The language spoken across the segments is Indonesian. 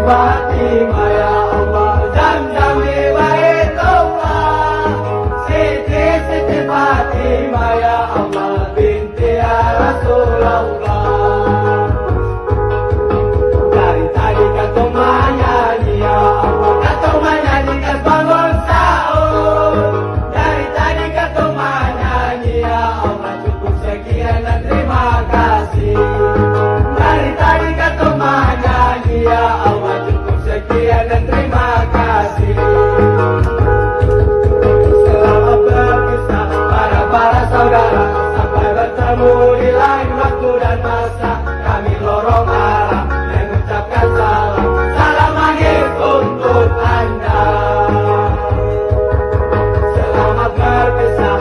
Fatimah ya Allah, Zamzam riwayatullah. Siti Fatimah ya Allah, binti ya Rasulullah. Dari tadi kata menyanyi ya Allah, kata menyanyi kas bangun sahur. Dari tadi kata menyanyi ya Allah, cukup sekian dan terima kasih. Dari tadi kata menyanyi ya Allah, cukup sekian dan terima kasih. Selamat berpisah para saudara, sampai bertemu di lain waktu dan masa. Kami lorong arah mengucapkan salam, salam maghrib untuk Anda. Selamat berpisah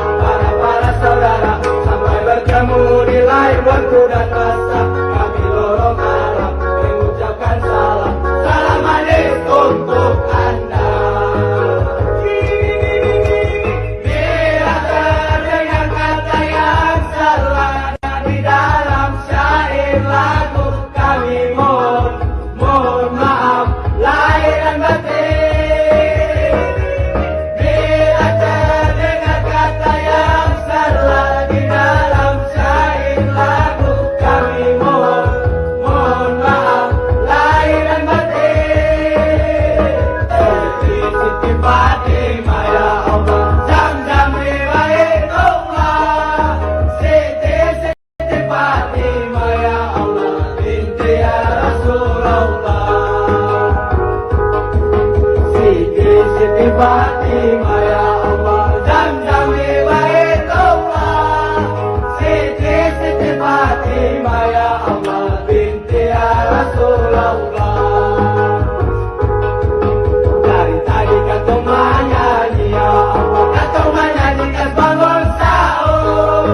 para saudara, sampai bertemu di lain waktu dan masa. Kami lorong arah mengucapkan salam, salam maghrib untuk Anda. Bila terdengar kata yang salah di dalam syair lagu, kami mohon maaf lahir dan batin. Bila terdengar kata yang salah di dalam syair lagu, kami mohon maaf lahir dan batin. Siti Fatimah ya Allah, Zamzam riwayatullah. Siti Fatimah ya Allah, binti ya Rasulullah. Siti Fatimah ya Allah, Zamzam riwayatullah. Siti Fatimah ya Allah, binti ya Rasulullah. Dari tadi kata menyanyi ya Allah, kata menyanyi kas bangun sahur.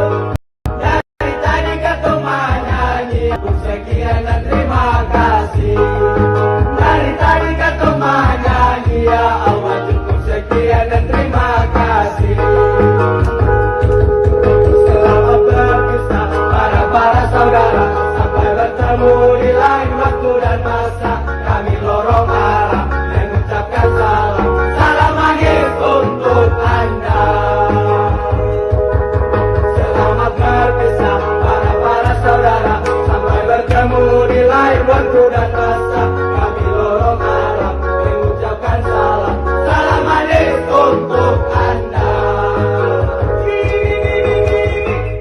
Dari tadi kata menyanyi, cukup sekian dan terima kasih. Dari tadi kata menyanyi ya Allah, cukup sekian dan terima kasih. Selamat berpisah para saudara, sampai bertemu di lain waktu dan masa. Kami lorong arah mengucapkan salam, salam maghrib untuk Anda. Selamat berpisah para saudara, sampai bertemu di lain waktu dan masa. Kami lorong arah mengucapkan salam, salam maghrib untuk Anda.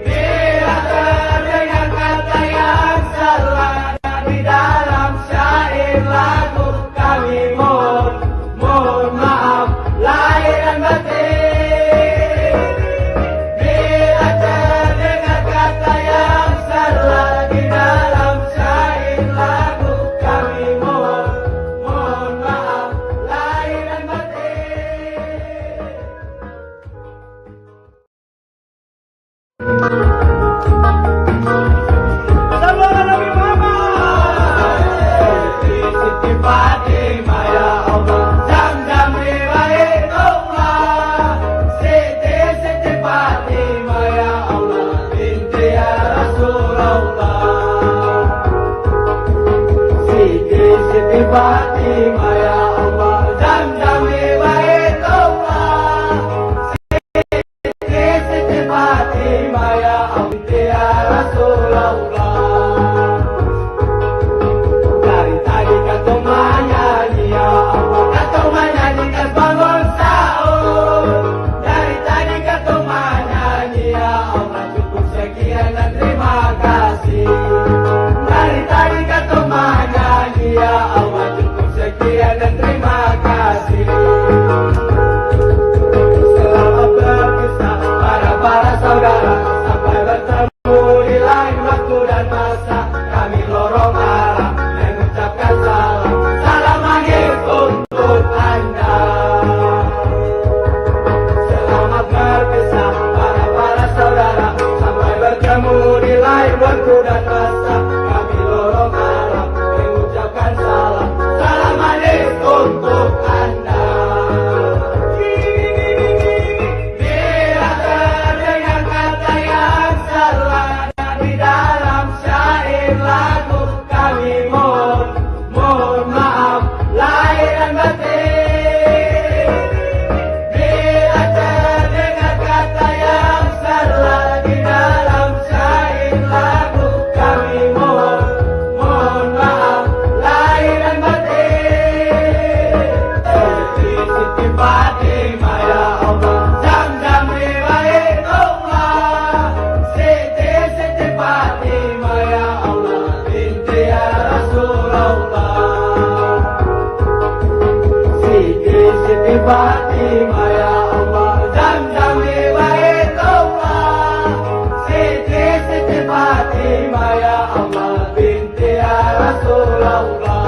Bila terdengar kata yang salah di dalam syair lagu, kami mohon maaf lahir dan batin. Bila terdengar kata yang salah di dalam syair lagu, kami mohon maaf lahir dan batin. Salam Nabi Muhammad. Siti Fatimah ya Allah, Zamzam riwayatullah. Siti Fatimah ya Allah, binti ya Rasulullah. Siti Fatimah ya Allah, Zamzam riwayatullah. Siti Fatimah ya Allah, binti ya Rasulullah. Dari tadi kata menyanyi ya Allah, kata menyanyi kas bangun sahur. Dari tadi kata menyanyi ya Allah, cukup sekian dan terima kasih. Dari tadi kata menyanyi ya Allah, cukup sekian Fatimah ya Allah, Zamzam di Baitullah. Siti Fatimah ya Allah, binti ya Rasulullah.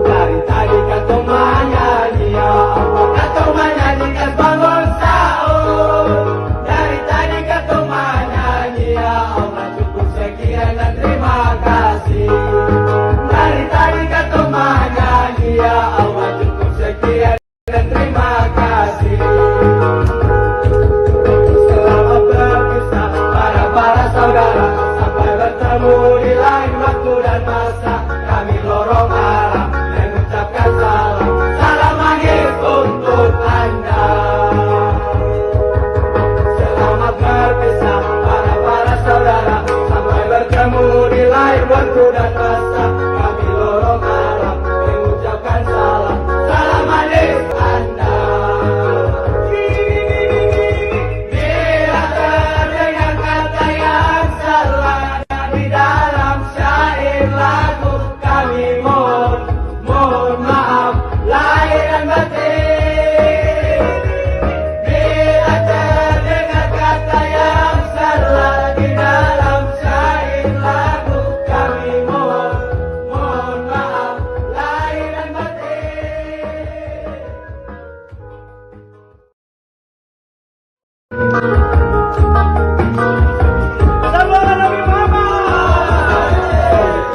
Dari tadi kata menyanyi ya Allah, kata menyanyi kan bangun sahur. Dari tadi kata menyanyi ya Allah, cukup sekian dan terima kasih. Dari tadi kata menyanyi ya Allah, cukup sekian dan terima kasih. Selamat berpisah para saudara, sampai bertemu di lain waktu dan masa. Kami lorong arah mengucapkan salam, salam akhir untuk Anda. Selamat berpisah para saudara, sampai bertemu di lain waktu dan masa. Kami lorong arah mengucapkan salam, salam akhir Anda. Bila terdengar kata yang salah di dalam syair lagu, kami mohon maaf lahir dan batin. Bila terdengar kata yang salah di dalam syair lagu, kami mohon maaf lahir dan batin. Salam Nabi Muhammad.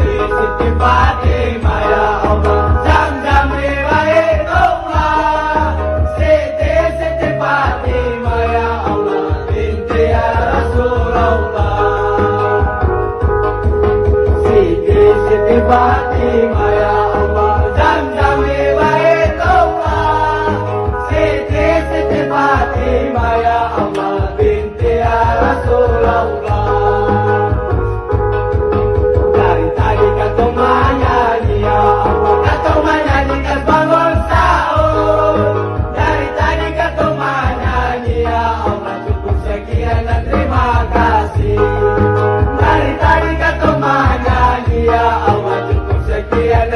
Siti Fatimah ya Allah, Zamzam di Baitullah. Siti Fatimah ya Allah, binti ya Rasulullah. Siti Fatimah ya Allah, Zamzam di Baitullah. Siti Fatimah ya Allah, binti ya Rasulullah. Dari tadi kata menyanyi ya Allah, kata menyanyi kan bangun sahur. Dari tadi kata menyanyi ya Allah, cukup sekian dan terima kasih. Dari tadi kata menyanyi ya Allah, cukup sekian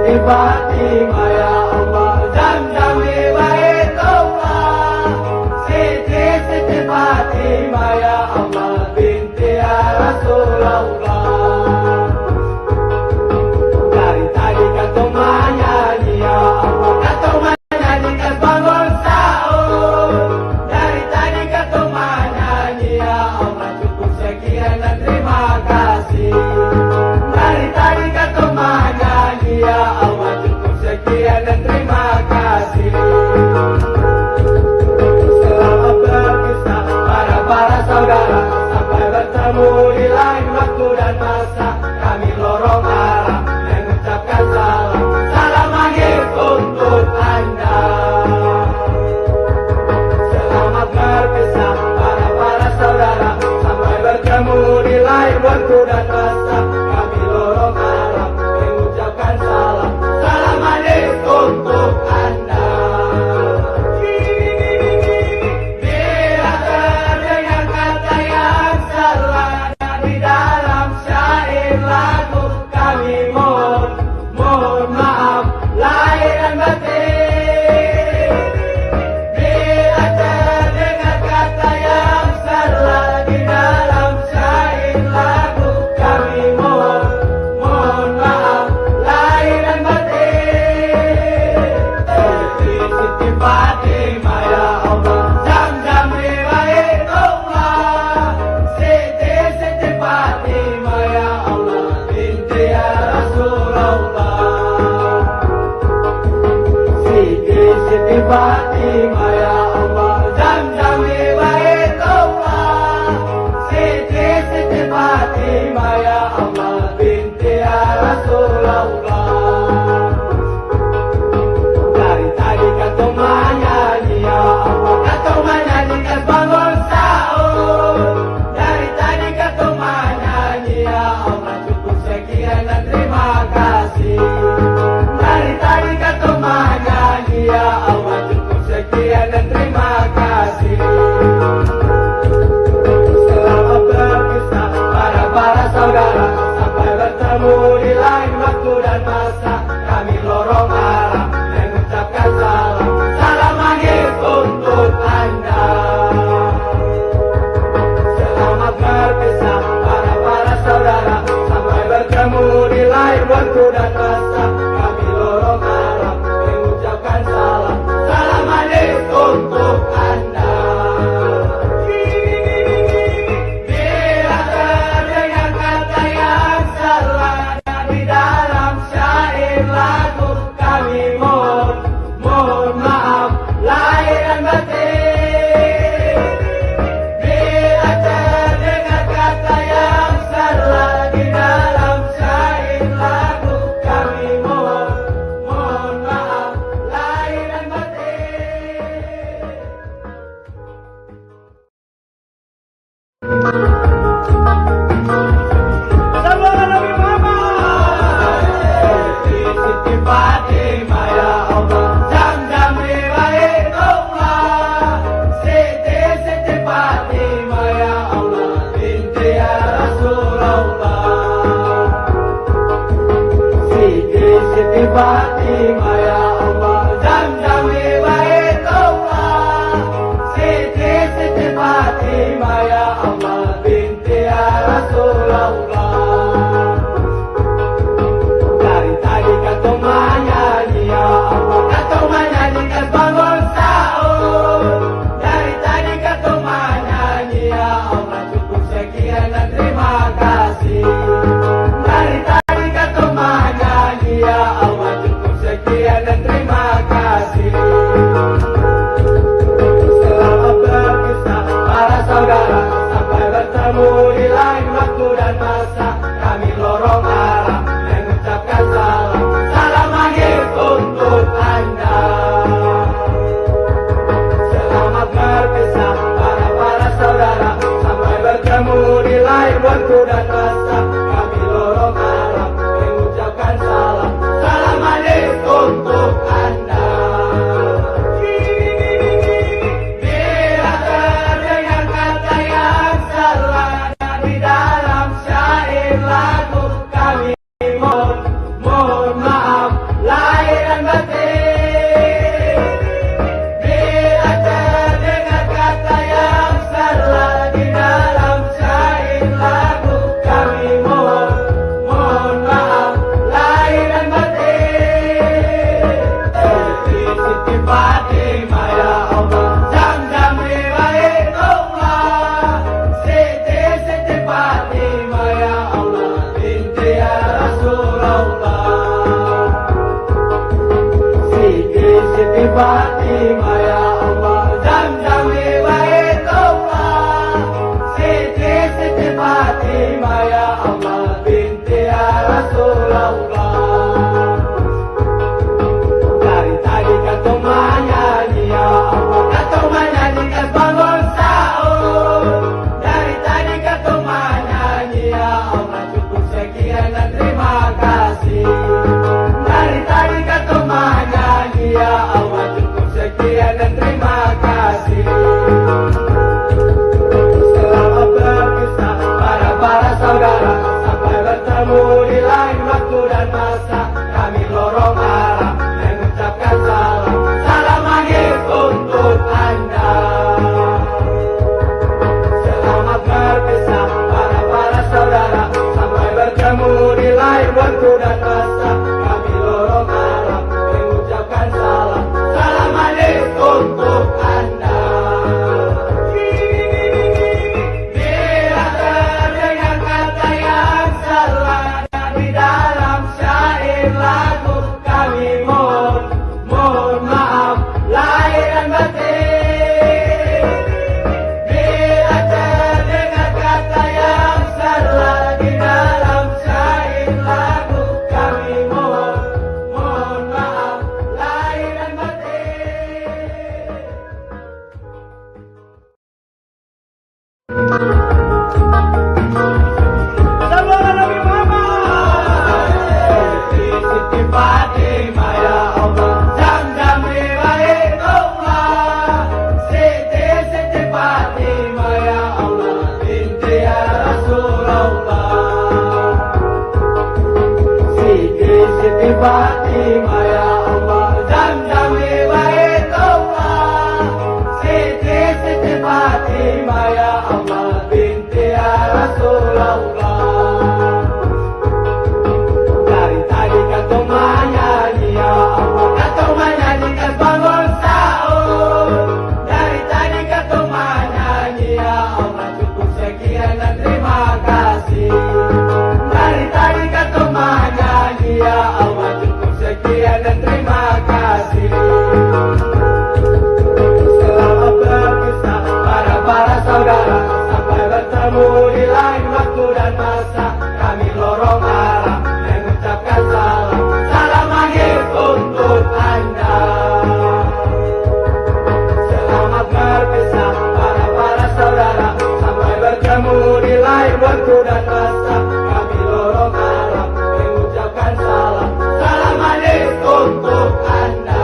Siti Fatimah ya Allah, Zam-Zam Hibayatullah. Siti Fatimah ya Allah, binti ya Rasulullah. Dari tadi kata menyanyi ya Allah, kata menyanyikan bangun sahur. Dari tadi kata menyanyi ya Allah, cukup sekian dan terima kasih. Dari tadi kata menyanyi ya Allah, cukup sekian dan terima kasih. Selamat berpisah para saudara, sampai bertemu di lain waktu dan masa. Kami lorong arah mengucapkan salam, salam akhir untuk Anda. Selamat berpisah para saudara, sampai bertemu di lain waktu dan masa. Kami lorong arah mengucapkan salam, salam akhir untuk Anda. Bila terdengar kata yang salah di dalam syair lagu, kami mohon maaf lahir dan batin. Bila terdengar kata yang salah di dalam syair lagu, kami mohon maaf lahir dan batin. Siti Fatimah ya Allah, Zam-Zam Hibayatullah. Siti Fatimah ya Allah, binti ya Rasulullah. Siti Fatimah ya Allah, Zam-Zam Hibayatullah. Siti Fatimah ya Allah, binti ya Rasulullah. Dari tadi kata menyanyi ya Allah, kata menyanyikan bangun sahur. Dari tadi kata menyanyi ya Allah, cukup sekian dan terima kasih. Dari tadi kata menyanyi ya Allah, cukup sekian dan terima kasih. Selamat berpisah para saudara, sampai bertemu di lain waktu dan masa. Kami lorong arah mengucapkan salam, salam akhir untuk Anda. Selamat berpisah para saudara, sampai bertemu di lain waktu dan masa. Kami lorong arah mengucapkan salam, salam akhir untuk Anda. Bila terdengar kata yang salah di dalam syair lagu, kami mohon maaf lahir dan batin. Bila terdengar kata yang salah di dalam syair lagu, kami mohon maaf lahir dan batin. Sallallahu Nabi Muhammad. Siti Fatimah ya Allah, Zam-Zam Hibayatullah. Siti Fatimah ya Allah, binti ya Rasulullah. Siti Fatimah ya Allah, Zam-Zam Hibayatullah. Siti Fatimah ya Allah, binti ya Rasulullah. Dari tadi kata menyanyi ya Allah, kata menyanyikan bangun sahur. Dari tadi kata menyanyi ya Allah, cukup sekian dan terima kasih. Dari tadi kata menyanyi ya Allah, cukup sekian dan Fatimah ya Allah, Zamzam di Baitullah. Siti Fatimah ya Allah, binti ya Rasulullah. Dari tadi kata menyanyi ya Allah, kata menyanyi kan bangun sahur. Dari tadi kata menyanyi ya Allah, cukup sekian dan terima kasih. Dari tadi kata menyanyi ya Allah, cukup sekian dan terima kasih. Selamat berpisah para saudara, sampai bertemu di lain waktu dan masa. Kami lorong arah mengucapkan salam, salam maghrib untuk Anda. Selamat berpisah para saudara, sampai bertemu di lain waktu dan masa. Kami lorong arah mengucapkan salam, salam maghrib untuk Anda. Bila terdengar kata yang salah di dalam syair lagu, kami mohon maaf lahir dan batin. Bila terdengar kata yang salah di dalam syair lagu, kami mohon maaf lahir dan batin. Sallallahu Nabi Muhammad. Siti Fatimah ya Allah, Zamzam di Baitullah. Siti Fatimah ya Allah, binti ya Rasulullah. Siti Fatimah ya Allah, Zamzam di Baitullah. Siti Fatimah ya Allah, binti ya Rasulullah. Dari tadi kata menyanyi ya Allah, kata menyanyi kan bangun sahur. Dari tadi kata menyanyi ya Allah, cukup sekian dan terima kasih. Dari tadi kata menyanyi ya Allah, cukup sekian dan terima kasih. Selamat berpisah para saudara, sampai bertemu di lain waktu dan masa. Kami lorong arah mengucapkan salam, salam maghrib untuk Anda. Selamat berpisah para saudara, sampai bertemu di lain waktu dan masa. Kami lorong arah mengucapkan salam, salam maghrib untuk Anda.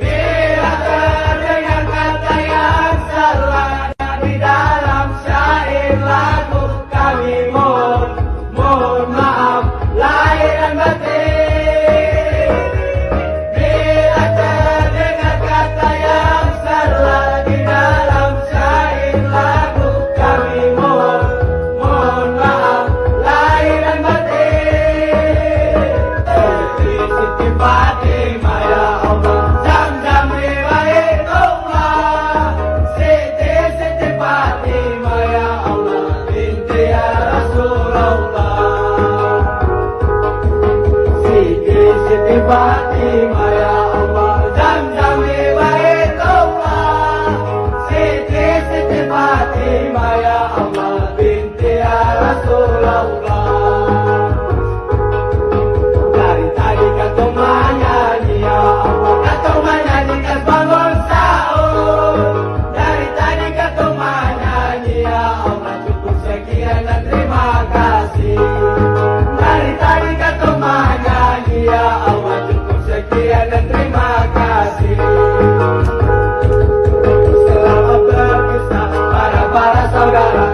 Bila terdengar kata yang salah di dalam syair lagu, kami mohon maaf lahir dan batin. Bila terdengar kata yang salah di dalam syair lagu, kami mohon maaf lahir dan batin. Siti Fatimah ya Allah, Zamzam di Baitullah. Siti Fatimah ya Allah, binti ya Rasulullah. Siti Fatimah ya Allah, Zamzam di Baitullah. Siti Fatimah ya Allah, binti ya Rasulullah. Dari tadi kata menyanyi ya Allah, kata menyanyi kan bangun sahur. Dari tadi kata menyanyi ya Allah, cukup sekian dan terima kasih. Dari tadi kata menyanyi ya Allah, cukup sekian dan terima kasih. Selamat berpisah para saudara,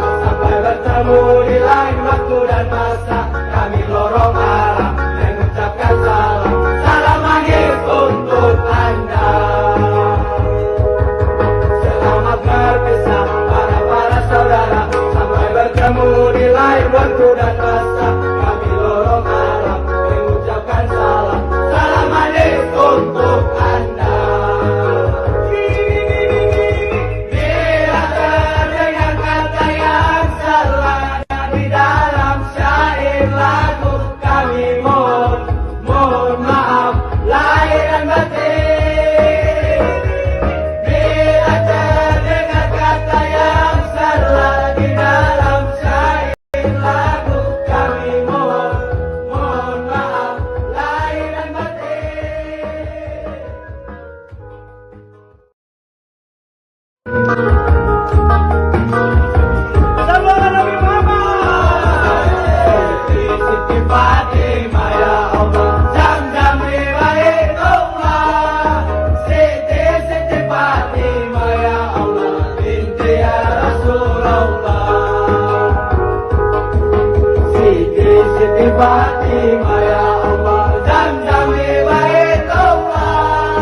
Fatimah ya Allah, Zamzam di Baitullah.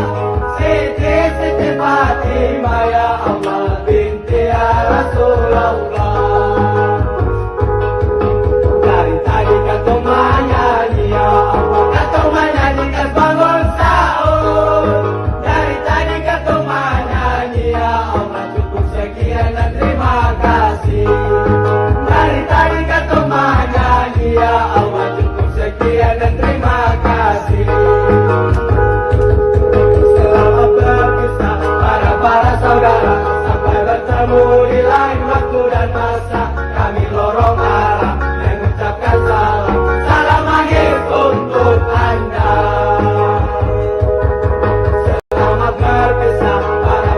Siti Fatimah ya Allah, binti ya Rasulullah. Dari tadi kau menyanyi ya Allah, kau menyanyi kan bangun sahur. Dari tadi kau menyanyi ya Allah, cukup sekian dan terima kasih. Dari tadi kau menyanyi ya Allah, cukup sekian dan terima kasih. Selamat berpisah para saudara, sampai bertemu di lain waktu dan masa. Kami lorong arah mengucapkan salam, salam akhir untuk Anda. Selamat berpisah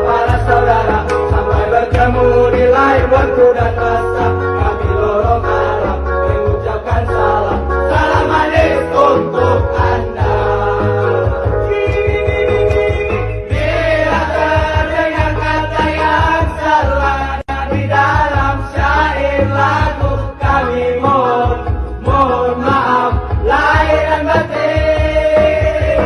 para saudara, sampai bertemu di lain waktu dan masa. Kami lorong arah mengucapkan salam, salam akhir untuk Anda. Bila terdengar kata yang salah di dalam syair lagu, kami mohon maaf lahir dan batin.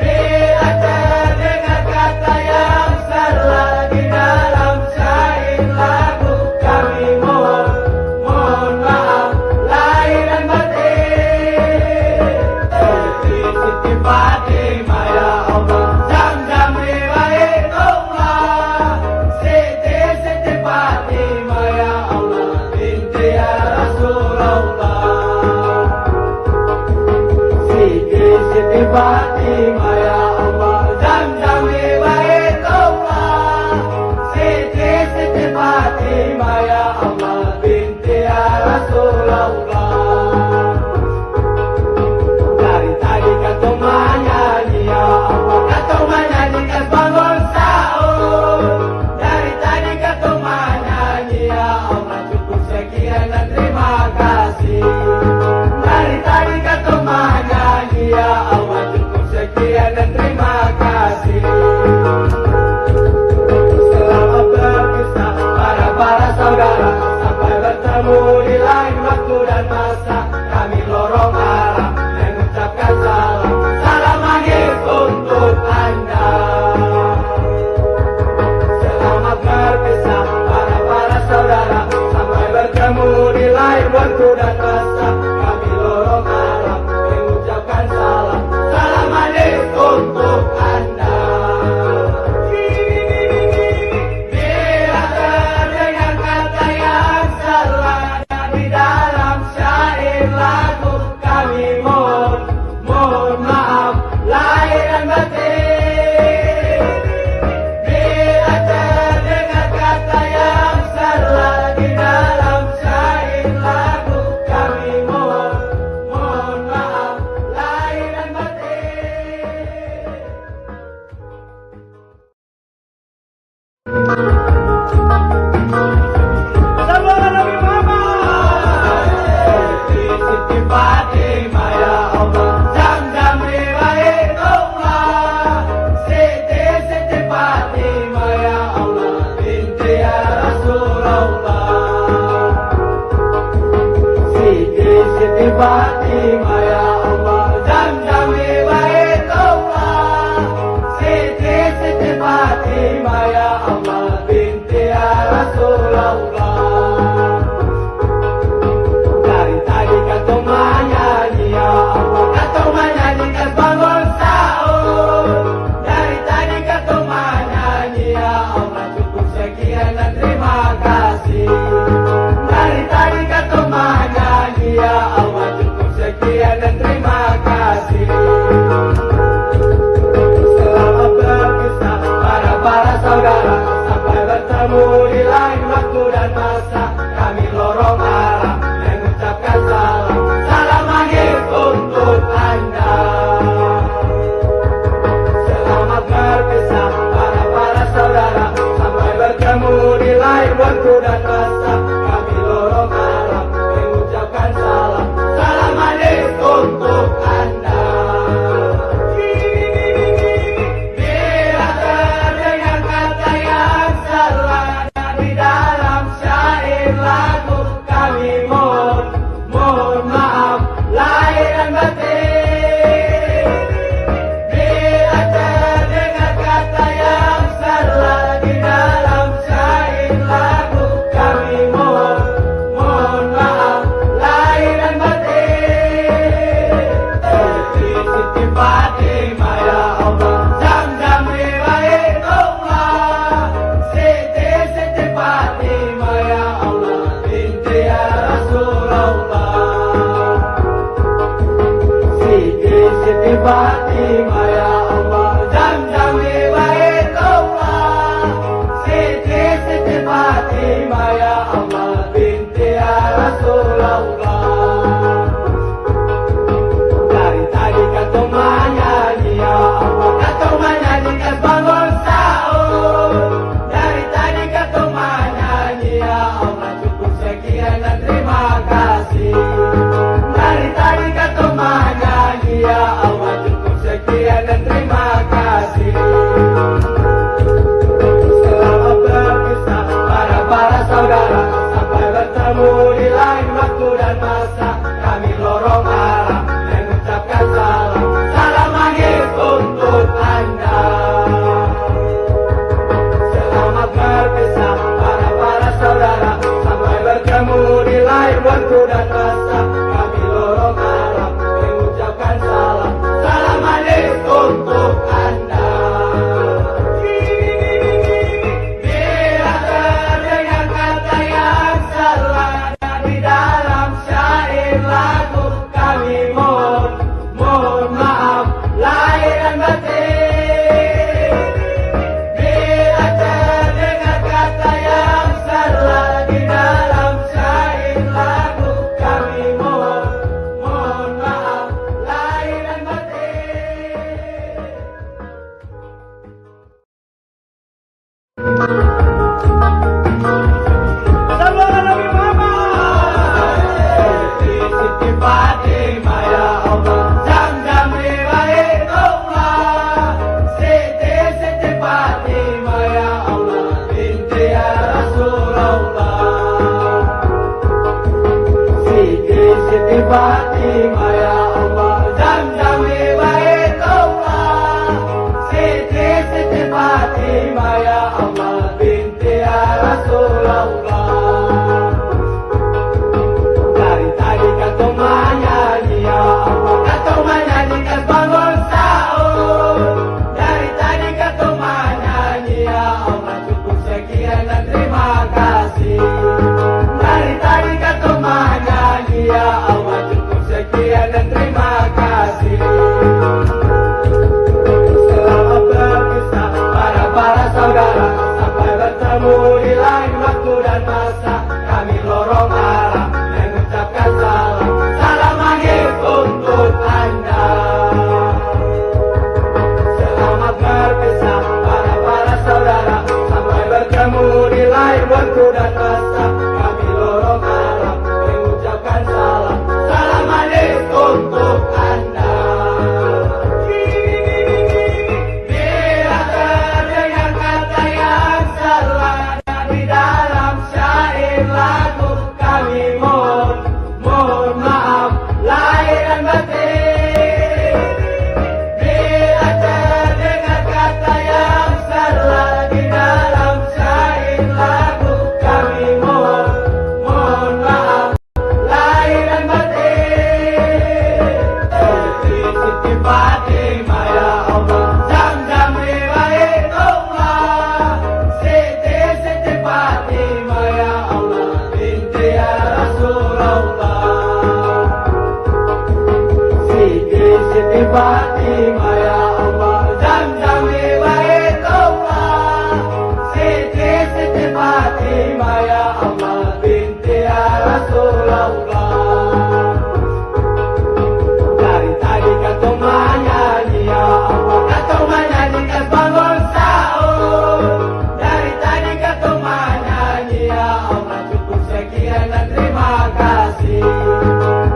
Bila terdengar kata yang salah di dalam syair lagu, kami mohon maaf lahir dan batin. Siti Fatimah ya Allah, Zamzam di Baitullah. Siti Fatimah ya Allah, binti ya Rasulullah. Siti Fatimah ya Allah, Zamzam di Baitullah. Siti Fatimah ya Allah, binti ya Rasulullah. Dari tadi kau menyanyi ya Allah, kau menyanyi kan bangun sahur. Dari tadi kau menyanyi ya Allah, cukup sekian dan terima kasih. Dari tadi kau menyanyi ya Allah, cukup sekian dan terima kasih. Selamat berpisah para saudara, sampai bertemu di lain waktu dan masa. Kami lorong arah mengucapkan salam, salam akhir untuk Anda. Selamat berpisah para saudara, sampai bertemu di lain waktu dan masa. Kami lorong arah mengucapkan salam, salam akhir untuk Anda. Bila terdengar kata yang salah di dalam syair lagu, kami mohon maaf lahir dan batin. Bila terdengar kata yang salah di dalam syair lagu, kami mohon maaf lahir dan batin. Salam Nabi Muhammad. Siti Fatimah ya Allah, Zamzam di Baitullah. Siti Fatimah ya Allah, binti ya Rasulullah. Siti Fatimah ya Allah, Zamzam di Baitullah. Siti Fatimah ya Allah, binti ya Rasulullah. Dari tadi kau menyanyi ya Allah, kau menyanyi kan bangun sahur. Dari tadi kau menyanyi ya Allah, cukup sekian dan terima kasih. Dari tadi kau menyanyi ya Allah, cukup sekian dan terima kasih. Selamat berpisah para saudara, sampai bertemu di lain waktu dan masa. Kami lorong arah mengucapkan salam, salam akhir untuk Anda. Selamat berpisah para saudara, sampai bertemu di lain waktu dan masa. Kami lorong arah mengucapkan salam, salam akhir untuk Anda. Bila terdengar kata yang salah di dalam syair lagu, kami mohon maaf ya Allah binti ya Rasulullah. Dari tadi kata menyanyi ya Allah, kata menyanyi kas bangun sahur. Dari tadi kata menyanyi ya Allah, cukup sekian dan terima kasih. Dari tadi kata menyanyi ya Allah, cukup sekian dan terima kasih. Selamat berpisah para saudara, sampai bertemu di lain waktu dan masa. Kami lorong arah mengucapkan salam, salam maghrib untuk Anda. Selamat berpisah para saudara, sampai bertemu di lain waktu dan masa. Kami lorong arah mengucapkan salam, salam maghrib untuk Anda. Bila terdengar kata yang salah di dalam syair lagu, kami mohon maaf lahir dan batin. Bila terdengar kata yang salah di dalam syair lagu, kami mohon maaf lahir dan batin. Sallallahu Nabi Muhammad. Siti Fatimah ya Allah, Zam-Zam riwayatullah. Siti Fatimah ya Allah, binti ya Rasulullah. Siti Fatimah ya Allah, Zam-Zam riwayatullah. Siti Fatimah ya Allah, binti ya Rasulullah. Dari tadi kata menyanyi ya Allah, kata menyanyi kas bangun sahur. Dari tadi kata menyanyi ya Allah, cukup sekian dan terima kasih. Dari tadi kata menyanyi ya Allah, cukup sekian dan terima kasih. Selamat berpisah para saudara, sampai bertemu di lain waktu dan masa. Kami lorong arah mengucapkan salam, salam maghrib untuk Anda. Selamat berpisah para saudara, sampai bertemu di lain waktu dan masa. Kami lorong arah mengucapkan salam, salam maghrib untuk Anda. Bila terdengar kata yang salah di dalam syair lagu, kami mohon maaf lahir dan batin. Bila terdengar kata yang salah di dalam syair lagu, kami mohon maaf lahir dan batin. Siti Fatimah ya Allah, Zam-Zam riwayatullah. Siti Fatimah ya Allah, binti ya Rasulullah. Siti Fatimah ya Allah, Zam-Zam riwayatullah. Siti Fatimah ya Allah, binti ya Rasulullah. Dari tadi kata menyanyi ya Allah, kata menyanyi kas bangun sahur. Dari tadi kata menyanyi ya Allah, cukup sekian dan terima kasih.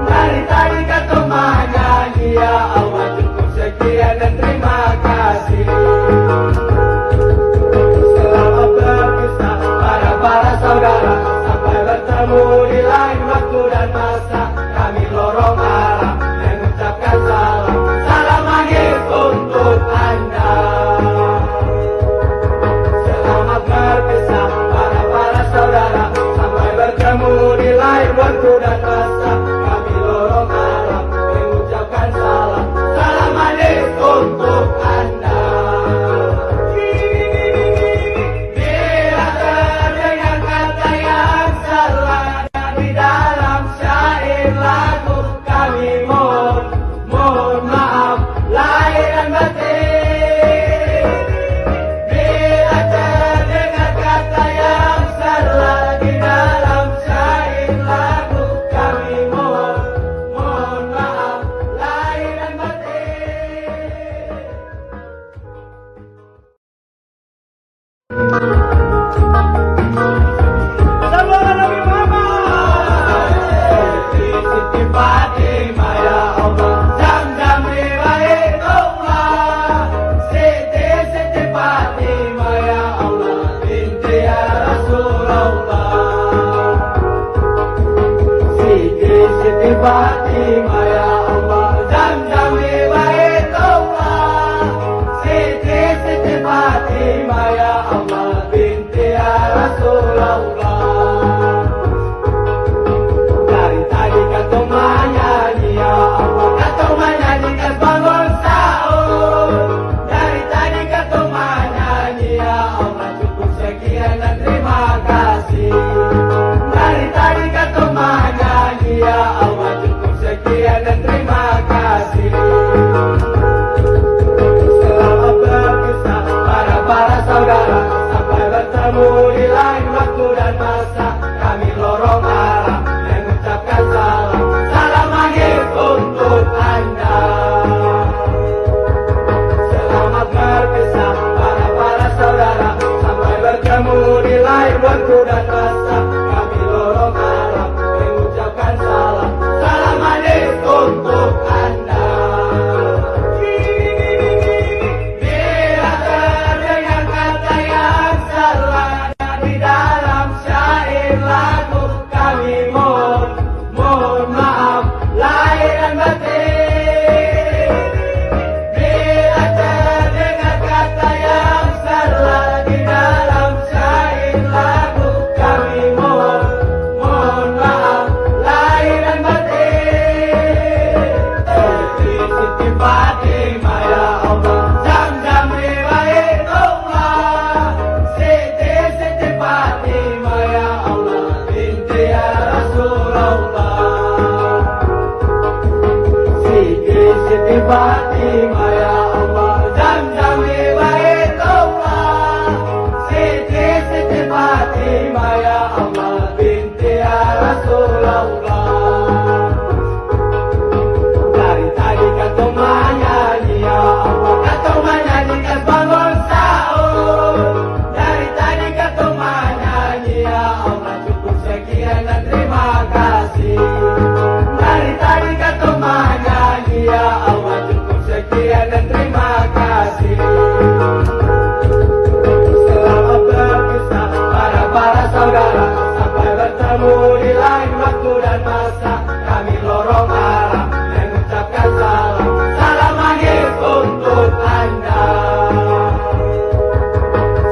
Dari tadi kata menyanyi ya Allah, cukup sekian dan terima kasih. Selamat berpisah para saudara, Siti Fatimah ya Allah, Zamzam di Baitullah. Siti Fatimah ya Allah, binti ya Rasulullah. Dari tadi kata menyanyi ya Allah, kata menyanyi kan bangun sahur. Dari tadi kata menyanyi ya Allah, cukup sekian dan terima kasih. Dari tadi kata menyanyi ya Allah, cukup sekian dan terima kasih. Selamat berpisah para saudara, sampai bertemu di lain waktu dan masa. Kami lorong arah mengucapkan salam, salam maghrib untuk Anda. Selamat berpisah para saudara, sampai bertemu di lain waktu dan masa. Kami lorong arah mengucapkan salam, salam maghrib untuk Anda. Bila terdengar kata yang salah di dalam syair lagu, kami mohon maaf lahir dan batin. Bila terdengar kata yang salah di dalam syair lagu, kami mohon maaf lahir dan batin. Siti Fatimah ya Allah, Zamzam di Baitullah. Siti Fatimah ya Allah, binti ya Rasulullah. Siti Fatimah ya Allah, Zamzam di Baitullah. Siti Fatimah ya Allah, binti ya Rasulullah. Dari tadi kata menyanyi ya Allah, kata menyanyi kan bangun sahur. Dari tadi kata menyanyi ya Allah, cukup sekian dan terima kasih. Dari tadi kata menyanyi ya Allah, cukup sekian dan terima kasih. Selamat berpisah para saudara, sampai bertemu di lain waktu dan masa. Kami lorong arah mengucapkan salam, salam maghrib untuk Anda.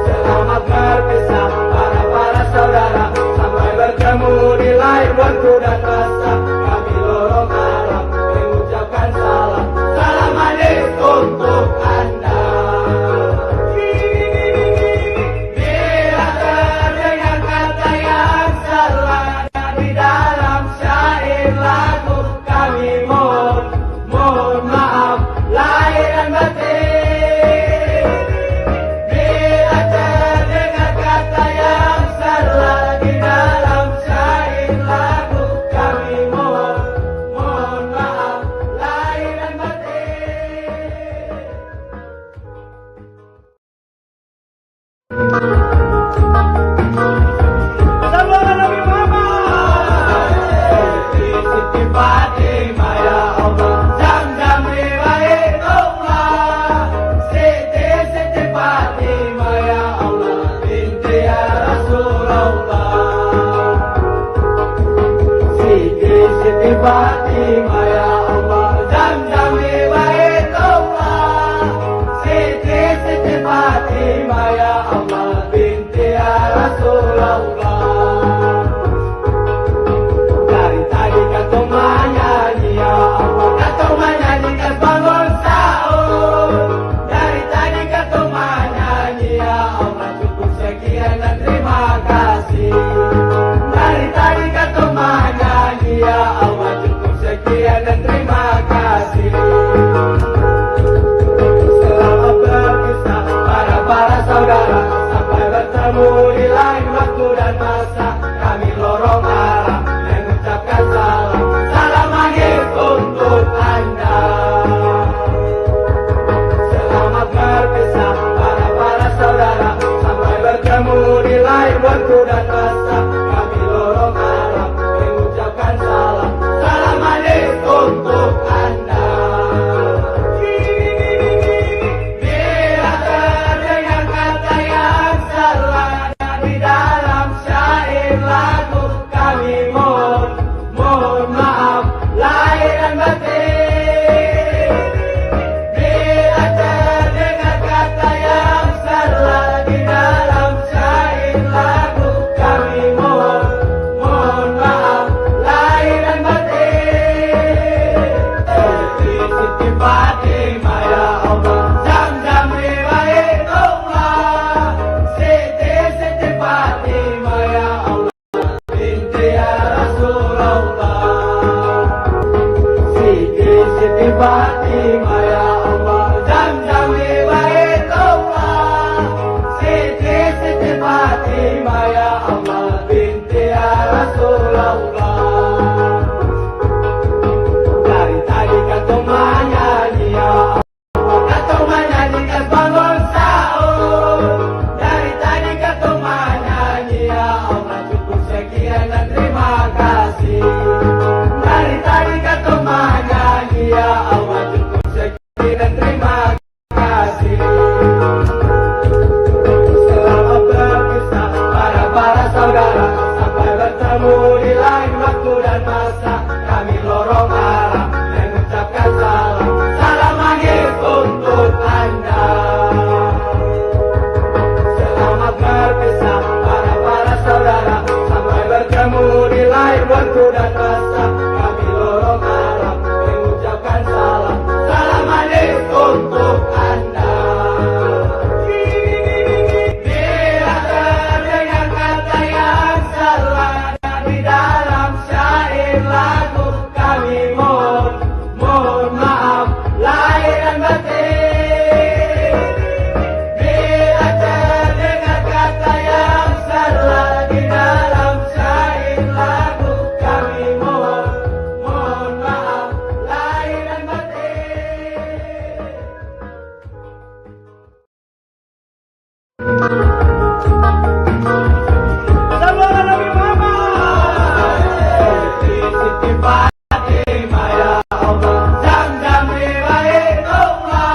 Selamat berpisah para saudara, sampai bertemu di lain waktu dan masa. Kami lorong arah mengucapkan salam, salam maghrib untuk Anda. Bila terdengar kata yang salah di dalam syair lagu, kami mohon maaf lahir dan batin. Bila terdengar kata yang salah di dalam syair lagu, kami mohon maaf lahir dan batin. Sallallahu Nabi Muhammad. Siti Fatimah ya Allah, Zamzam di Baitullah. Siti Fatimah ya Allah, binti ya Rasulullah. Siti Fatimah ya Allah, Zamzam di Baitullah. Siti Fatimah ya Allah, binti ya Rasulullah. Dari tadi kata menyanyi ya Allah, kata menyanyi kan bangun sahur. Dari tadi kata menyanyi ya Allah, cukup sekian dan terima kasih. Dari tadi kata menyanyi ya Allah, cukup sekian dan terima kasih. Selamat berpisah para saudara, sampai bertemu di lain waktu dan masa. Kami lorong arah mengucapkan salam, salam maghrib untuk Anda. Selamat berpisah para saudara, sampai bertemu di lain waktu dan masa. Kami lorong arah mengucapkan salam, salam maghrib untuk Anda. Bila terdengar kata yang salah di dalam syair lagu, kami mohon maaf bertemu di lain waktu dan masa, kami lorong arah mengucapkan salam. Salam akhir untuk Anda. Selamat berpisah para saudara, sampai bertemu di lain waktu dan masa, kami lorong arah mengucapkan salam. Salam akhir untuk Anda. Bila terdengar kata yang salah di dalam syair lagu, kami mohon maaf lahir dan batin. Bila terdengar kata yang salah di dalam syair lagu, kami mohon maaf lahir dan batin. Sallallahu Nabi Muhammad. Siti Fatimah ya Allah, Zam-Zam riwayatullah.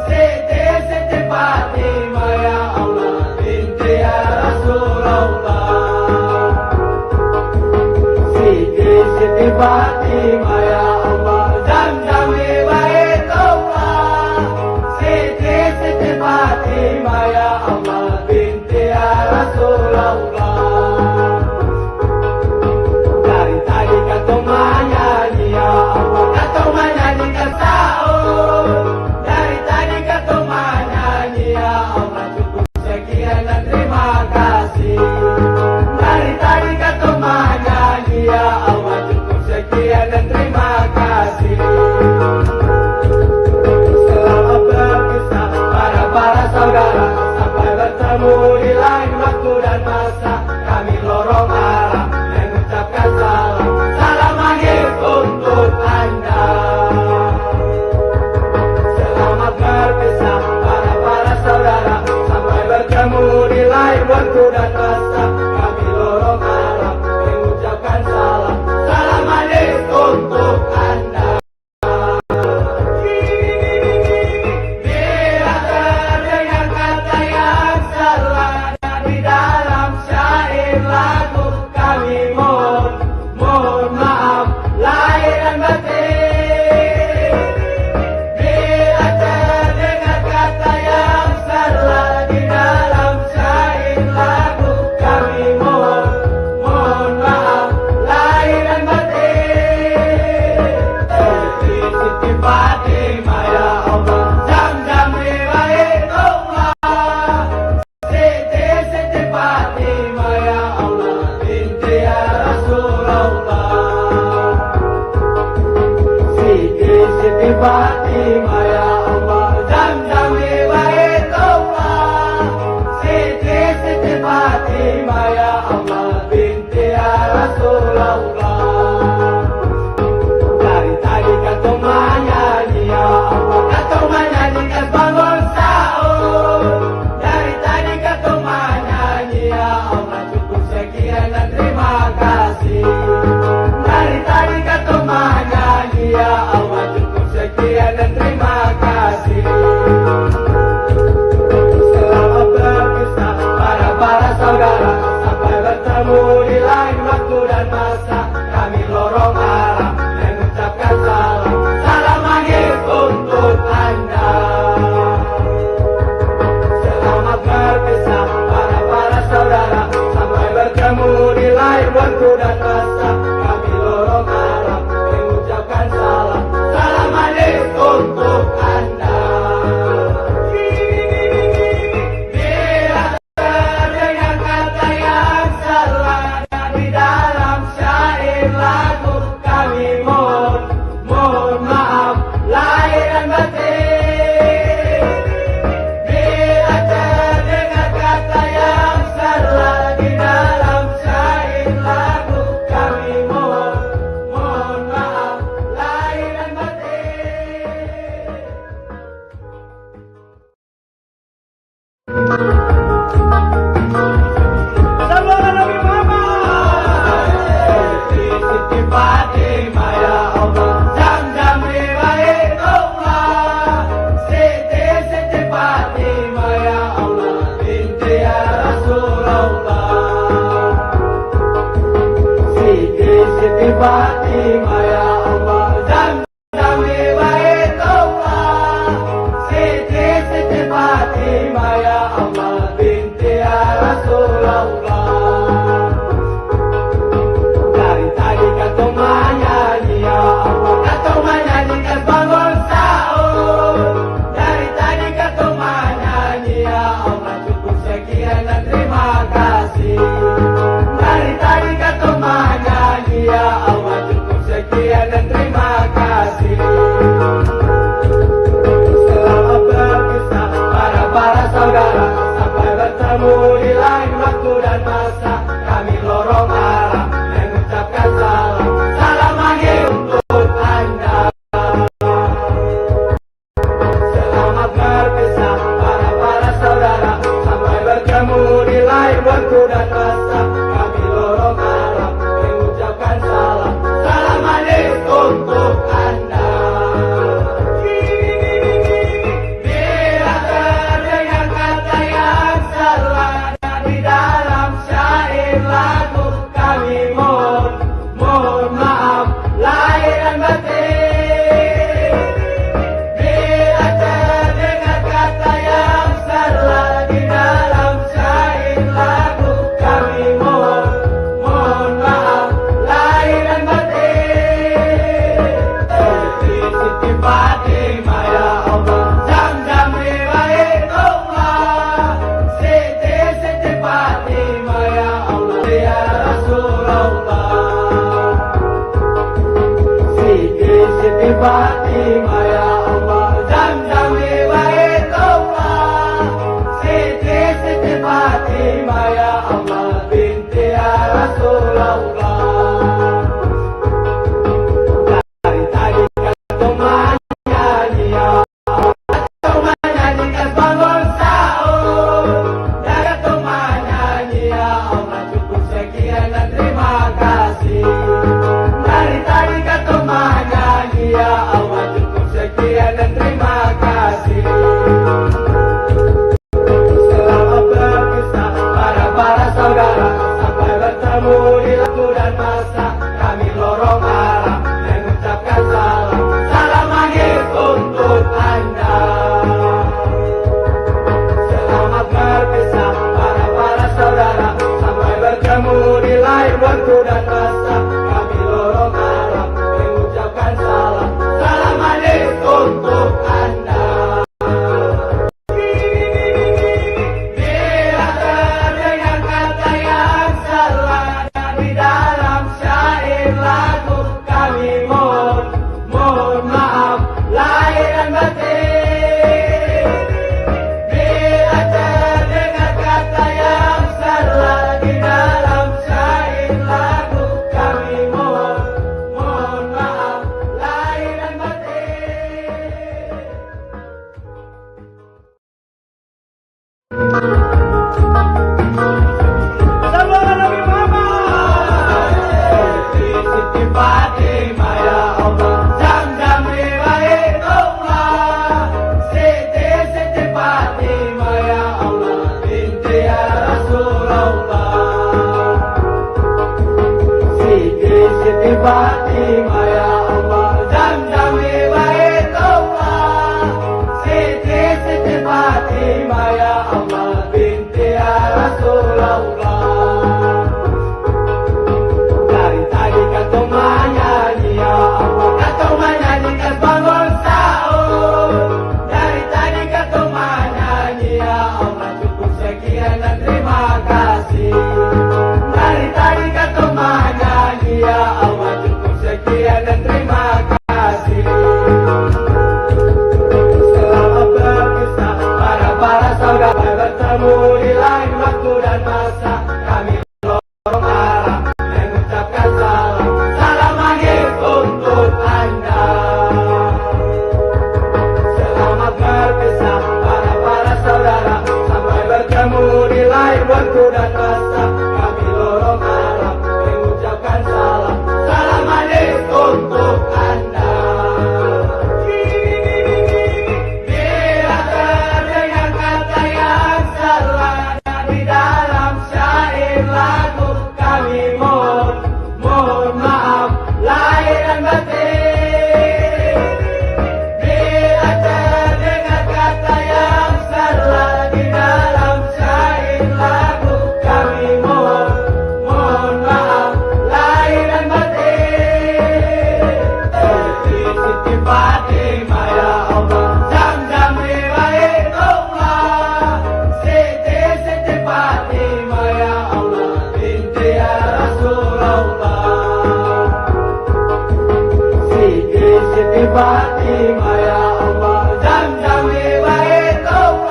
Siti Fatimah ya Allah, binti ya Rasulullah. Siti Fatimah ya Allah, Zam-Zam riwayatullah. Siti Fatimah ya Allah, binti ya Rasulullah. Dari tadi katong menyanyi ya Allah, katong menyanyi kesaut. Dari tadi katong menyanyi ya Allah, cukup sekian dan terima kasih. Dari tadi katong menyanyi ya Allah, cukup sekian dan terima kasih. Selamat berpisah para saudara, sampai bertemu di lain waktu dan masa, kami lorong arah mengucapkan salam. Salam akhir untuk Anda. Selamat berpisah para saudara, sampai bertemu di lain waktu dan masa, kami lorong arah mengucapkan salam. Salam akhir untuk Anda. Bila terdengar kata yang salah di dalam syair lagu, kami mohon maaf lahir dan batin. Bila terdengar kata yang salah di dalam syair lagu, kami mohon maaf lahir dan batin. Bila terdengar kata yang salah di dalam syair lagu, kami mohon maaf lahir dan batin. Selamat berpisah para saudara, sampai bertemu di lain waktu dan masa, kami lorong arah mengucapkan salam. Salam akhir untuk Anda. Bila terdengar kata yang salah di dalam syair lagu, kami mohon maaf lahir dan batin. Bila terdengar kata yang salah di dalam syair lagu, kami mohon maaf lahir dan batin. Selamat berpisah para saudara, sampai bertemu di lain waktu dan masa, kami lorong arah mengucapkan salam. Salam akhir untuk Anda. Kami mohon maaf lahir dan batin. Bila terdengar kata yang salah di dalam syair lagu, kami mohon maaf lahir dan batin. Siti Fatimah ya Allah, Zam-Zam riwayatullah. Siti Fatimah ya Allah, binti ya Rasulullah. Siti Fatimah ya Allah, Zam-Zam riwayatullah. Siti Fatimah ya Allah, binti ya Rasulullah. Dari tadi katong menyanyi ya Allah, katong menyanyi bangun sahur. Dari tadi katong menyanyi ya Allah, cukup sekian dan terima kasih. Dari tadi katong menyanyi ya Allah, cukup sekian dan terima kasih. Selamat berpisah para saudara, sampai bertemu di lain waktu dan masa, kami lorong arah mengucapkan salam. Salam akhir untuk Anda. Selamat berpisah para saudara, sampai bertemu di lain waktu dan masa, kami lorong arah mengucapkan salam. Salam akhir untuk Anda. Bila terdengar kata yang salah di dalam syair lagu, Fatimah ya Allah, Zam-Zam Baitullah, Siti Fatimah ya Allah, binti ya Rasulullah. Dari tadi kata menyanyi ya Allah, kata menyanyi kan bangun sahur. Dari tadi kata menyanyi ya Allah, cukup sekian dan terima kasih. Dari tadi kata menyanyi ya Allah, cukup sekian dan terima kasih. Selamat berpisah para saudara, sampai bertemu di lain waktu dan masa. Kami lorong arah mengucapkan salam, salam lagi untuk Anda. Selamat berpisah para saudara, sampai bertemu di lain waktu dan masa. Kami lorong arah mengucapkan salam, salam lagi untuk Anda. Bila terdengar kata yang salah di dalam syair lagu, kami mohon maaf lahir dan batin. Bila terdengar kata yang salah di dalam syair lagu, kami mohon maaf lahir dan batin. Siti Fatimah ya Allah, Zam-Zam Baitullah, Siti Fatimah ya Allah, ya Rasulullah. Siti Fatimah ya Allah, Zam-Zam Baitullah, Siti Fatimah ya Allah, binti ya Rasulullah. Dari tadi kata menyanyi ya Allah, kata menyanyi kan bangun sahur. Dari kata menyanyi ya Allah, cukup sekian dan terima kasih. Dari tadi kata menyanyi ya Allah, cukup sekian dan terima kasih. Selamat berpisah para saudara, sampai bertemu di waktu dan masa. Kami lorong arah mengucapkan salam, salam lagi untuk Anda. Selamat berpisah para saudara, sampai bertemu di lain waktu dan masa. Kami lorong arah mengucapkan salam, salam lagi untuk Anda. Bila terdengar kata yang salah di dalam syair lagu, kami mohon maaf lahir dan batin. Bila terdengar kata yang salah di dalam syair lagu, kami mohon maaf lahir dan batin. Sallallahu Nabi Muhammad. Siti Fatimah ya Allah, Zam-Zam Baitullah, Siti Fatimah ya Allah, binti ya Rasulullah. Siti Fatimah ya Allah, Zam-Zam Baitullah, Siti Fatimah ya Allah, binti ya Rasulullah. Dari tadi kata menyanyi ya Allah, kata menyanyi kan bangun sahur. Dari tadi kata menyanyi ya Allah, cukup sekian dan terima kasih. Dari tadi kata menyanyi ya Allah, cukup sekian dan terima kasih. Siti Fatimah ya Allah, Zam-Zam Hibayatullah.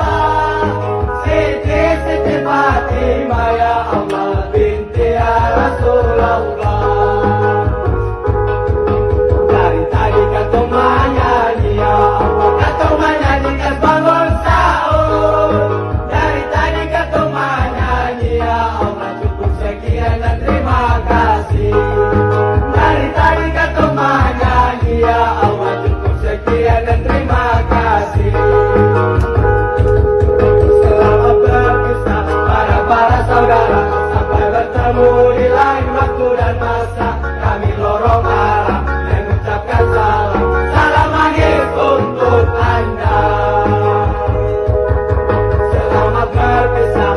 Siti Fatimah ya Allah, binti ya Rasulullah. Dari tadi kata menyanyi ya Allah, kata menyanyi kan bangun sahur. Dari tadi kata menyanyi ya Allah, cukup sekian dan terima kasih. Dari tadi kata menyanyi ya Allah, cukup sekian dan terima kasih. Selamat berpisah para saudara, sampai bertemu di lain waktu dan masa. Kami lorong arah mengucapkan salam, salam maghrib untuk Anda. Selamat berpisah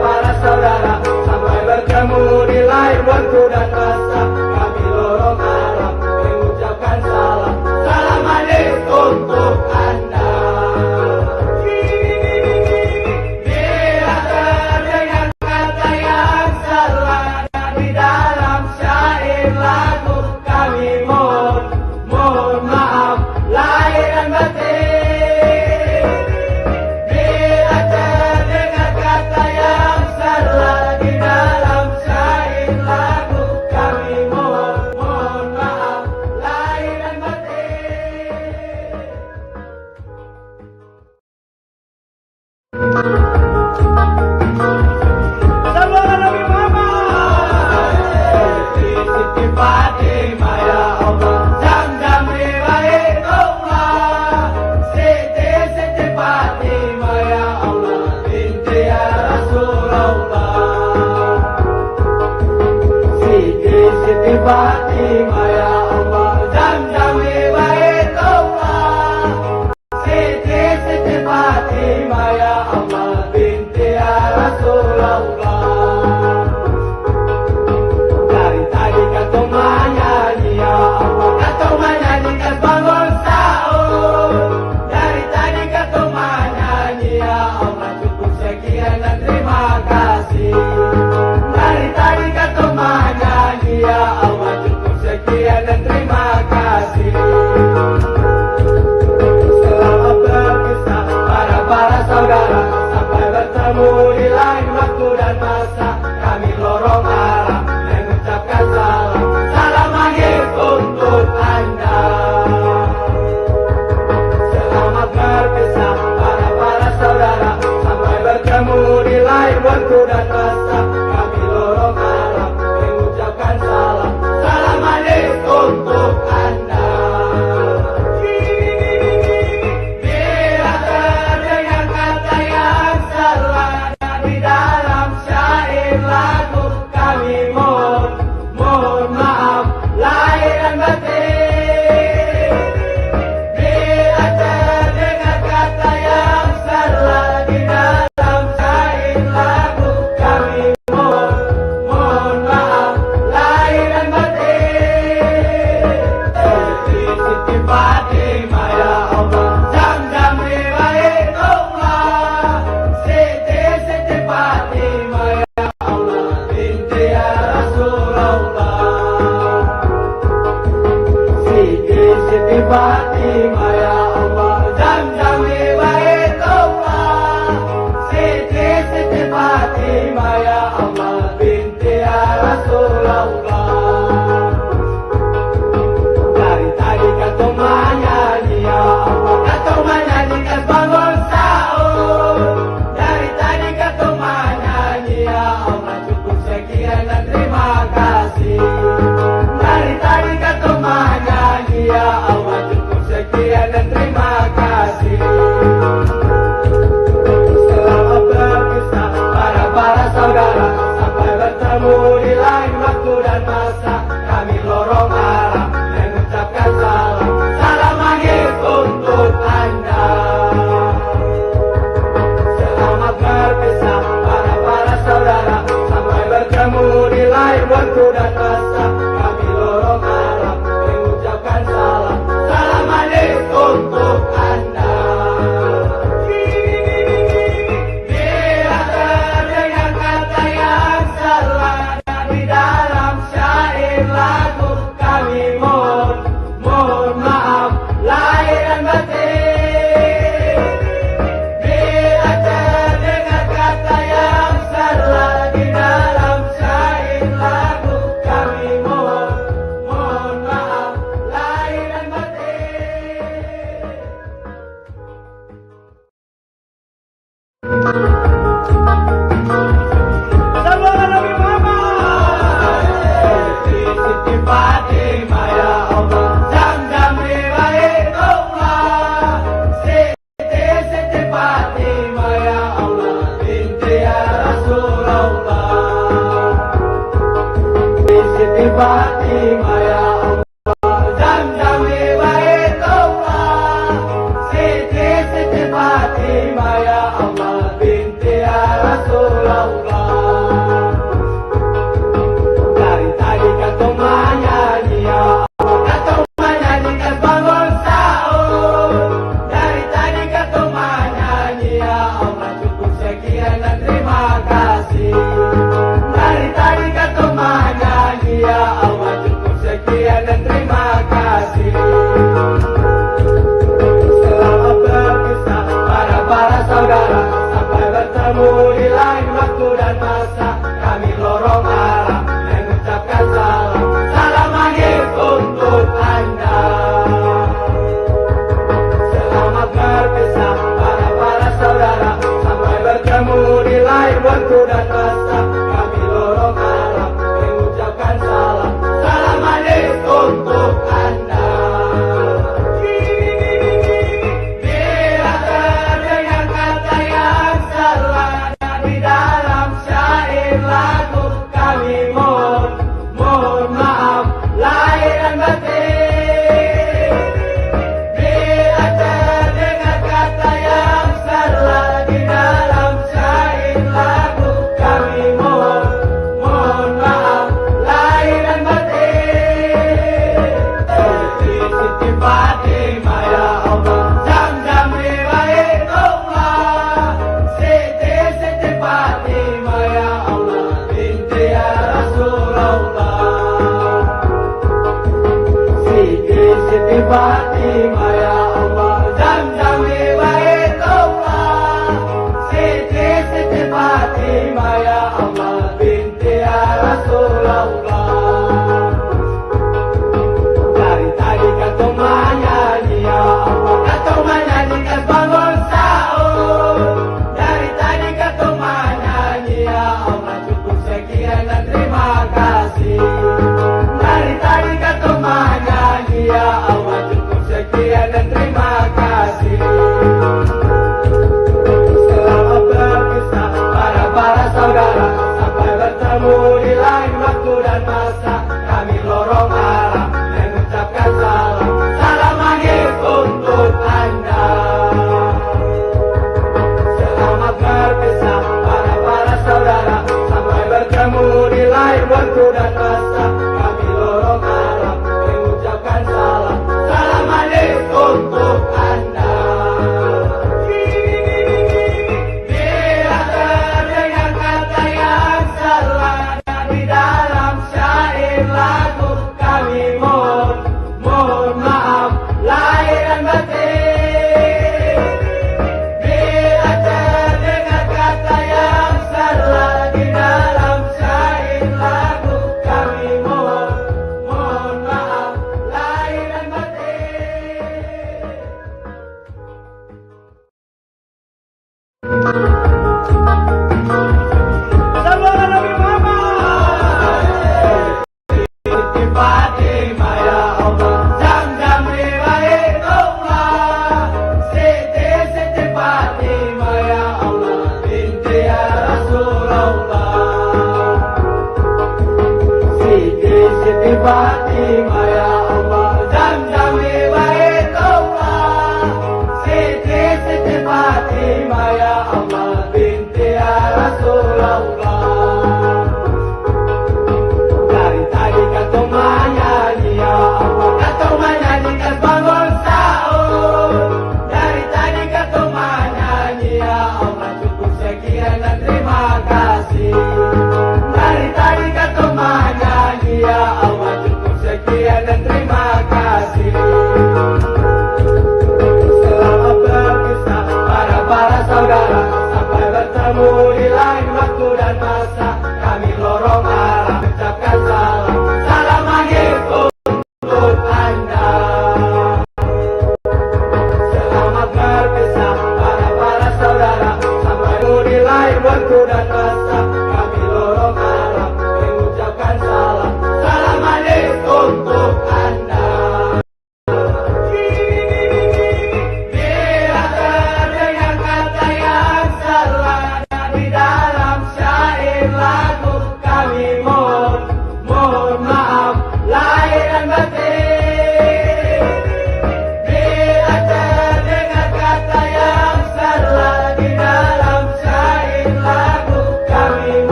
para saudara, sampai bertemu di lain waktu dan masa. Kami lorong arah mengucapkan salam, salam maghrib untuk Anda. Bila terdengar kata yang salah di dalam syair lagu, kami mohon maaf lahir dan batin. Bila terdengar kata yang salah di dalam syair lagu, kami mohon maaf lahir dan batin. Sallallahu Nabi Muhammad. Siti Fatimah ya Allah, Zam-Zam Hibayatullah. Siti Fatimah ya Allah, binti ya Rasulullah. Siti Fatimah ya Allah, Zam-Zam Hibayatullah. Siti Fatimah ya Allah, binti ya Rasulullah. Dari tadi kata menyanyi ya Allah, kata menyanyi kan bangun sahur. Dari tadi kata menyanyi ya Allah, cukup sekian dan terima kasih. Dari tadi kata menyanyi ya Allah, cukup sekian dan terima kasih. Selamat berpisah para saudara, sampai bertemu di lain waktu dan masa. Kami lorong arah mengucapkan salam, salam maghrib untuk Anda. Selamat berpisah para saudara, sampai bertemu di lain waktu dan masa. Kami lorong arah mengucapkan salam, salam maghrib untuk Anda. Bila terdengar kata yang salah di dalam syair lagu, kami mohon maaf lahir dan batin. Bila terdengar kata yang salah di dalam syair lagu, kami mohon maaf lahir dan batin. Siti Fatimah ya Allah, Zam-Zam Hibayatullah. Siti Fatimah ya Allah, binti ya Rasulullah. Siti Fatimah ya Allah, Zam-Zam Hibayatullah. Siti Fatimah ya Allah, binti ya Rasulullah. Dari tadi kata menyanyi ya Allah, kata menyanyi kan bangun sahur. Dari tadi kata menyanyi ya Allah, cukup sekian dan terima kasih. Dari tadi kata menyanyi ya Allah, cukup sekian dan terima kasih. Selamat berpisah para saudara, sampai bertemu di lain waktu dan masa. Kami lorong arah mengucapkan salam, salam maghrib untuk Anda. Selamat berpisah para saudara, sampai bertemu di lain waktu dan masa. Kami lorong arah mengucapkan salam, salam maghrib untuk Anda. Bila terdengar kata yang salah di dalam syair lagu, kami mohon maaf Siti Fatimah ya Allah, Zam-Zam di Baitullah. Siti Fatimah ya Allah, binti ya Rasulullah. Dari tadi kau menyanyi ya Allah, kau menyanyi kan bangun sahur. Dari tadi kau menyanyi ya Allah, cukup sekian dan terima kasih. Dari tadi kau menyanyi ya Allah, cukup sekian dan terima kasih. Selamat berpisah para saudara, sampai bertemu di lain waktu dan masa. Kami lorong arah mengucapkan salam, salam akhir untuk Anda. Selamat berpisah para saudara, sampai bertemu di lain waktu dan masa. Kami lorong arah mengucapkan salam, salam akhir untuk Anda. Bila terdengar kata yang salah di dalam syair lagu, kami mohon maaf lahir dan batin. Bila terdengar kata yang salah di dalam syair lagu, kami mohon maaf lahir dan batin. Siti Fatimah ya Allah, Zam-Zam di Baitullah. Siti Fatimah ya Allah, binti ya Rasulullah. Siti Fatimah ya Allah, Zam-Zam di Baitullah. Siti Fatimah ya Allah, binti ya Rasulullah. Dari tadi kau menyanyi ya Allah, kau menyanyi kan bangun sahur. Dari tadi kau menyanyi ya Allah, cukup sekian dan terima kasih. Dari tadi kau menyanyi ya Allah, cukup sekian dan terima kasih. Selamat berpisah para saudara, sampai bertemu di lain waktu dan masa. Kami lorong arah mengucapkan salam, salam akhir untuk Anda. Selamat berpisah para saudara, sampai bertemu di lain waktu dan masa. Kami lorong arah mengucapkan salam, salam akhir untuk Anda. Bila terdengar kata yang salah di dalam syair lagu, kami mohon maaf lahir dan batin. Bila terdengar kata yang salah di dalam syair lagu, kami mohon maaf lahir dan batin. Sallallahu Nabi Muhammad. Siti Fatimah ya Allah, Zam-Zam di Baitullah. Siti Fatimah ya Allah, binti ya Rasulullah. Siti Fatimah ya Allah, Zam-Zam di Baitullah. Siti Fatimah ya Allah, binti ya Rasulullah. Dari tadi kau menyanyi ya Allah, kau menyanyi kan bangun sahur. Dari tadi kau menyanyi ya Allah, cukup sekian dan terima kasih. Dari tadi kau menyanyi ya Allah, cukup sekian dan terima kasih. Selamat berpisah para saudara,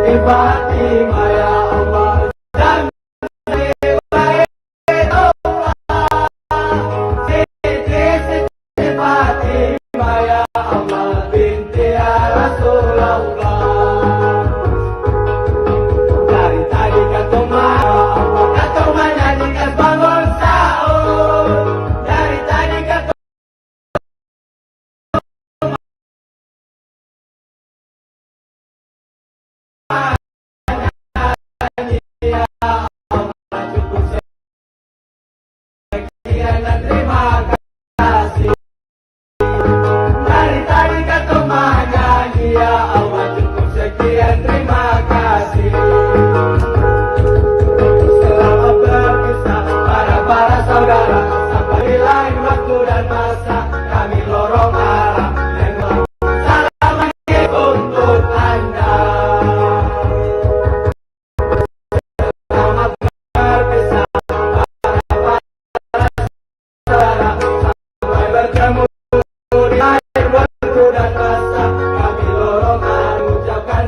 Siti Fatimah ya Allah, Siti Fatimah ya Allah, binti ya Rasulullah. Dari tadi kau menyanyikan bangun sahur. Dari tadi kau sekian dan terima kasih. Dari tadi kau menyanyi ya Allah, cukup sekian terima kasih. Selamat berpisah para saudara, sampai di lain waktu dan masa kami lorong arah memang salam lagi untuk Anda. Selamat berpisah para saudara, sampai bertemu di lain waktu dan masa kami lorong arah mengucapkan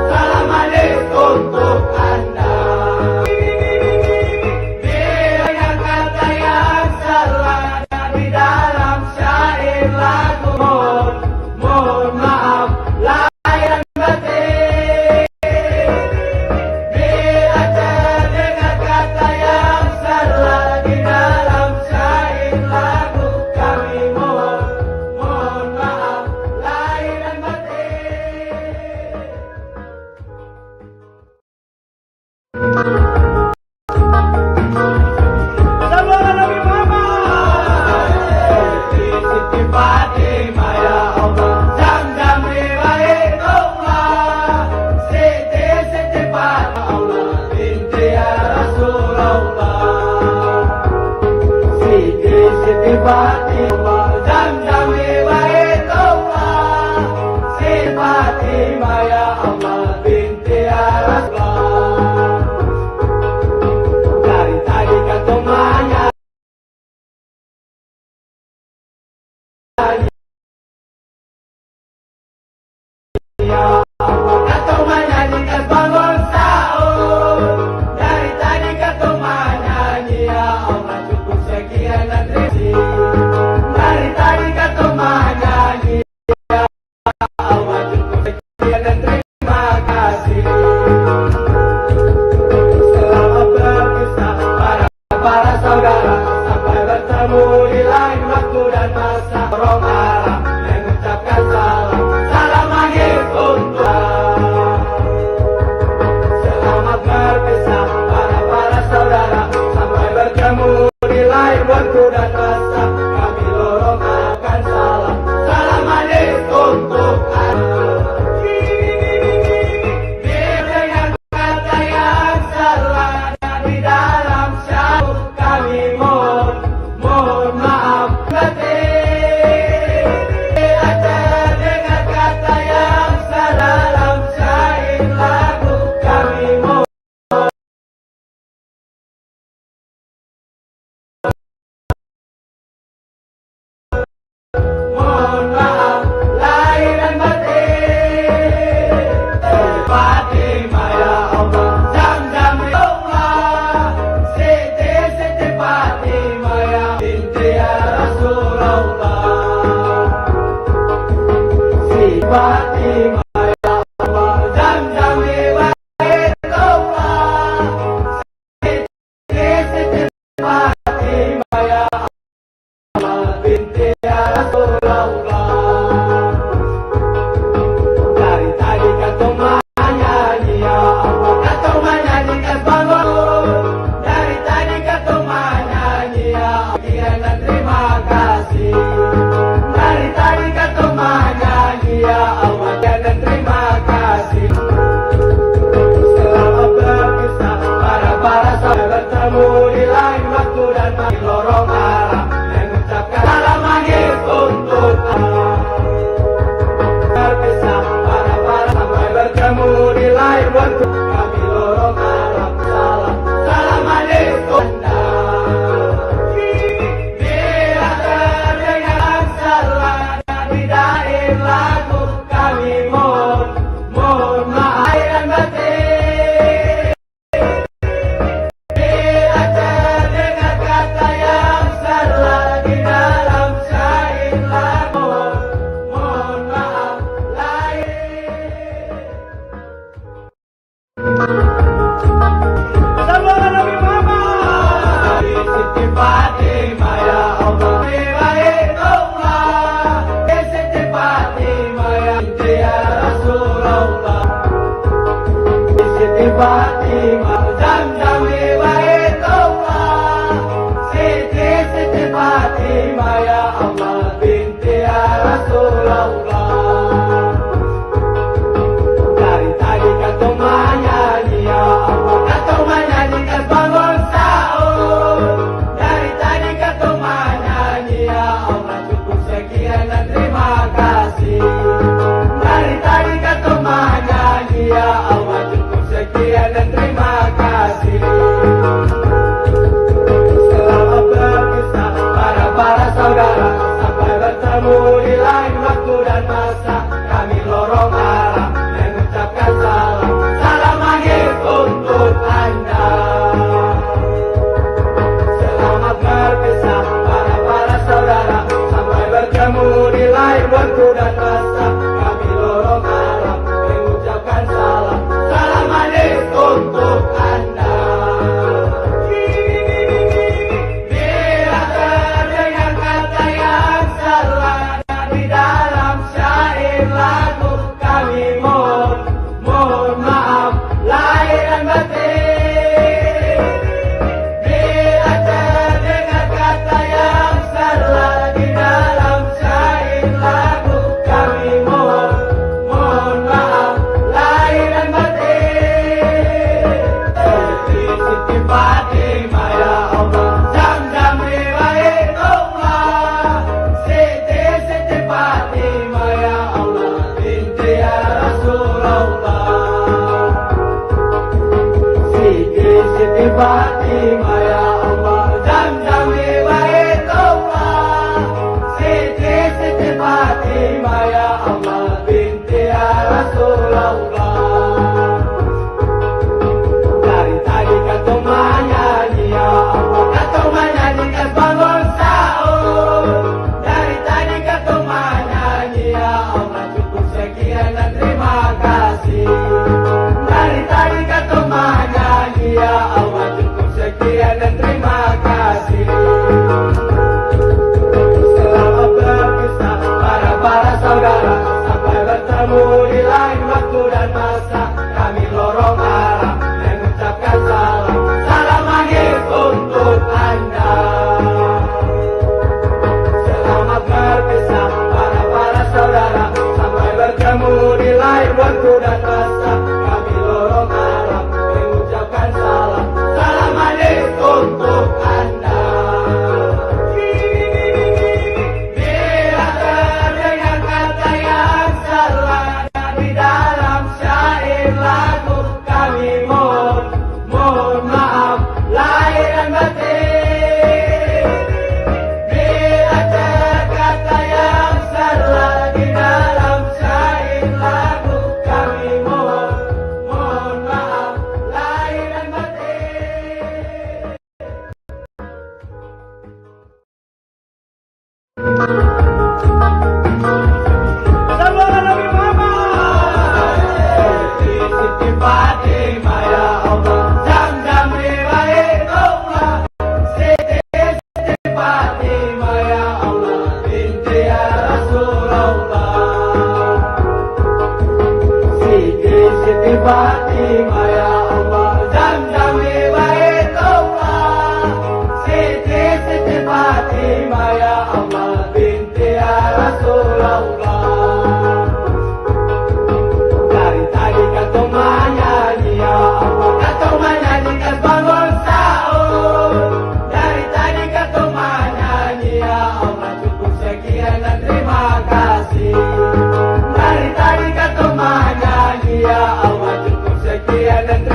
salam lagi untuk Anda. Dengan kata yang salah di dalam syair lagu, mohon maaf lahir dan batin. Bila terdengar kata yang salah di dalam syair lagu, kami mohon maaf lahir dan batin. Salawat Nabi Muhammad. Siti Fatimah ya Allah, Zam-Zam riwayatullah. Siti Fatimah Allah, binti ya Rasulullah. Siti Fatimah, Zam-Zam riwayatullah. Siti Fatimah ya Allah, binti ya Rasulullah. Dari tadi kau menyanyi ya Allah, kau menyanyikan bangun sahur. Dari tadi kau menyanyi ya Allah, cukup sekian dan terima kasih. Dari tadi kau menyanyi ya Allah, cukup sekian dan terima kasih. Selamat berpisah para saudara, sampai bertemu di lain waktu dan masa. Lorong arah mengucapkan salam lagi untuk selamat berpisah para saudara, sampai bertemu di lain waktu dan masa. Kami lorong arahkan salam lagi untuk Anda. Dengan kata yang salah di dalam syair kami mohon maaf batin. Dengan kata yang salah dalam syair lagu, kami mohon maaf lahir dan batin. Fatimah ya Allah, Zam-Zam riwayatullah. Siti Fatimah ya binti ya Rasulullah. Siti Fatimah ya Allah, Zam-Zam riwayatullah. Siti Fatimah ya Allah, binti ya Rasulullah. Dari tadi kau menyanyi ya Allah, kau menyanyikan bangun. Dari tadi kau menyanyi ya Allah, sekian dan terima kasih. Dari tadi kau menyanyi ya Allah, sekian dan terima kasih. Selamat berpisah para saudara, bertemu di lain waktu dan di lorong arah mengucapkan salam lagi untuk Anda. Berpisah para sampai bertemu di lain waktu, kami lorong arah salam lagi untuk Anda. Bila terdengar salah di dalam lagu, kami mohon maaf dan Fatimah, Zamzam riwayatullah. Siti Fatimah ya Allah binti ya Rasulullah. Dari tadi kata menyanyi ya Allah, kata menyanyi kan bangun sahur. Dari tadi kata menyanyi ya Allah, cukup sekian dan terima kasih. Dari tadi kata menyanyi ya Allah, cukup sekian dan terima kasih. Selamat berpisah para saudara, sampai bertemu di lain waktu dan masa. Kami lorong arah mengucapkan salam, salam maghrib untuk Anda. Selamat berpisah para saudara, sampai bertemu di lain waktu dan masa. Kami lorong arah mengucapkan salam, salam maghrib untuk Anda. Bila terdengar kata yang salah di dalam syair lagu, kami mohon maaf lahir dan batin. Bila terdengar kata yang salah di dalam syair lagu, kami mohon maaf lahir dan batin. Siti Fatimah ya Allah, Zamzam riwayatullah. Siti Fatimah ya Allah binti ya Rasulullah. Siti Fatimah ya Allah, Zamzam riwayatullah. Siti Fatimah ya Allah binti ya Rasulullah. Dari tadi kata menyanyi ya Allah, kata menyanyi kan bangun sahur. Dari tadi kata menyanyi ya Allah, cukup sekian dan terima kasih. Dari tadi kata menyanyi ya Allah, cukup sekian dan terima kasih. Selamat berpisah para saudara, sampai bertemu di lain waktu dan masa. Kami lorong arah mengucapkan salam, salam maghrib untuk Anda. Selamat berpisah para saudara, sampai bertemu di lain waktu dan masa. Kami lorong arah mengucapkan salam, salam maghrib untuk Anda. Bila terdengar kata yang salah di dalam syair lagu, kami mohon maaf lahir dan batin. Bila terkata yang salah di dalam syair lagu, kami mohon maaf lahir dan batin. Sallallahu Nabi Muhammad. Siti Fatimah ya Allah, Zamzam riwayatullah. Siti Fatimah ya Allah binti ya Rasulullah. Siti Fatimah ya Allah, Zamzam riwayatullah. Siti Fatimah ya Allah binti ya Rasulullah. Dari tadi kata menyanyi ya Allah, kata menyanyi kan bangun sahur. Dari tadi kata menyanyi ya Allah, cukup sekian dan terima kasih. Dari tadi kata menyanyi ya Allah, cukup sekian dan terima kasih.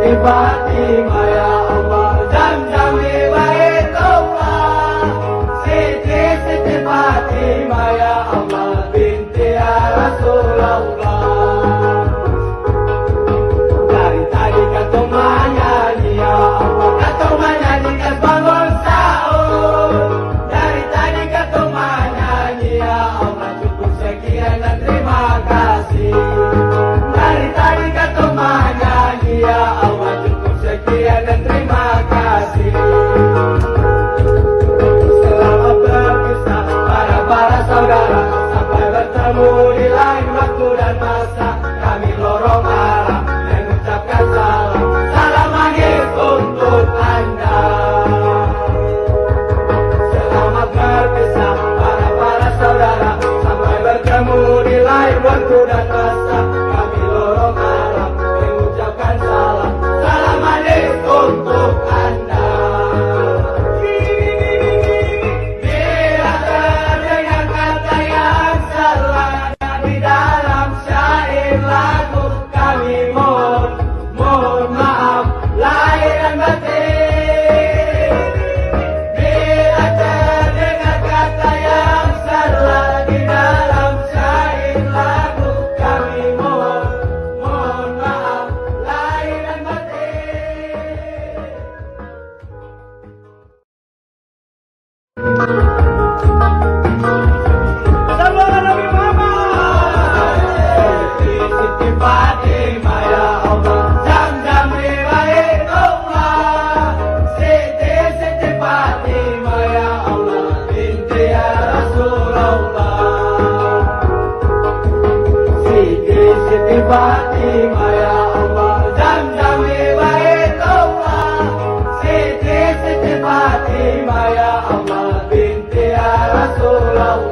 Siti Fatimah ya Allah, Zam-Zam di Baitullah. Siti Fatimah ya Allah, binti ya Rasulullah. Dari tadi kau menyanyi ya Allah, kau menyanyi bangun sahur. Dari tadi kau menyanyi ya Allah, cukup sekian dan terima kasih. Dari tadi kau menyanyi ya Allah, cukup sekian dan terima kasih. Selamat berpisah para saudara, sampai bertemu di lain waktu dan masa. Kami lorong arah mengucapkan salam, salam maghrib untuk Anda. Selamat berpisah para saudara, sampai bertemu di lain waktu dan masa. Kami lorong arah mengucapkan salam, salam maghrib untuk Anda. Bila terdengar kata yang salah di dalam syair lagu, kami mohon maaf lahir dan batin. Bila terdengar kata yang salah di dalam syair lagu, kami mohon maaf lahir dan batin. Sallallahu Nabi Muhammad. Siti Fatimah ya Allah, Zam-Zam di Baitullah. Siti Fatimah ya Allah, binti ya Rasulullah. Siti Fatimah ya Allah, Zam-Zam di Baitullah. Siti Fatimah ya Allah, binti ya Rasulullah.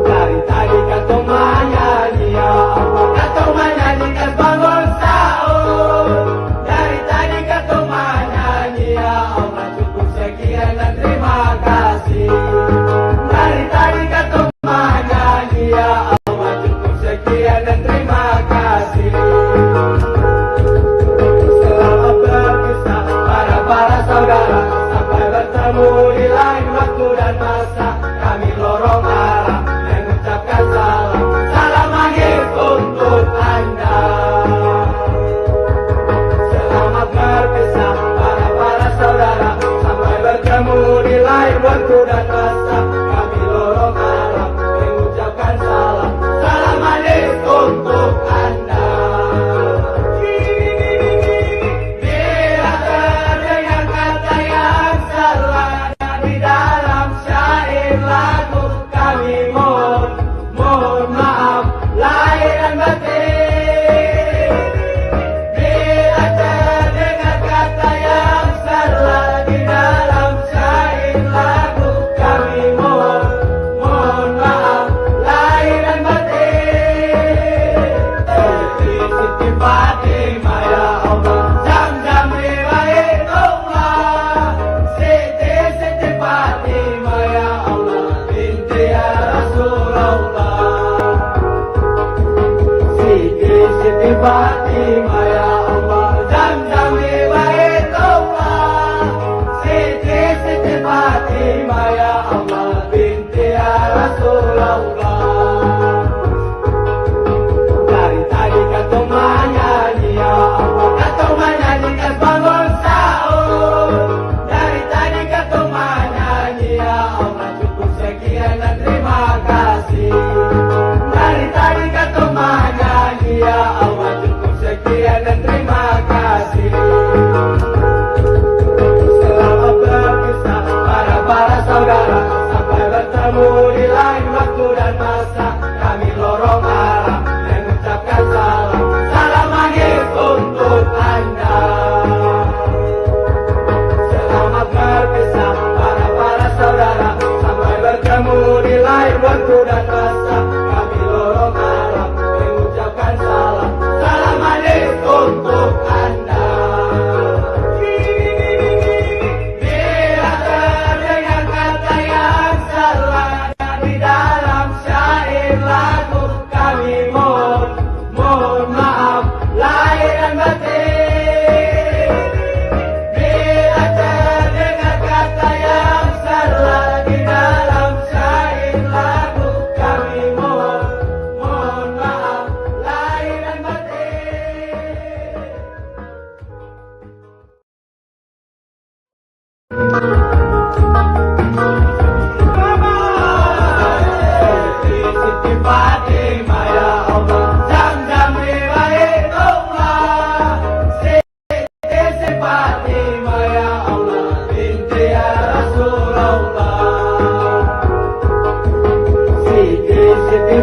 Dari tadi kau menyanyi ya Allah, kau menyanyi bangun sahur. Dari tadi kau menyanyi ya Allah, cukup sekian dan terima kasih. Dari tadi kau menyanyi ya Allah, cukup sekian dan terima kasih. Selamat berpisah para saudara, sampai bertemu di lain waktu dan masa. Kami lorong arah mengucapkan salam, salam maghrib untuk Anda. Selamat berpisah para saudara, sampai bertemu di lain waktu dan masa. Kami lorong arah mengucapkan salam, salam maghrib untuk Anda. Bila terdengar kata yang salah di dalam syair lagu, kami mohon maaf lahir dan batin. Bila terdengar kata yang salah di dalam syair lagu, kami mohon maaf lahir dan batin. Siti Fatimah ya Allah, Zam-Zam di Baitullah. Siti Fatimah ya Allah, binti ya Rasulullah. Siti Fatimah ya Allah, Zam-Zam di Baitullah. Siti Fatimah ya Allah, binti ya Rasulullah. Dari tadi kau menyanyi ya Allah, kau menyanyi bangun sahur. Dari tadi kau menyanyi ya Allah, cukup sekian dan terima kasih. Dari tadi kau menyanyi ya Allah, cukup sekian dan terima kasih.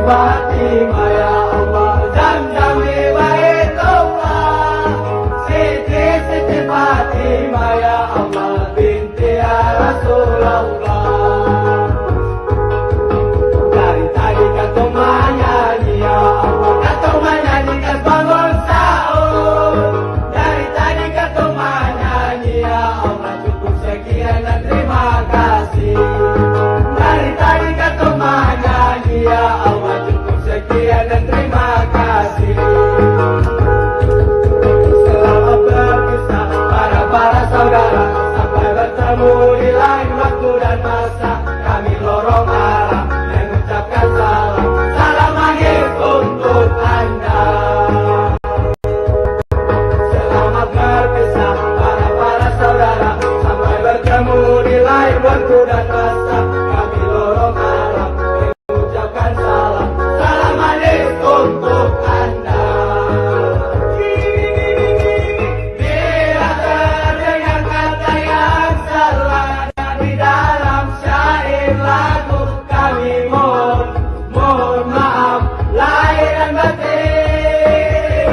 Fatimah ya Allah, Zamzam di Baitullah. Siti Fatimah ya Allah, binti ya Rasulullah. Dari tadi kata menyanyi ya Allah, kata menyanyi kas bangun sahur. Dari tadi kata menyanyi ya Allah, cukup sekian dan terima kasih. Dari tadi kata menyanyi ya Allah, cukup sekian dan terima kasih. Selamat berpisah para saudara, sampai bertemu di lain waktu dan masa. Kami lorong arah mengucapkan salam, salam maghrib untuk Anda. Selamat berpisah para saudara, sampai bertemu di lain waktu dan masa. Kami lorong arah mengucapkan salam, salam maghrib untuk Anda. Bila terdengar kata yang salah di dalam syair lagu, kami mohon maaf lahir dan batin.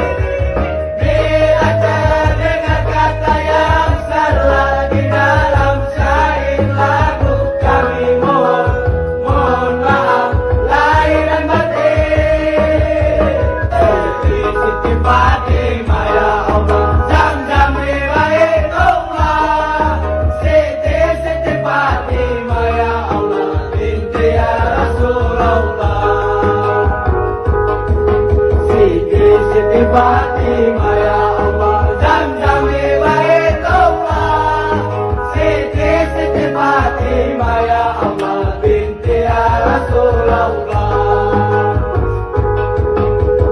Bila terdengar kata yang salah di dalam syair lagu, kami mohon maaf lahir dan batin. Siti Fatimah ya Allah, Zamzam di Baitullah. Siti Fatimah ya Allah, binti ya Rasulullah. Siti Fatimah ya Allah, Zamzam di Baitullah. Siti Fatimah ya Allah, binti ya Rasulullah.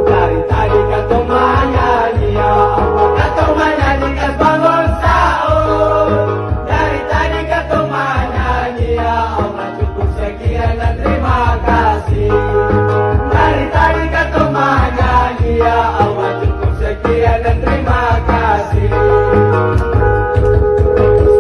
Dari tadi kata menyanyi ya Allah, kata menyanyi kas bangun sahur. Dari tadi kata menyanyi ya Allah, cukup sekian dan terima kasih. Dari tadi kata menyanyi ya Allah, cukup sekian dan terima kasih.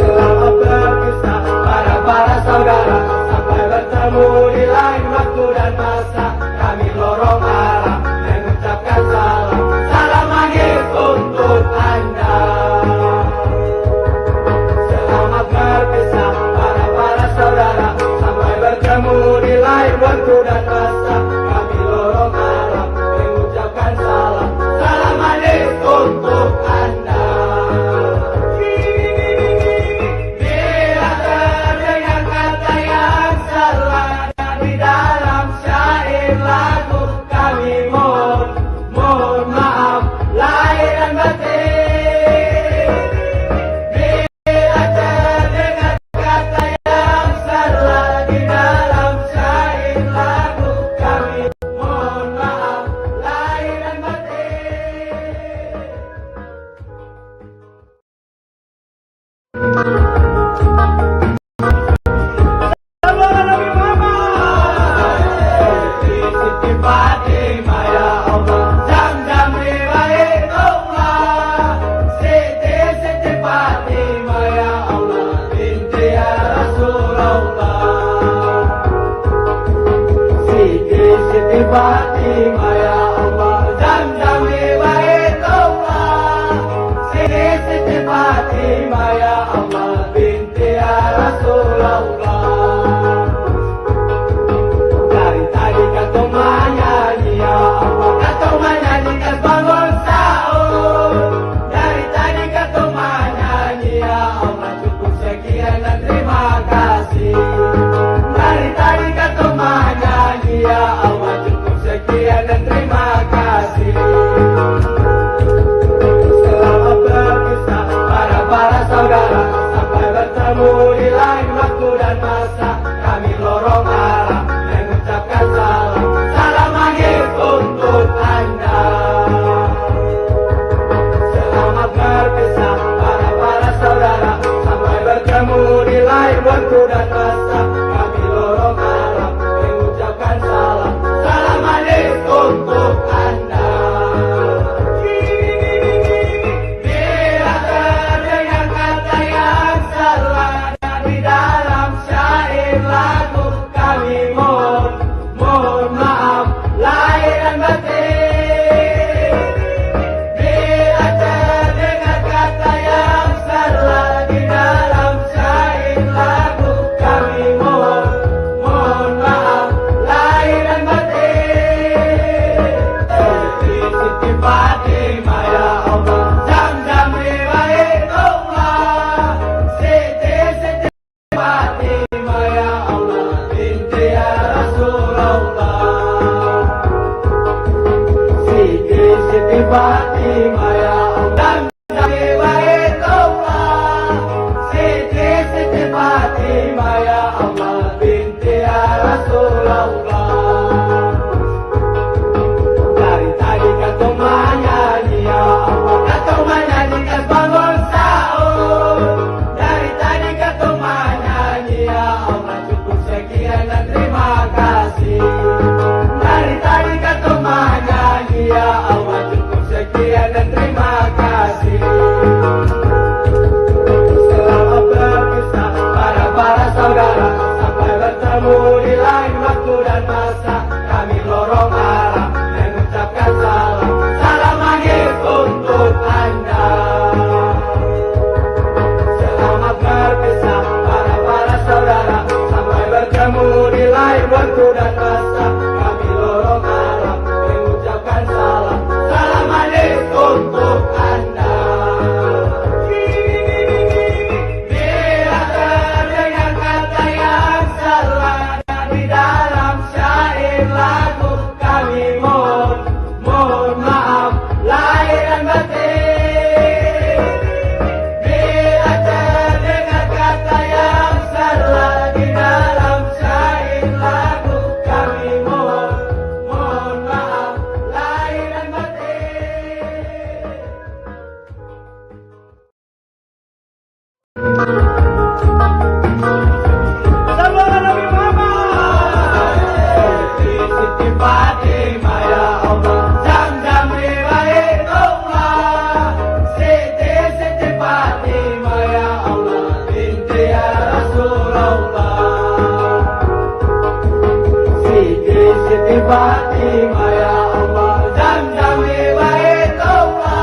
Selamat berpisah para saudara, sampai bertemu di lain waktu dan masa. Kami lorong arah mengucapkan salam, salam maghrib untuk Anda. Selamat berpisah para saudara, sampai bertemu di lain waktu dan masa. Kami lorong arah mengucapkan salam, salam maghrib untuk Anda. Bila terdengar kata yang salah di dalam syair lagu, kami mohon maaf lahir dan batin. Bila terdengar kata yang salah di dalam syair lagu, kami mohon maaf lahir dan batin. Siti Fatimah ya Allah, Zamzam di Baitullah. Siti Fatimah ya Allah, binti ya Rasulullah. Siti Fatimah ya Allah, Zamzam di Baitullah. Siti Fatimah ya Allah, binti ya Rasulullah. Dari tadi kata menyanyi ya Allah, kata menyanyi kas bangun sahur. Dari tadi kata menyanyi ya Allah, cukup sekian dan terima kasih. Dari tadi kata menyanyi ya Allah, cukup sekian dan terima kasih. Selamat berpisah para saudara, sampai bertemu di lain waktu dan masa. Kami lorong arah mengucapkan salam, salam maghrib untuk Anda. Selamat berpisah para saudara, sampai bertemu di lain waktu dan masa. Kami lorong arah mengucapkan salam, salam maghrib untuk Anda. Bila terdengar kata yang salah di dalam syair lagu, kami mohon maaf Fatimah ya Allah, Siti Baitullah. Siti Fatimah ya Allah, binti ya Rasulullah. Dari tadi kata menyanyi ya Allah, kata menyanyi kas bangun sahur. Dari tadi kata menyanyi ya Allah, cukup sekian dan terima kasih. Dari tadi kata menyanyi ya Allah, cukup sekian dan terima kasih. Selamat berpisah para saudara, sampai bertemu di lain waktu dan masa. Kami lorong arah mengucapkan salam, salam manis untuk Anda. Selamat berpisah para saudara, sampai bertemu di lain waktu dan masa. Kami lorong arah mengucapkan salam, salam manis untuk Anda. Bila terdengar kata yang salah di dalam syair lagu, kami mohon maaf lahir dan batin. Bila terdengar kata yang salah di dalam syair lagu, kami mohon maaf lahir dan batin. Sallallahu Nabi Muhammad. Siti Fatimah ya Allah, Zam-Zam Baitullah. Siti Fatimah ya Allah, binti ya Rasulullah. Siti Fatimah ya Allah, Zam-Zam Baitullah.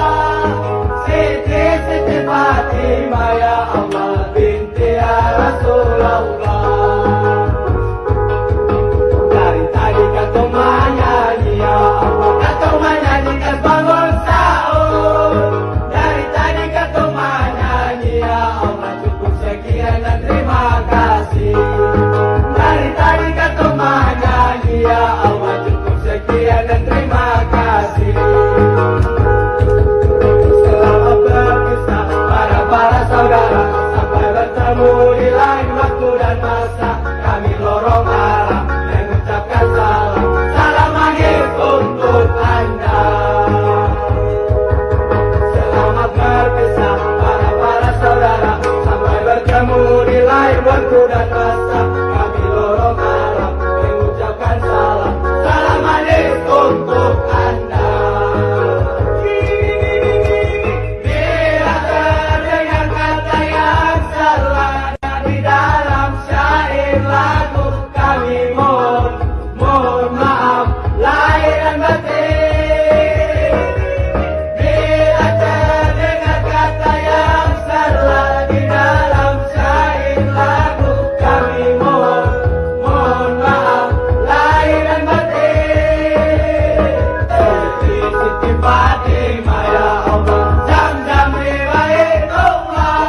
Siti Fatimah ya Allah, binti ya Rasulullah. Dari tadi kata menyanyi ya Allah, kata menyanyi kas bangun sahur. Dari tadi kata menyanyi ya Allah, cukup sekian dan terima kasih. Dari tadi kata menyanyi ya Allah, cukup sekian dan terima kasih. Selamat berpisah para saudara, sampai bertemu di lain waktu dan masa. Kami lorong arah mengucapkan salam, salam manis untuk Anda. Selamat berpisah para saudara, sampai bertemu di lain waktu dan masa. Kami lorong arah mengucapkan salam, salam manis untuk Anda. Bila terdengar kata yang salah di dalam syair lagu, kami mohon maaf lahir dan batin. Bila terdengar kata yang salah di dalam syair lagu, kami mohon maaf lahir dan batin. Siti Fatimah ya Allah, Zam-Zam Baitullah.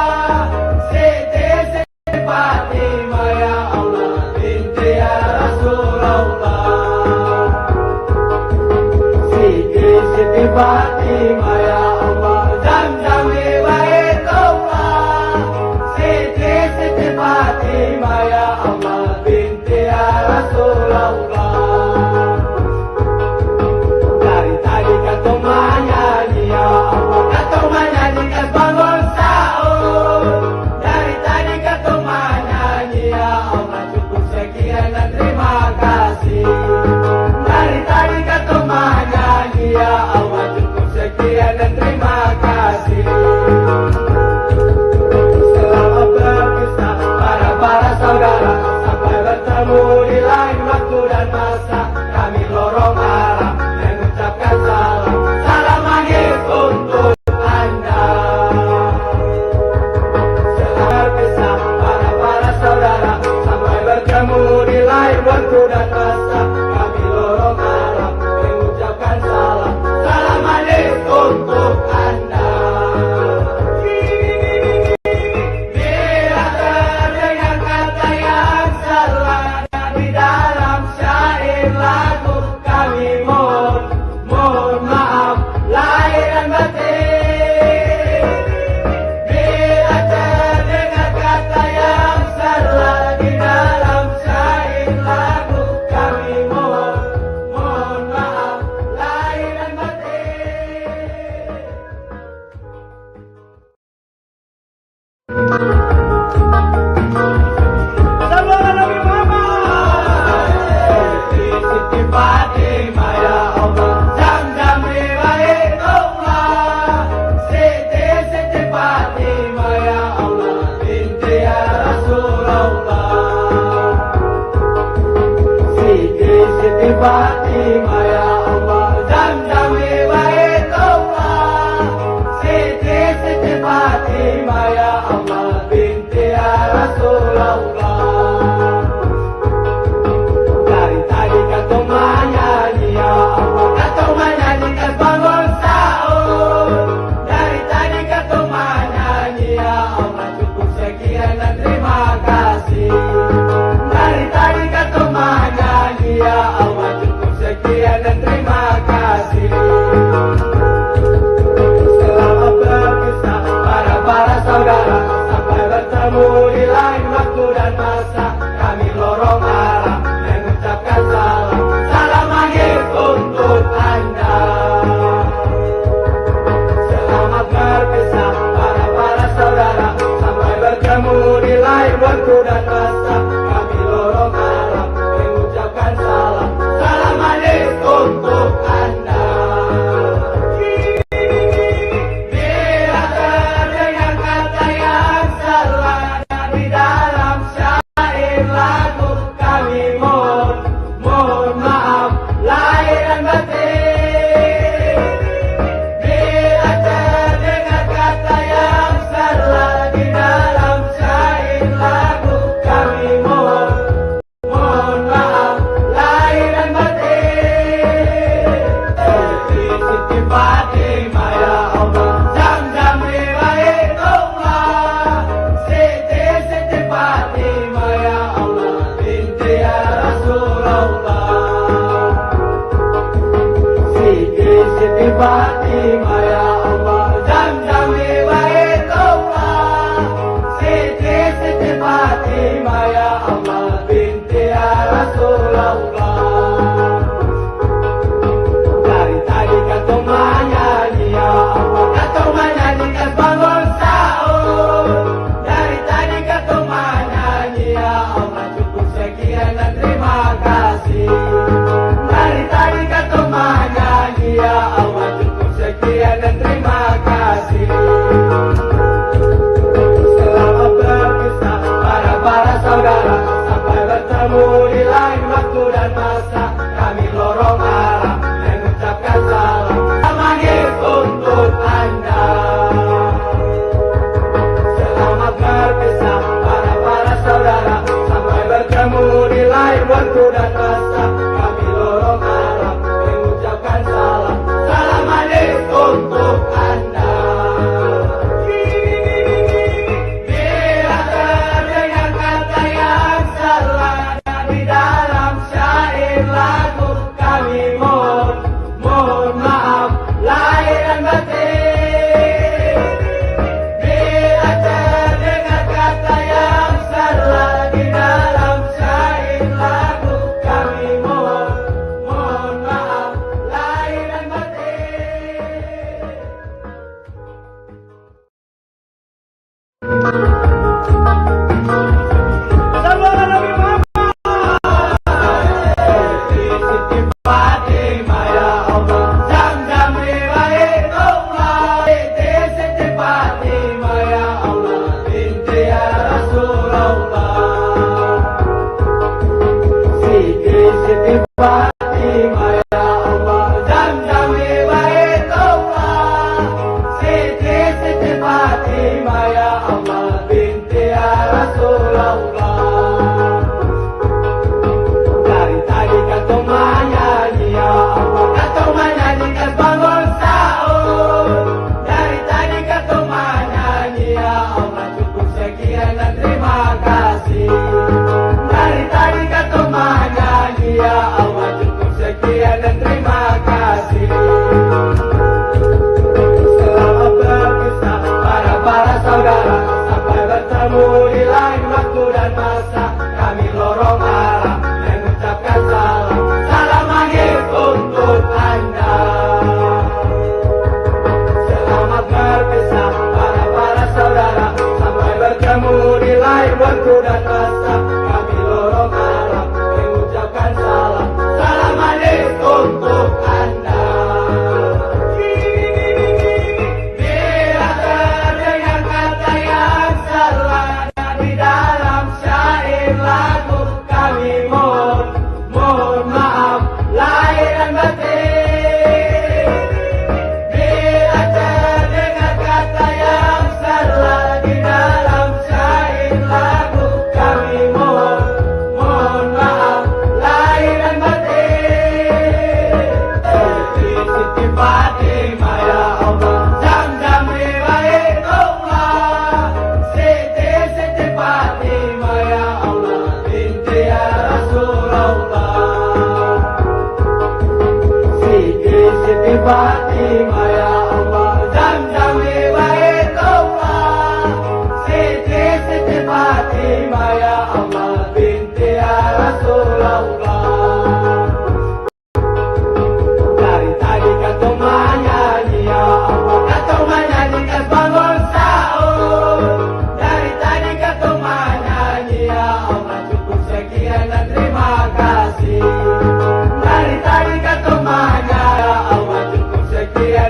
Siti Fatimah ya Allah, binti ya Rasulullah. Siti Fatimah ya Allah, Zam-Zam Baitullah. Siti Fatimah ya Allah, binti ya Rasulullah. Dari tadi kata menyanyi ya Allah, kata menyanyi kas bangun sahur. Dari tadi kata menyanyi ya Allah, cukup sekian dan terima kasih. Dari tadi kata menyanyi ya Allah, cukup sekian dan terima kasih. Selamat berpisah para saudara, sampai bertemu di lain waktu dan masa. Kami lorong arah mengucapkan salam, salam manis untuk Anda. Selamat berpisah para saudara, sampai bertemu di lain waktu dan masa. Kami lorong arah mengucapkan salam, salam manis untuk Fatimah ya Allah, Zamzam Baitullah, Siti Fatimah ya Allah, binti ya Rasulullah. Dari tadi kata menyanyi ya Allah, kata menyanyi kan bangun sahur. Dari tadi kata menyanyi ya Allah, cukup sekian dan terima kasih. Dari tadi kata menyanyi ya Allah, cukup sekian dan terima kasih. Selamat berpisah para saudara, sampai bertemu di lain waktu dan masa. Kami lorong arah mengucapkan salam, salam akhir untuk Anda. Selamat berpisah para saudara, sampai bertemu di lain waktu dan masa. Kami lorong arah mengucapkan salam, salam akhir untuk Anda. Bila terdengar kata yang salah di dalam syair lagu, kami mohon maaf lahir dan batin. Bila terdengar kata yang salah di dalam syair lagu, kami mohon maaf lahir dan batin. Siti Fatimah ya Allah, Zamzam Baitullah, Siti Fatimah ya Allah, binti ya Rasulullah. Siti Fatimah ya Allah, Zamzam Baitullah, Siti Fatimah ya Allah, binti ya Rasulullah. Dari tadi kata menyanyi ya Allah, kata menyanyi kan bangun sahur. Dari tadi kata menyanyi ya Allah, cukup sekian dan terima kasih. Dari tadi kata menyanyi ya Allah, cukup sekian dan terima kasih. Selamat berpisah para saudara, sampai bertemu di lain waktu dan masa. Kami lorong arah mengucapkan salam, salam akhir untuk Anda. Selamat berpisah para saudara, sampai bertemu di lain waktu dan masa. Kami lorong arah mengucapkan salam, salam akhir untuk Anda. Bila terdengar kata yang salah di dalam syair lagu, kami mohon maaf lahir dan batin. Bila terdengar kata yang salah di dalam syair lagu, kami mohon maaf lahir dan batin. Sallallahu Nabi Muhammad. Siti Fatimah ya Allah, Zamzam Baitullah, Siti Fatimah ya Allah, binti ya Rasulullah. Siti Fatimah ya Allah, Zamzam Baitullah, Siti Fatimah ya Allah, binti ya Rasulullah. Dari tadi kata menyanyi ya Allah, kata menyanyi kan bangun sahur. Dari tadi kata menyanyi ya Allah, cukup sekian dan terima kasih. Dari tadi kata menyanyi ya Allah, cukup sekian dan terima kasih. Selamat berpisah para saudara, sampai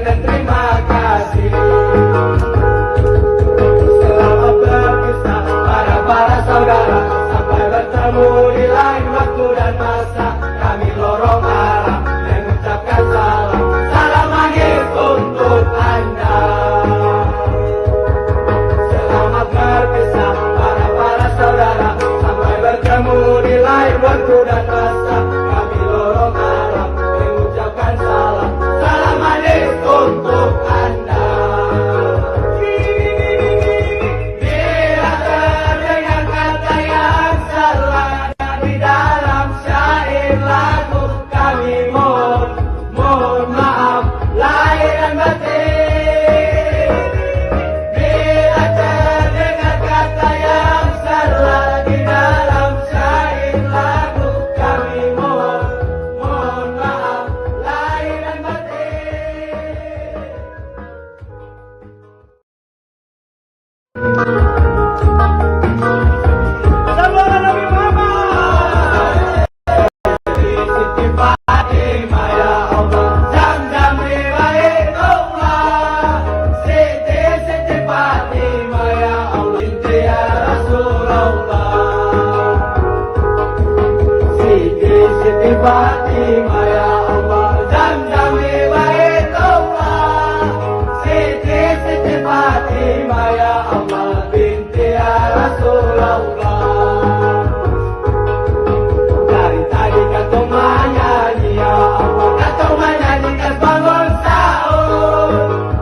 sekian dan terima kasih. Selamat berpisah para saudara, sampai bertemu di lain waktu dan masa. Kami lorong arah mengucapkan salam, salam manis untuk Anda. Selamat berpisah para saudara, sampai bertemu di lain waktu dan masa. Kami lorong arah mengucapkan salam, salam manis untuk Anda. Bila terdengar kata yang salah di dalam syair lagu, kami mohon maaf lahir dan batin. Bila terdengar kata yang salah di dalam syair lagu, kami mohon maaf lahir dan batin. Salam Nabi Muhammad. Siti Fatimah ya Allah, Zam-Zam riwayatullah. Siti Fatimah ya Allah, binti ya Rasulullah. Siti Fatimah ya Allah, Zam-Zam riwayatullah. Siti Fatimah ya Allah, binti ya Rasulullah. Dari tadi kau menyanyi ya Allah, kau menyanyikan bangun sahur.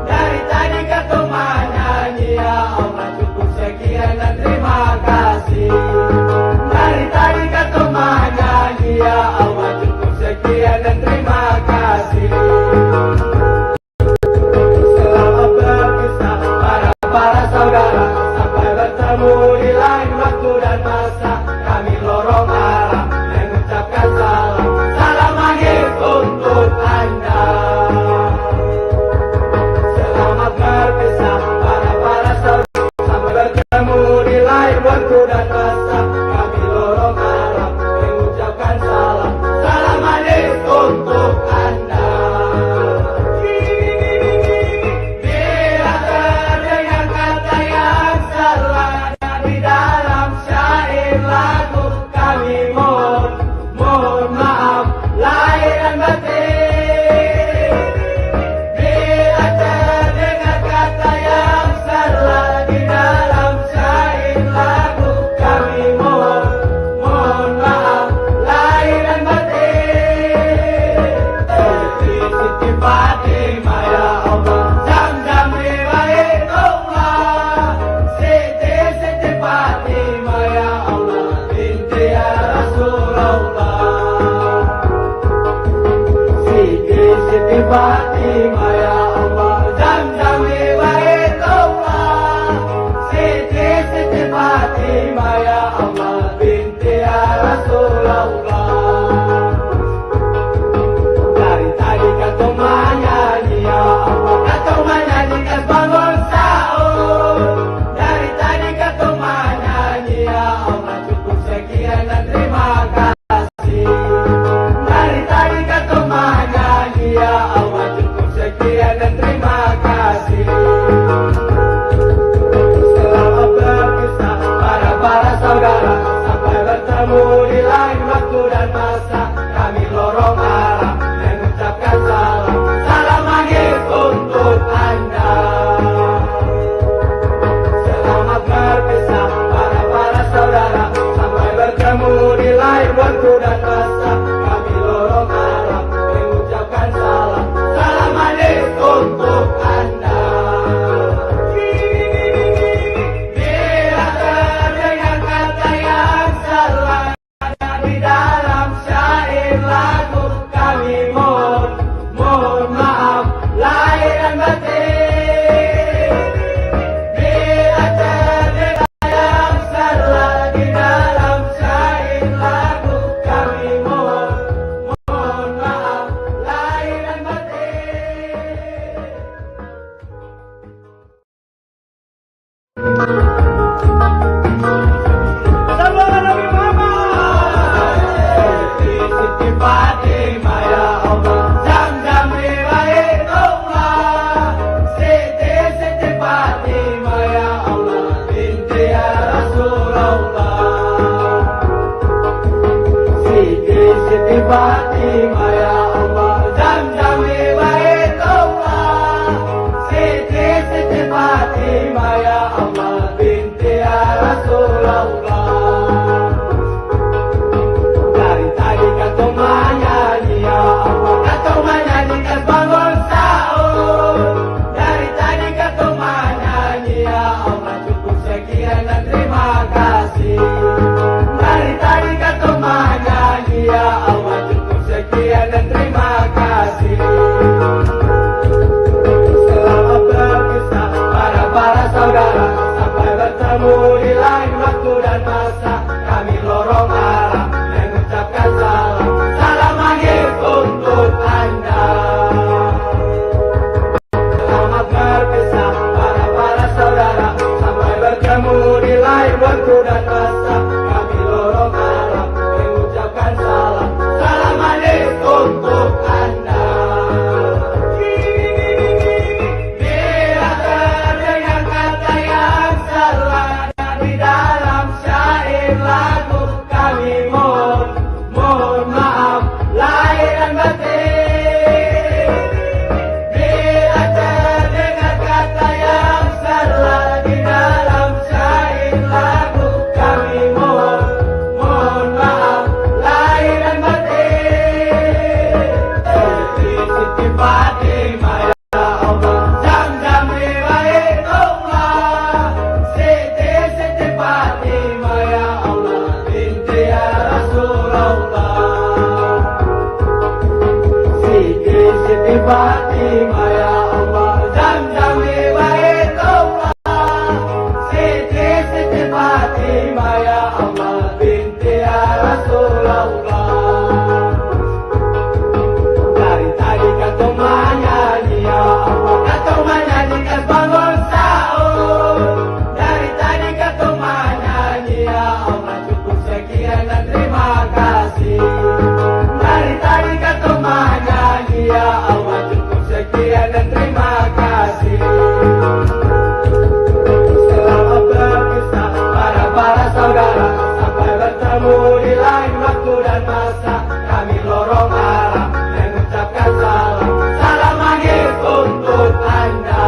Dari tadi kau menyanyi ya Allah, cukup sekian dan terima kasih. Dari tadi kau menyanyi ya Allah, cukup sekian dan terima kasih. Selamat berpisah para saudara, sampai bertemu di lain waktu dan masa. Kami lorong arah mengucapkan salam, salam manis untuk Anda. Selamat berpisah para saudara, sampai bertemu di lain waktu dan masa. Kami lorong arah mengucapkan salam, salam manis untuk Anda. Bila terdengar kata yang salah di dalam syair lagu, kami mohon maaf lahir dan batin. Bila terdengar kata yang salah di dalam syair lagu, kami Fatimah ya Allah, Zamzam Baitullah, Siti Fatimah ya Allah, binti ya Rasulullah. Dari tadi kata menyanyi ya Allah, kata menyanyi kas bangun sahur. Dari tadi kata menyanyi ya Allah, cukup sekian dan terima kasih. Dari tadi kata menyanyi ya Allah, cukup sekian dan terima kasih. Selamat berpisah para saudara, sampai bertemu di lain waktu dan masa. Kami lorong arah mengucapkan salam, salam akhir untuk Anda. Selamat berpisah para saudara, sampai bertemu di lain waktu dan masa. Kami lorong arah mengucapkan salam, salam akhir untuk Anda. Bila terdengar kata yang salah di dalam syair lagu, kami mohon maaf lahir dan batin. Bila terdengar kata yang salah di dalam syair lagu, kami mohon maaf lahir dan batin. Siti Fatimah ya Allah, Zamzam Baitullah, Siti Fatimah ya Allah, binti ya Rasulullah. Siti Fatimah ya Allah, Zamzam Baitullah, Siti Fatimah ya Allah, binti ya Rasulullah. Dari tadi kata menyanyi ya Allah, kata menyanyi kas bangun sahur. Dari tadi kata menyanyi ya Allah, cukup sekian dan terima kasih. Dari tadi kata menyanyi ya Allah, cukup sekian dan terima kasih. Selamat berpisah para saudara, sampai bertemu di lain waktu dan masa. Kami lorong arah mengucapkan salam, salam akhir untuk Anda.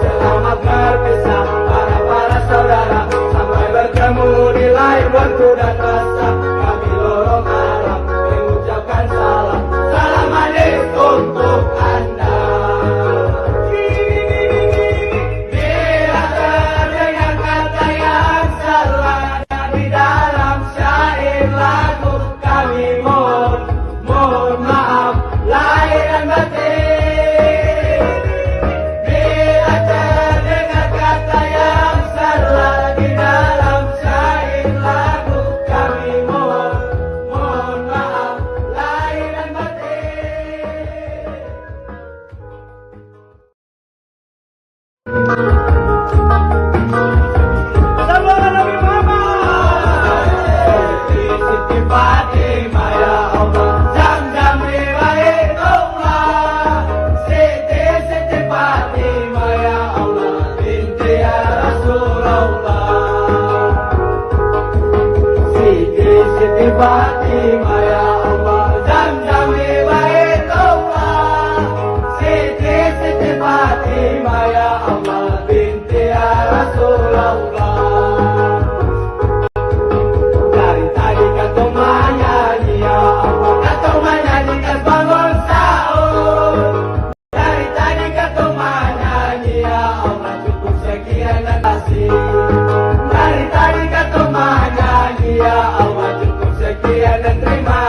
Selamat berpisah para saudara, sampai bertemu di lain waktu dan masa. Kami lorong arah mengucapkan salam, salam akhir untuk Anda. Bila terdengar kata yang salah di dalam syair lagu, kami mohon maaf lahir dan batin. Bila terdengar kata yang salah di dalam syair lagu, kami mohon maaf lahir dan batin. Salam Nabi Muhammad. Siti Fatimah ya Allah, Zamzam Baitullah, Siti Fatimah ya Allah, binti ya Rasulullah. Siti Fatimah ya Allah, Zamzam Baitullah, Siti Fatimah ya Allah, binti ya Rasulullah. Dari tadi kata menyanyi ya Allah, kata menyanyi kas bangun sahur. Dari tadi kata menyanyi ya Allah, cukup sekian dan kasih. Dari tadi kata menyanyi ya Allah, cukup sekian dan terima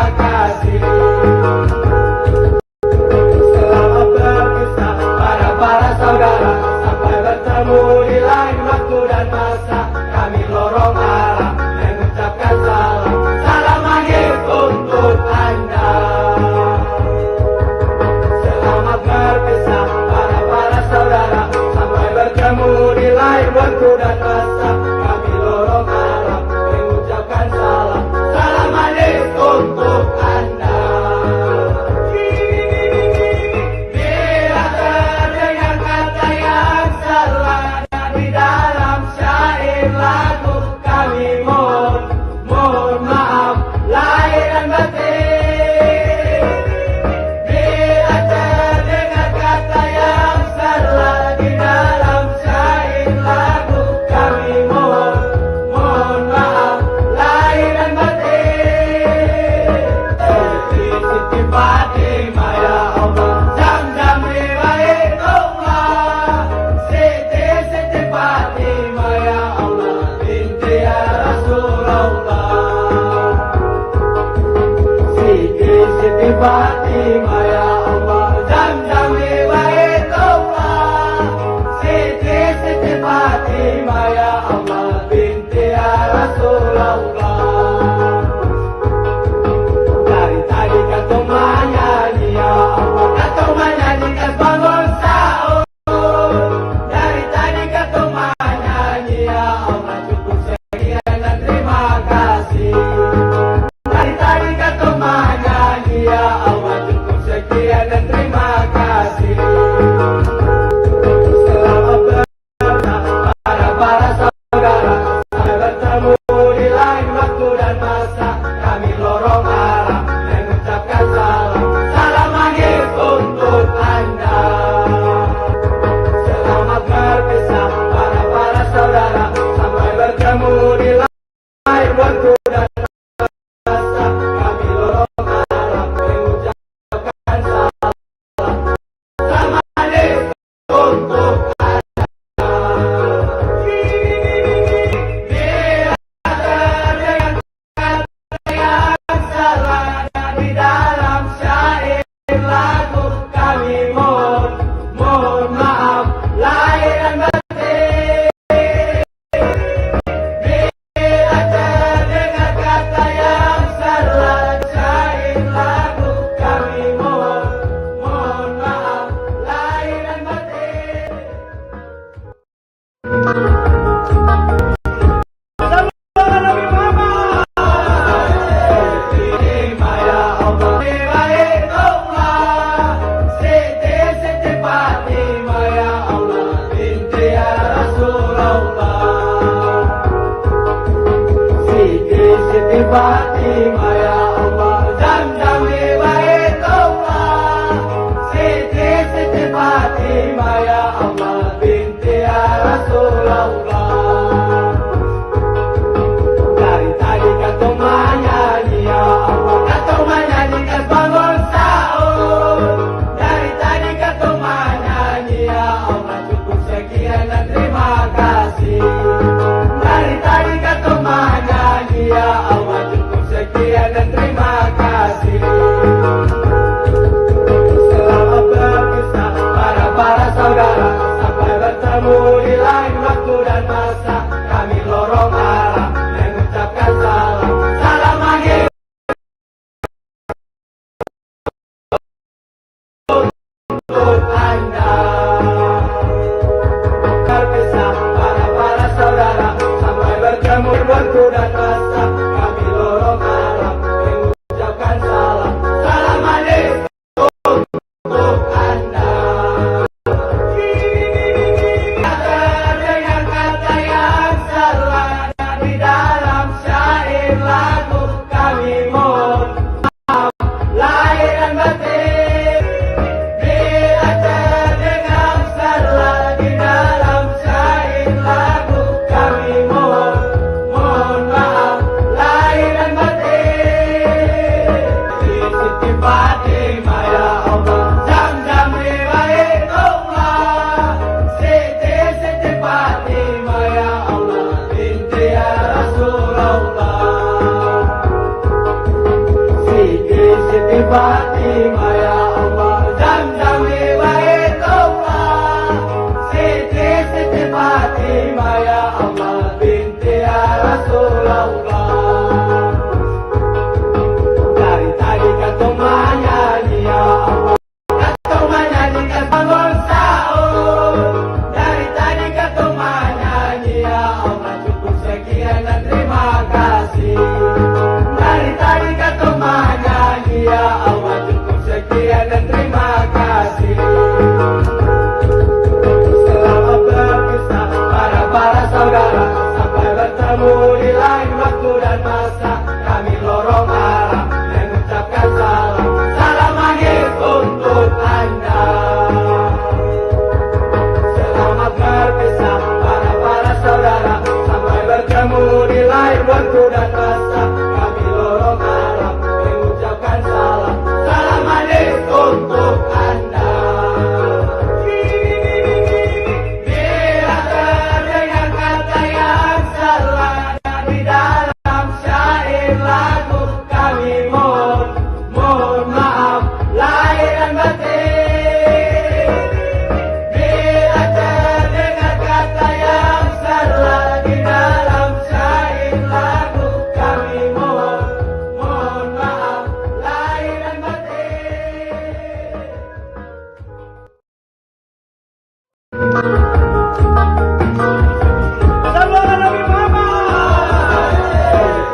untuk Anda. Berpisah para saudara, sampai bertemu waktu dan masa. Kami lorong arah mengucapkan salam. Salam manis untuk Anda. Dengan kata yang salah di dalam syair lagu, kami mohon maaf lahir dan batin. Bila terdengar salah di dalam syair lagu, kami mohon maaf lahir dan batin. Siti Fatimah ya Allah, Zam-Zam riwayat Allah. Siti Fatimah ya Allah, binti ya Rasulullah. Siti Fatimah ya Allah, Zam-Zam riwayat Allah. Siti Fatimah ya Allah, binti ya Rasulullah. Dari tadi kata menyanyi ya Allah, kata menyanyikan bangun sahur. Dari tadi kata menyanyi ya Allah, cukup sekian dan terima kasih. Dari tadi kata menyanyi ya Allah, cukup sekian dan terima kasih. Selamat berpisah para saudara, sampai bertemu di lain waktu dan masa. Kami lorong arah mengucapkan salam. Salam manis untuk Anda. Selamat berpisah para saudara, sampai bertemu di lain waktu dan masa. Kami lorong arah mengucapkan salam. Salam manis untuk Anda. Bila terdengar kata yang salah di dalam syair lagu, kami mohon maaf lahir dan batin. Bila terdengar kata yang salah di dalam syair lagu, kami mohon maaf lahir dan batin. Sallallahu Nabi Muhammad.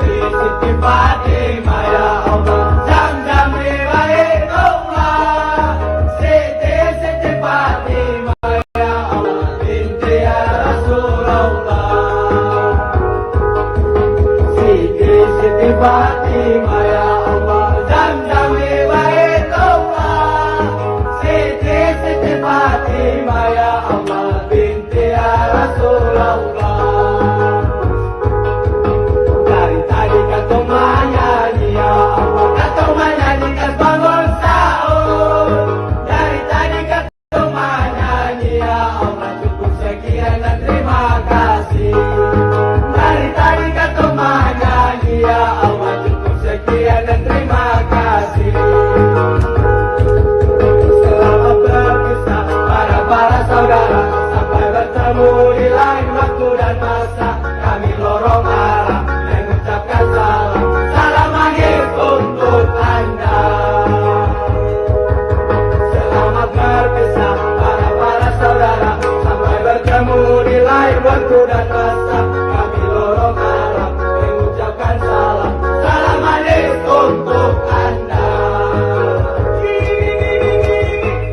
Siti Fatimah ya Allah, Zam-Zam riwayat Allah. Siti Fatimah ya Allah, binti ya Rasulullah. Siti Fatimah ya Allah, Zam-Zam riwayat Allah. Siti Fatimah ya Allah, binti ya Rasulullah. Dari tadi kata menyanyi ya Allah, kata menyanyikan bangun sahur. Dari tadi kata menyanyi ya Allah, cukup sekian dan terima kasih. Dari tadi kata menyanyi ya Allah, cukup sekian dan terima kasih. Selamat berpisah para saudara, sampai bertemu di lain waktu dan masa. Kami lorong arah mengucapkan salam. Salam manis untuk Anda. Selamat berpisah para saudara, sampai bertemu di lain waktu dan masa. Kami lorong arah mengucapkan salam. Salam manis untuk Anda.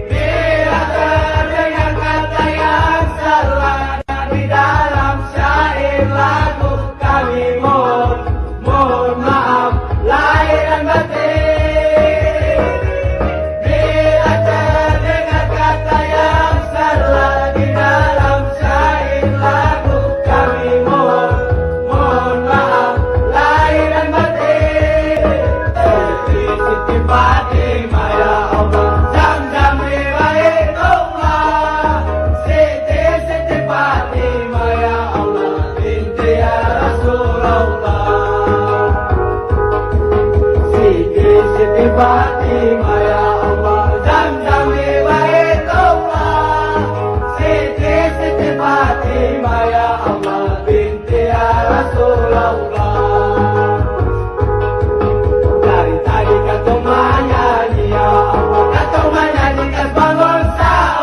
Bila terdengar kata yang salah di dalam syair lagu, kami mohon maaf lahir dan batin. Bila terdengar kata yang salah di dalam syair lagu, kami mohon maaf lahir dan batin. Siti Fatimah ya Allah, Zam-Zam riwayat Allah. Siti Fatimah ya Allah, binti ya Rasulullah. Siti Fatimah ya Allah, Zam-Zam riwayat Allah. Siti Fatimah ya Allah, binti ya Rasulullah. Dari tadi kata menyanyi ya Allah, kata menyanyikan bangun sahur.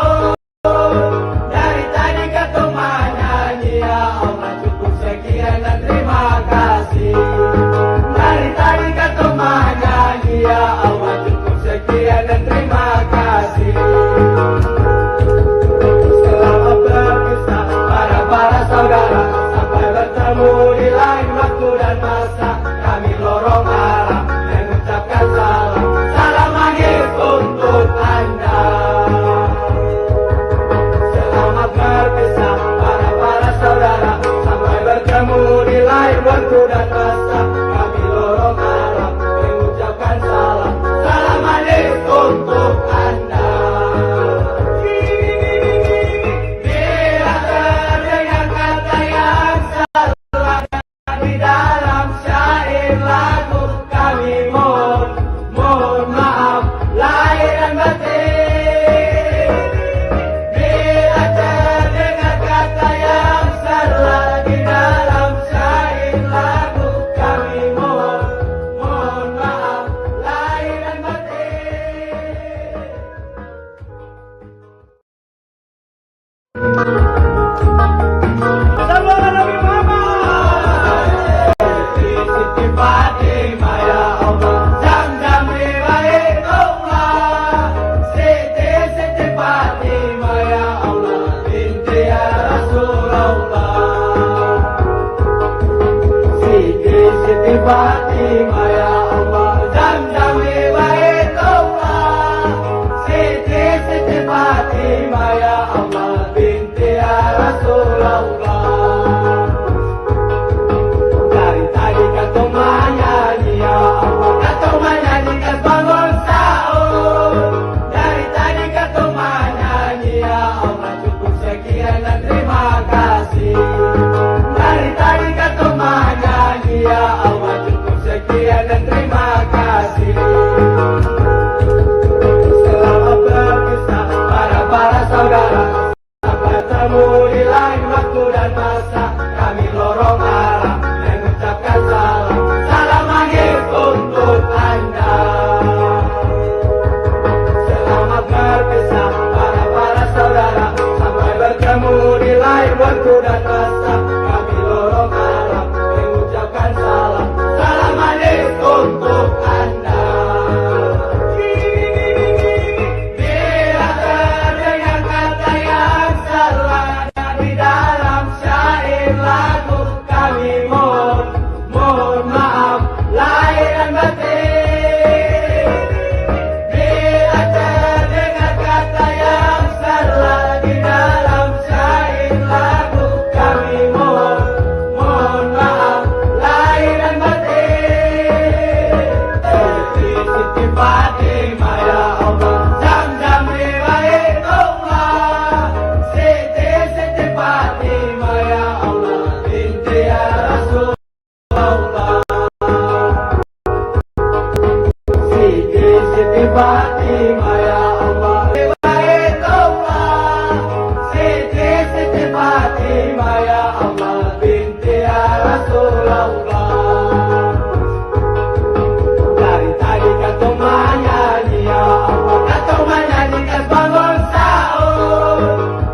Fatimah ya Allah, Zamzam di Baitullah. Siti Fatimah ya Allah, binti ya Rasulullah. Dari tadi kau menyanyi ya Allah, kau menyanyi kas bangun sahur. Dari tadi kau menyanyi ya Allah, cukup sekian dan terima kasih. Dari tadi kau menyanyi ya Allah, cukup sekian dan terima kasih. Selamat berpisah para saudara, sampai bertemu di lain waktu dan masa. Kami lorong arah mengucapkan salam, salam maghrib untuk Anda. Selamat berpisah para saudara, sampai bertemu di lain waktu dan masa. Kami lorong arah mengucapkan salam, salam maghrib untuk Anda. Bila terdengar kata yang salah di dalam syair lagu, kami mohon maaf lahir dan batin. Bila terdengar kata yang salah di dalam syair lagu, kami mohon maaf lahir dan batin. Siti Fatimah ya Allah, Zamzam di Baitullah. Siti Fatimah ya Allah, binti ya Rasulullah. Siti Fatimah ya Allah, di Baitullah. Siti Fatimah ya Allah, binti ya Rasulullah. Dari tadi kau menyanyi ya Allah, kau menyanyi kas bangun sahur.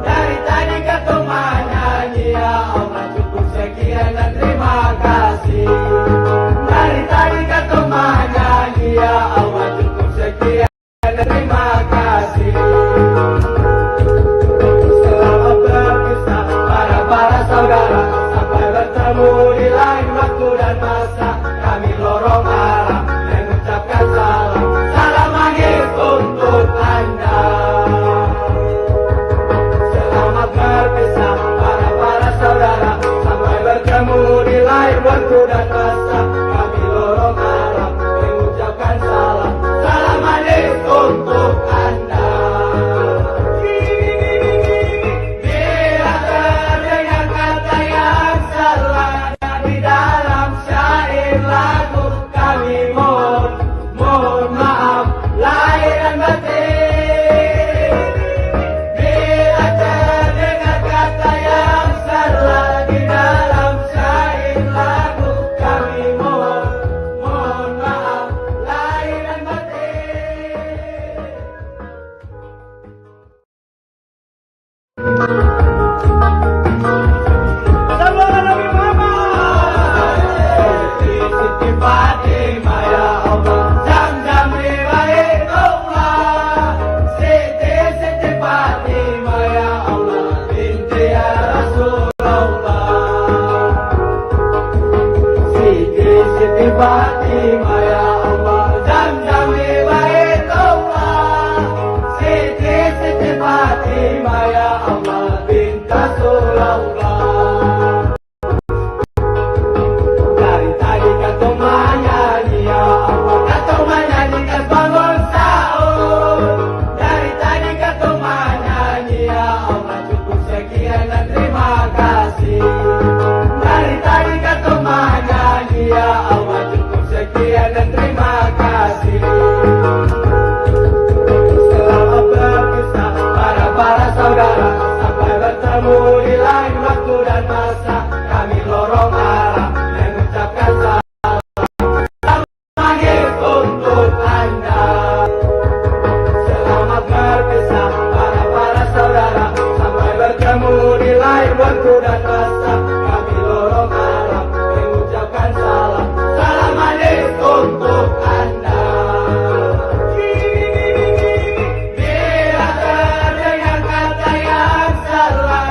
Dari tadi kau menyanyi ya Allah, cukup sekian dan terima kasih. Dari tadi kau menyanyi ya Allah, cukup sekian dan terima kasih. Selamat berpisah para saudara, sampai bertemu di lain waktu dan masa. Kami lorong arah mengucapkan salam, salam maghrib untuk Anda. Selamat berpisah para saudara, sampai bertemu di lain waktu dan masa. Kami lorong arah mengucapkan salam, salam maghrib untuk Anda. Bila terdengar kata yang salah di dalam syair lagu, kami mohon maaf lahir dan batin. Bila terdengar kata yang salah di dalam syair lagu, kami mohon maaf lahir dan batin. Sallallahu Nabi Muhammad. Siti Fatimah ya Allah, Zamzam di Baitullah. Siti Fatimah ya Allah, binti ya Rasulullah. Siti Fatimah ya Allah, Zamzam di Baitullah. Siti Fatimah ya Allah, binti Rasulullah. Dari tadi kau menyanyi ya Allah, kau menyanyi kas bangun sahur. Dari tadi kau menyanyi ya Allah, cukup sekian dan terima kasih. Dari tadi kau menyanyi ya Allah, cukup sekian dan terima kasih. Selamat berpisah para saudara, sampai bertemu di lain waktu dan masa. Kami lorong arah mengucapkan salam, salam maghrib untuk Anda. Selamat berpisah para saudara, sampai bertemu di lain waktu dan masa. Kami lorong arah mengucapkan salam, salam maghrib untuk Anda. Bila terdengar kata yang salah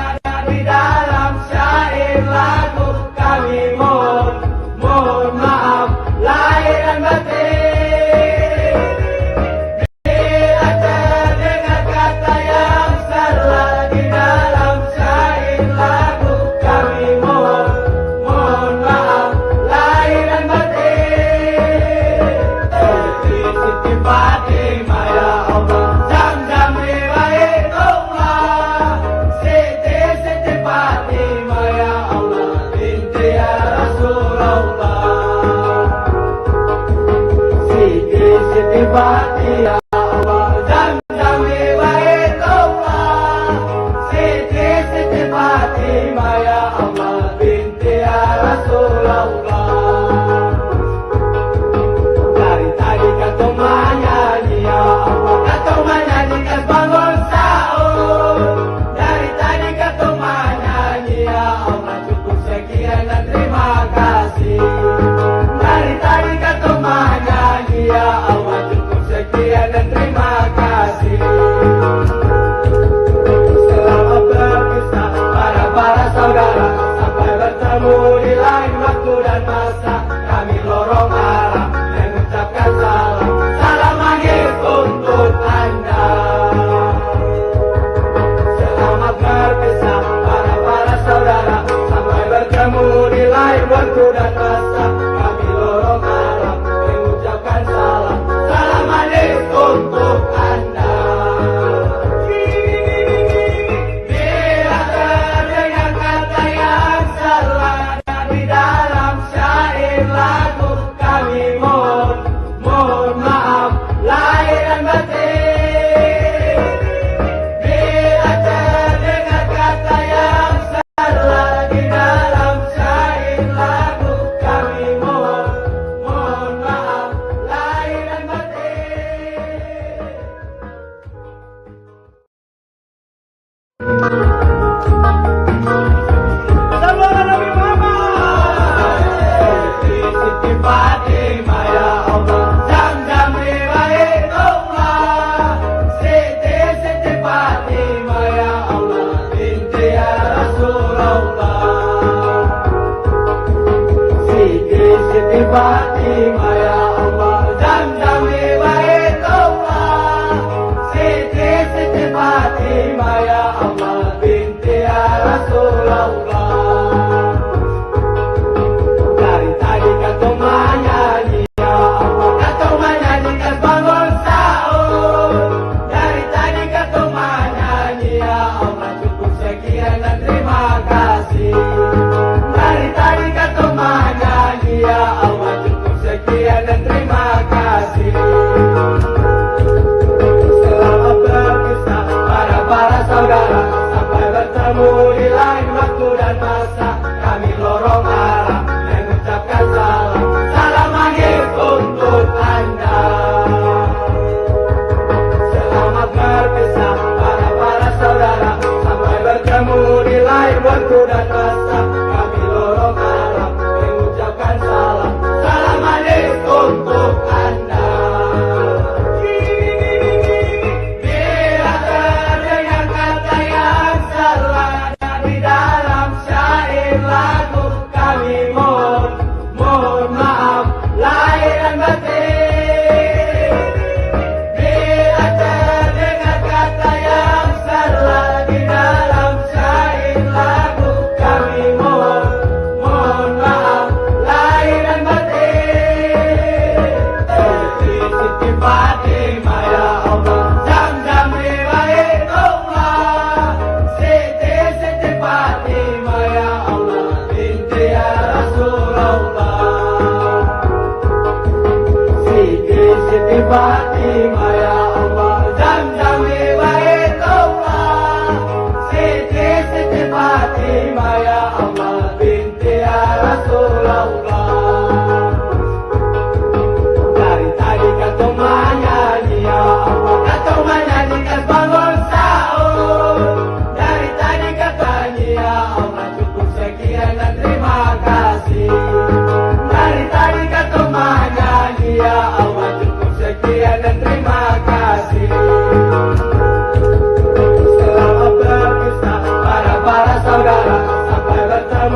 di dalam syair lagu, Allah binti ya Rasulullah. Dari tadi kata menyanyi ya Allah, kata menyanyi kas bangun sahur. Dari tadi kata menyanyi ya Allah, cukup sekian dan terima kasih. Dari tadi kata menyanyi ya Allah, cukup sekian dan terima kasih. Selamat berpisah para saudara, sampai bertemu di lain waktu dan masa. Kami lorong arah mengucapkan salam, salam maghrib untuk Anda. Selamat berpisah para saudara, sampai bertemu di lain waktu dan masa. Kami lorong arah mengucapkan salam, salam maghrib untuk Anda. Bila terdengar kata yang salah di dalam syair lagu, kami mohon maaf lahir dan batin. Bila terdengar kata yang salah di dalam syair lagu, kami mohon maaf lahir dan batin. Sallallahu Nabi Muhammad. Siti Fatimah ya Allah, Zam-Zam riwayatullah. Siti Fatimah ya Allah, binti ya Rasulullah. Siti Fatimah ya Allah, Zam-Zam riwayatullah. Siti Fatimah ya Allah, binti ya Rasulullah. Dari tadi kata menyanyi ya Allah, kata menyanyi kas bangun sahur. Dari tadi kata menyanyi ya Allah, cukup sekian dan terima kasih. Dari tadi kata menyanyi ya Allah, cukup sekian dan terima kasih. Selamat berpisah para saudara, sampai bertemu di lain waktu dan masa. Kami lorong arah mengucapkan salam, salam maghrib untuk Anda. Selamat berpisah para saudara, sampai bertemu di lain waktu dan masa. Kami lorong arah mengucapkan salam, salam maghrib untuk Anda. Bila terdengar kata yang salah di dalam syair lagu, kami mohon maaf lahir dan batin. Bila terdengar kata yang salah di dalam syair lagu, kami mohon maaf lahir dan batin. Siti Fatimah ya Allah, Zam-Zam riwayatullah. Siti Fatimah ya Allah, binti ya Rasulullah. Siti Fatimah ya Allah, Zam-Zam riwayatullah. Siti Fatimah ya Allah, binti ya Rasulullah. Dari tadi kata menyanyi ya Allah, kata menyanyi kas bangun sahur. Dari tadi kata nyanyi ya Allah, cukup sekian dan terima kasih. Dari tadi kata menyanyi ya Allah, cukup sekian dan terima kasih. Selamat berpisah para saudara, sampai bertemu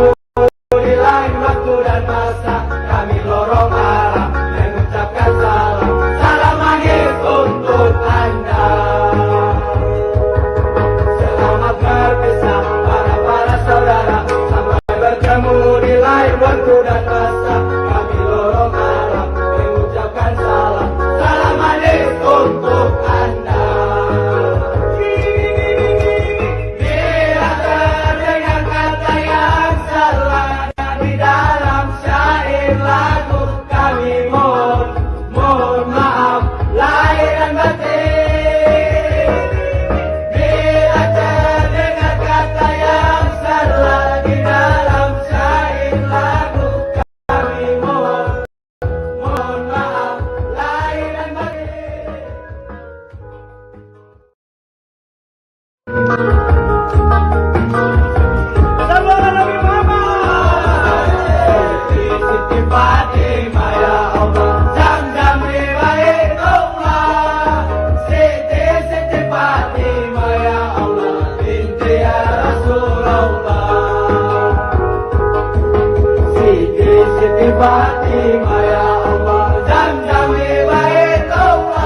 Fatimah ya Allah, Zam-Zam Hibayatullah,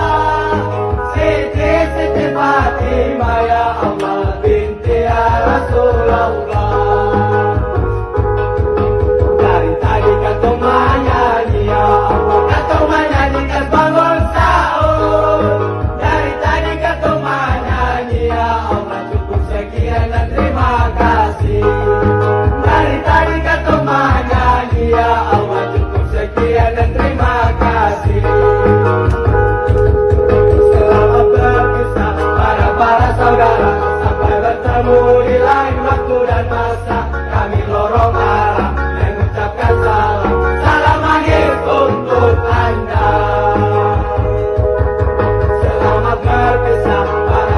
Siti Fatimah ya Allah, binti ya Rasulullah. Dari tadi kata menyanyi ya Allah, kata menyanyi kas bangun sahur. Dari tadi kata menyanyi ya Allah, cukup sekian dan terima kasih. Dari tadi kata menyanyi ya Allah, cukup sekian dan terima kasih. Selamat berpisah para saudara, sampai bertemu di lain waktu dan masa. Kami lorong arah mengucapkan salam, salam akhir untuk Anda. Selamat berpisah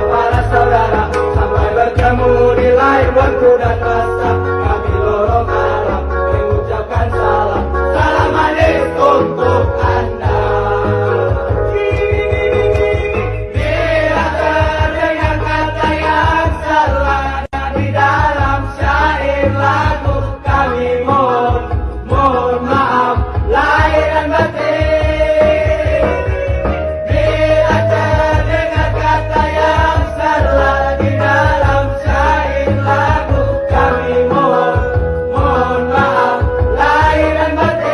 para saudara, sampai bertemu di lain waktu dan masa. Kami lorong arah mengucapkan salam, salam akhir untuk Anda. Bila terdengar kata yang salah di dalam syair lagu, kami mohon maaf lahir dan batin. Bila terdengar kata yang salah di dalam syair lagu, kami mohon maaf lahir dan batin.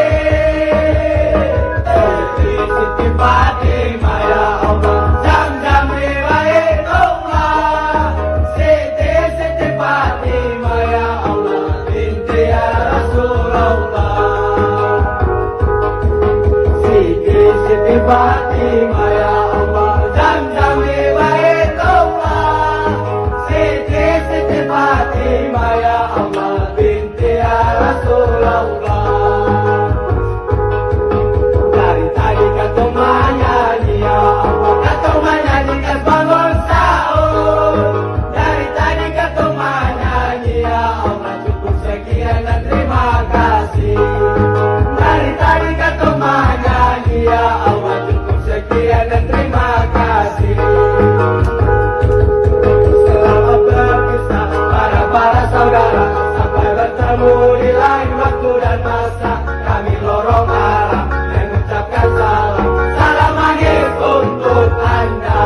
Siti Fatimah ya Allah, Zam-Zam Hibayatullah, Siti Fatimah ya Allah, binti ya Rasulullah. Siti Fatimah ya Allah, Zam-Zam Hibayatullah, Siti Fatimah ya Allah, binti ya Rasulullah. Dari tadi kata menyanyi ya Allah, kata menyanyi kas bangun sahur. Dari tadi kata menyanyi ya Allah, cukup sekian dan terima kasih. Dari tadi kata menyanyi ya Allah, cukup sekian dan terima kasih. Selamat berpisah para saudara, sampai bertemu di lain waktu dan masa. Kami lorong arah mengucapkan salam, salam akhir untuk Anda.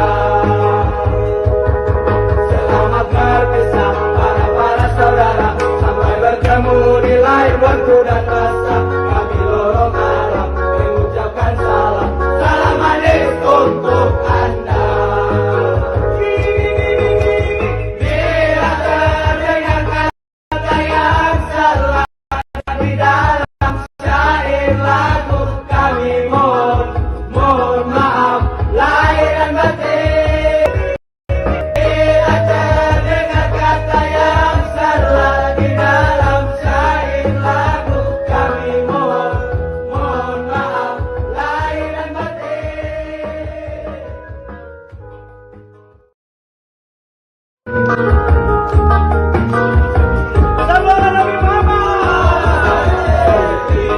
Selamat berpisah para saudara, sampai bertemu di lain waktu dan masa. Kami lorong arah mengucapkan salam, salam akhir untuk Anda. Bila terdengar kata yang salah di dalam syair lagu, kami mohon maaf lahir dan batin. Bila terdengar kata yang salah di dalam syair lagu, kami mohon maaf lahir dan batin. Salam Nabi Muhammad.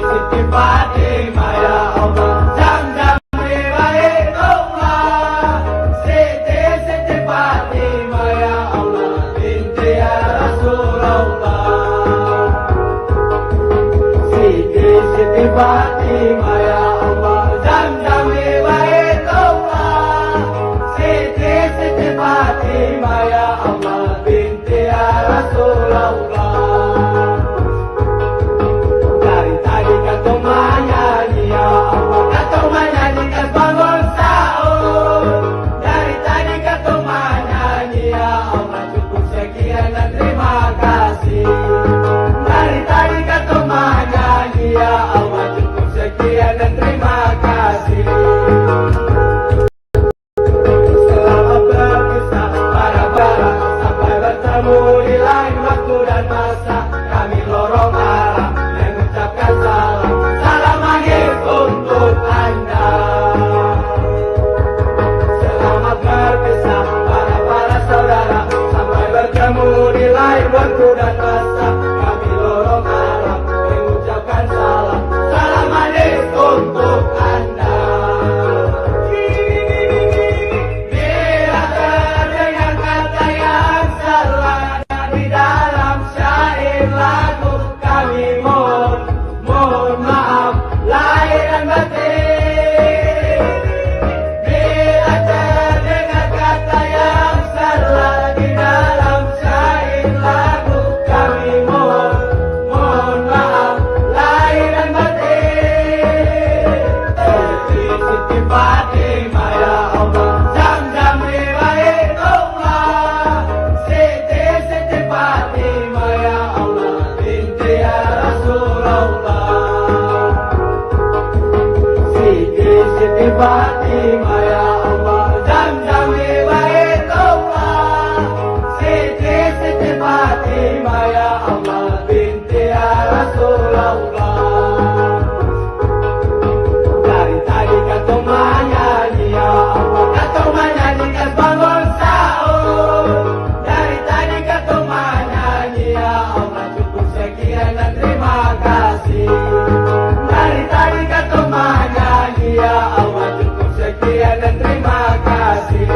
Siti Fatimah ya Allah, Zam-Zam Hibayatullah, Siti Fatimah ya Allah, binti ya Rasulullah. Siti Fatimah ya Allah, Zam-Zam Hibayatullah, Siti Fatimah ya Allah, binti ya Rasulullah. Dari tadi kata menyanyi ya Allah, kata menyanyi kas bangun sahur. Dari tadi kata menyanyi ya Allah, cukup sekian dan terima kasih. Dari tadi kata menyanyi ya Allah, cukup sekian dan terima kasih. Fatimah ya Allah binti ya Rasulullah. Dari tadi kata menyanyi ya Allah, kata menyanyi kas bangun sahur. Dari tadi kata menyanyi ya Allah, cukup sekian dan terima kasih. Dari tadi kata menyanyi ya Allah, cukup sekian dan terima kasih.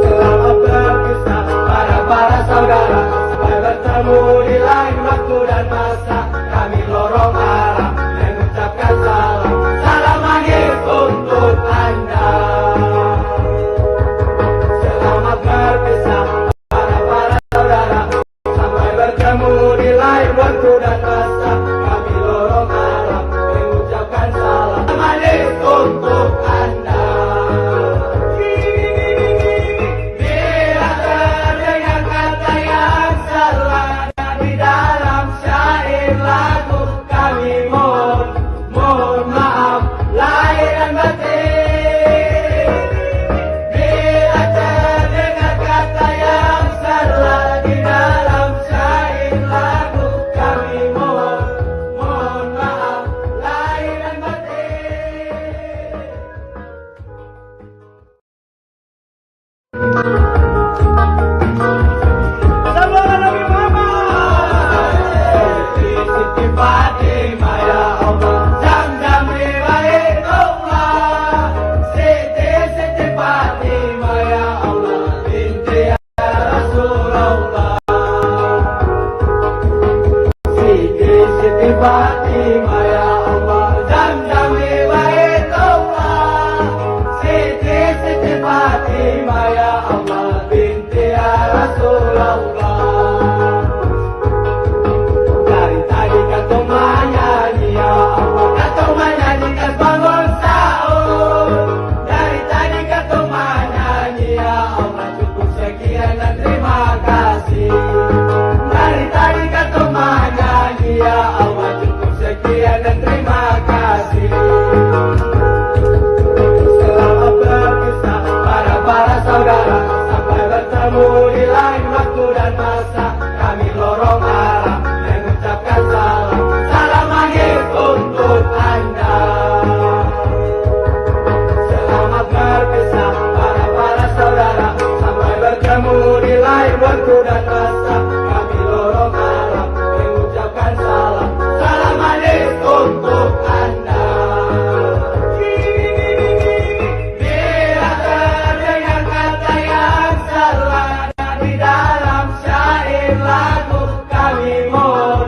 Selamat berpisah para saudara, sampai bertemu di lain waktu dan masa. Kami lorong arah mengucapkan salam, salam manis untuk Anda. Selamat berpisah para saudara, sampai bertemu di lain waktu dan masa. Kami lorong arah mengucapkan salam manis untuk Anda. Bila terdengar kata yang salah di dalam syair lagu, kami mohon maaf lahir dan batin. Bila terdengar kata yang salah di dalam syair lagu, kami mohon maaf lahir dan batin. Salam Nabi Muhammad. Siti Fatimah ya Allah, Zam-Zam riwayat Allah. Siti Fatimah ya Allah, binti ya Rasulullah. Siti Fatimah ya Allah, Zam-Zam riwayat Allah. Siti Fatimah ya Allah, binti ya Rasulullah. Dari tadi kata menyanyi ya Allah, kata menyanyi kas bangun sahur. Dari tadi kata menyanyi ya Allah, cukup sekian dan terima kasih. Dari tadi kata menyanyi ya Allah, cukup sekian dan terima kasih. Selamat berpisah para saudara, sampai bertemu di lain waktu dan masa. Kami lorong arah mengucapkan salam, salam manis untuk Anda. Selamat berpisah para saudara, sampai bertemu di lain waktu dan masa. Kami lorong arah mengucapkan salam, salam manis untuk Anda. Bila terdengar kata yang salah di dalam syair lagu, kami mohon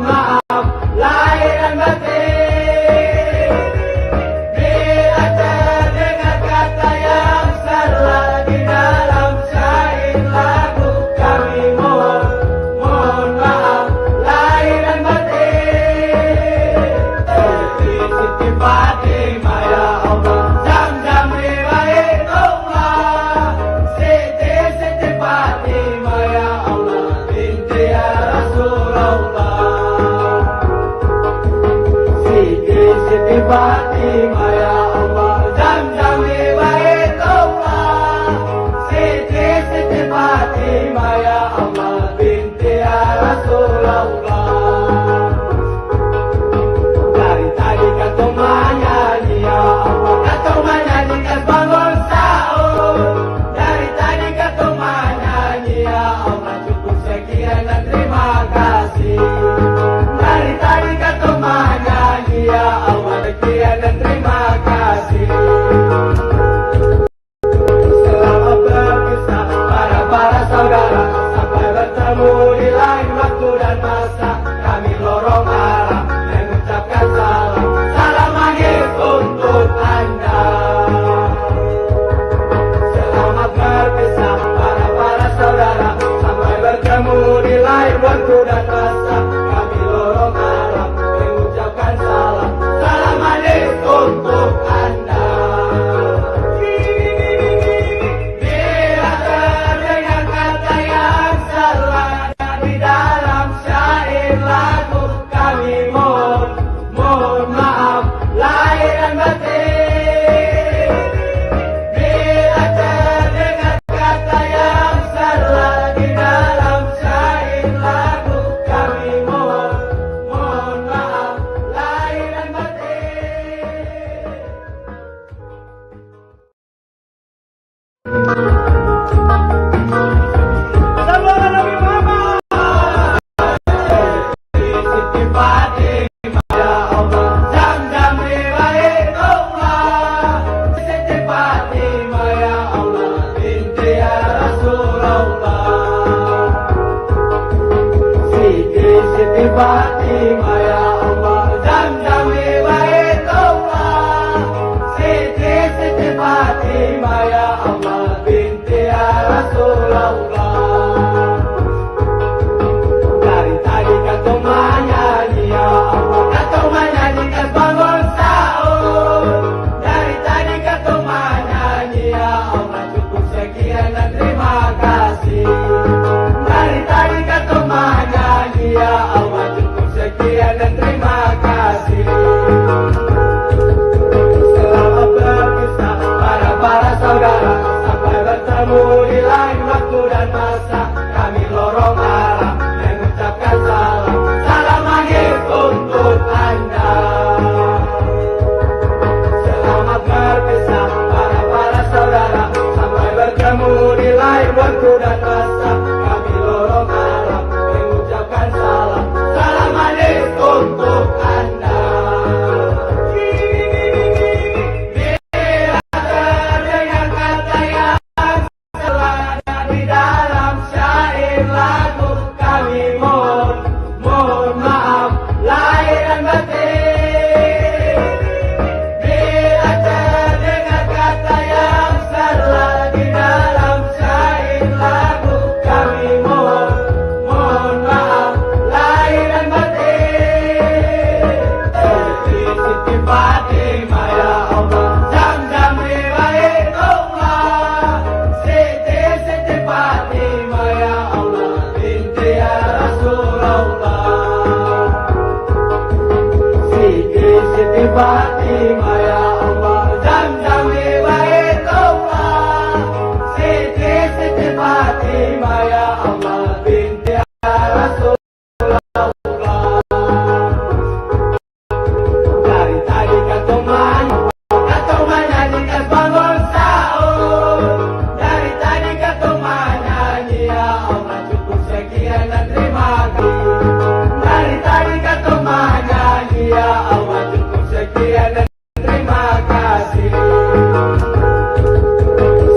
maaf lahir dan batin. Bila terdengar kata yang salah di dalam syair lagu, kami mohon maaf lahir dan batin. Siti Fatimah ya Allah, Zam-Zam riwayat Allah. Siti Fatimah ya Allah, binti ya Rasulullah. Siti Fatimah ya Allah, Zam-Zam riwayat Allah. Siti Fatimah ya Allah, binti ya Rasulullah. Dari tadi kata menyanyi ya Allah, kata menyanyi kas bangun sahur. Dari tadi kata menyanyi ya Allah, cukup sekian dan terima kasih. Dari tadi kata menyanyi ya Allah, sekian dan terima kasih. Selamat berpisah para saudara, sampai Siti Fatimah ya Allah, Zamzam riwayatullah. Siti Fatimah ya Allah, binti ya Rasulullah. Dari tadi kata menyanyi ya Allah, kata menyanyi kas bangun sahur. Dari tadi kata menyanyi ya Allah, cukup sekian dan terima kasih. Dari tadi kata menyanyi ya Allah, cukup sekian dan terima kasih. Selamat berpisah para saudara, sampai bertemu di lain waktu dan masa. Kami lorong arah mengucapkan salam, salam maghrib untuk Anda. Selamat berpisah para saudara, sampai bertemu di lain waktu dan masa. Kami lorong arah mengucapkan salam, salam maghrib untuk Anda. Bila terdengar kata yang selada di dalam syair lagu, kami mohon maaf lahir dan batin. Bila terdengar kata yang salah di dalam syair lagu, kami mohon maaf lahir dan batin. Siti Fatimah ya Allah, Zamzam riwayatullah. Siti Fatimah ya Allah, binti ya Rasulullah. Siti Fatimah ya Allah, Zamzam riwayatullah. Siti Fatimah ya Allah, binti ya Rasulullah. Dari tadi kata menyanyi kas bangun sahur. Dari tadi kata menyanyi ya Allah, cukup sekian dan terima kasih. Dari tadi kata menyanyi ya Allah, cukup sekian dan terima kasih.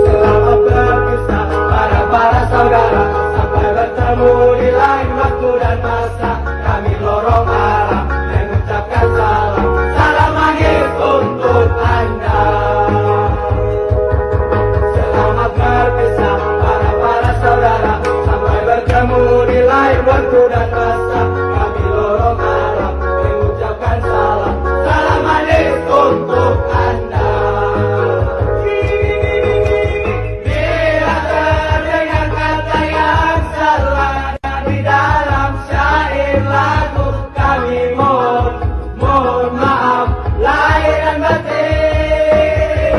Selamat berpisah para saudara, sampai bertemu di lain waktu dan masa. Kami lorong arah mengucapkan salam, salam maghrib untuk Anda. Selamat berpisah para saudara, sampai bertemu di lain waktu dan masa. Kami lorong arah mengucapkan salam, salam maghrib untuk Anda. Bila terdengar kata yang salah di dalam syair lagu, kami mohon maaf lahir dan batin.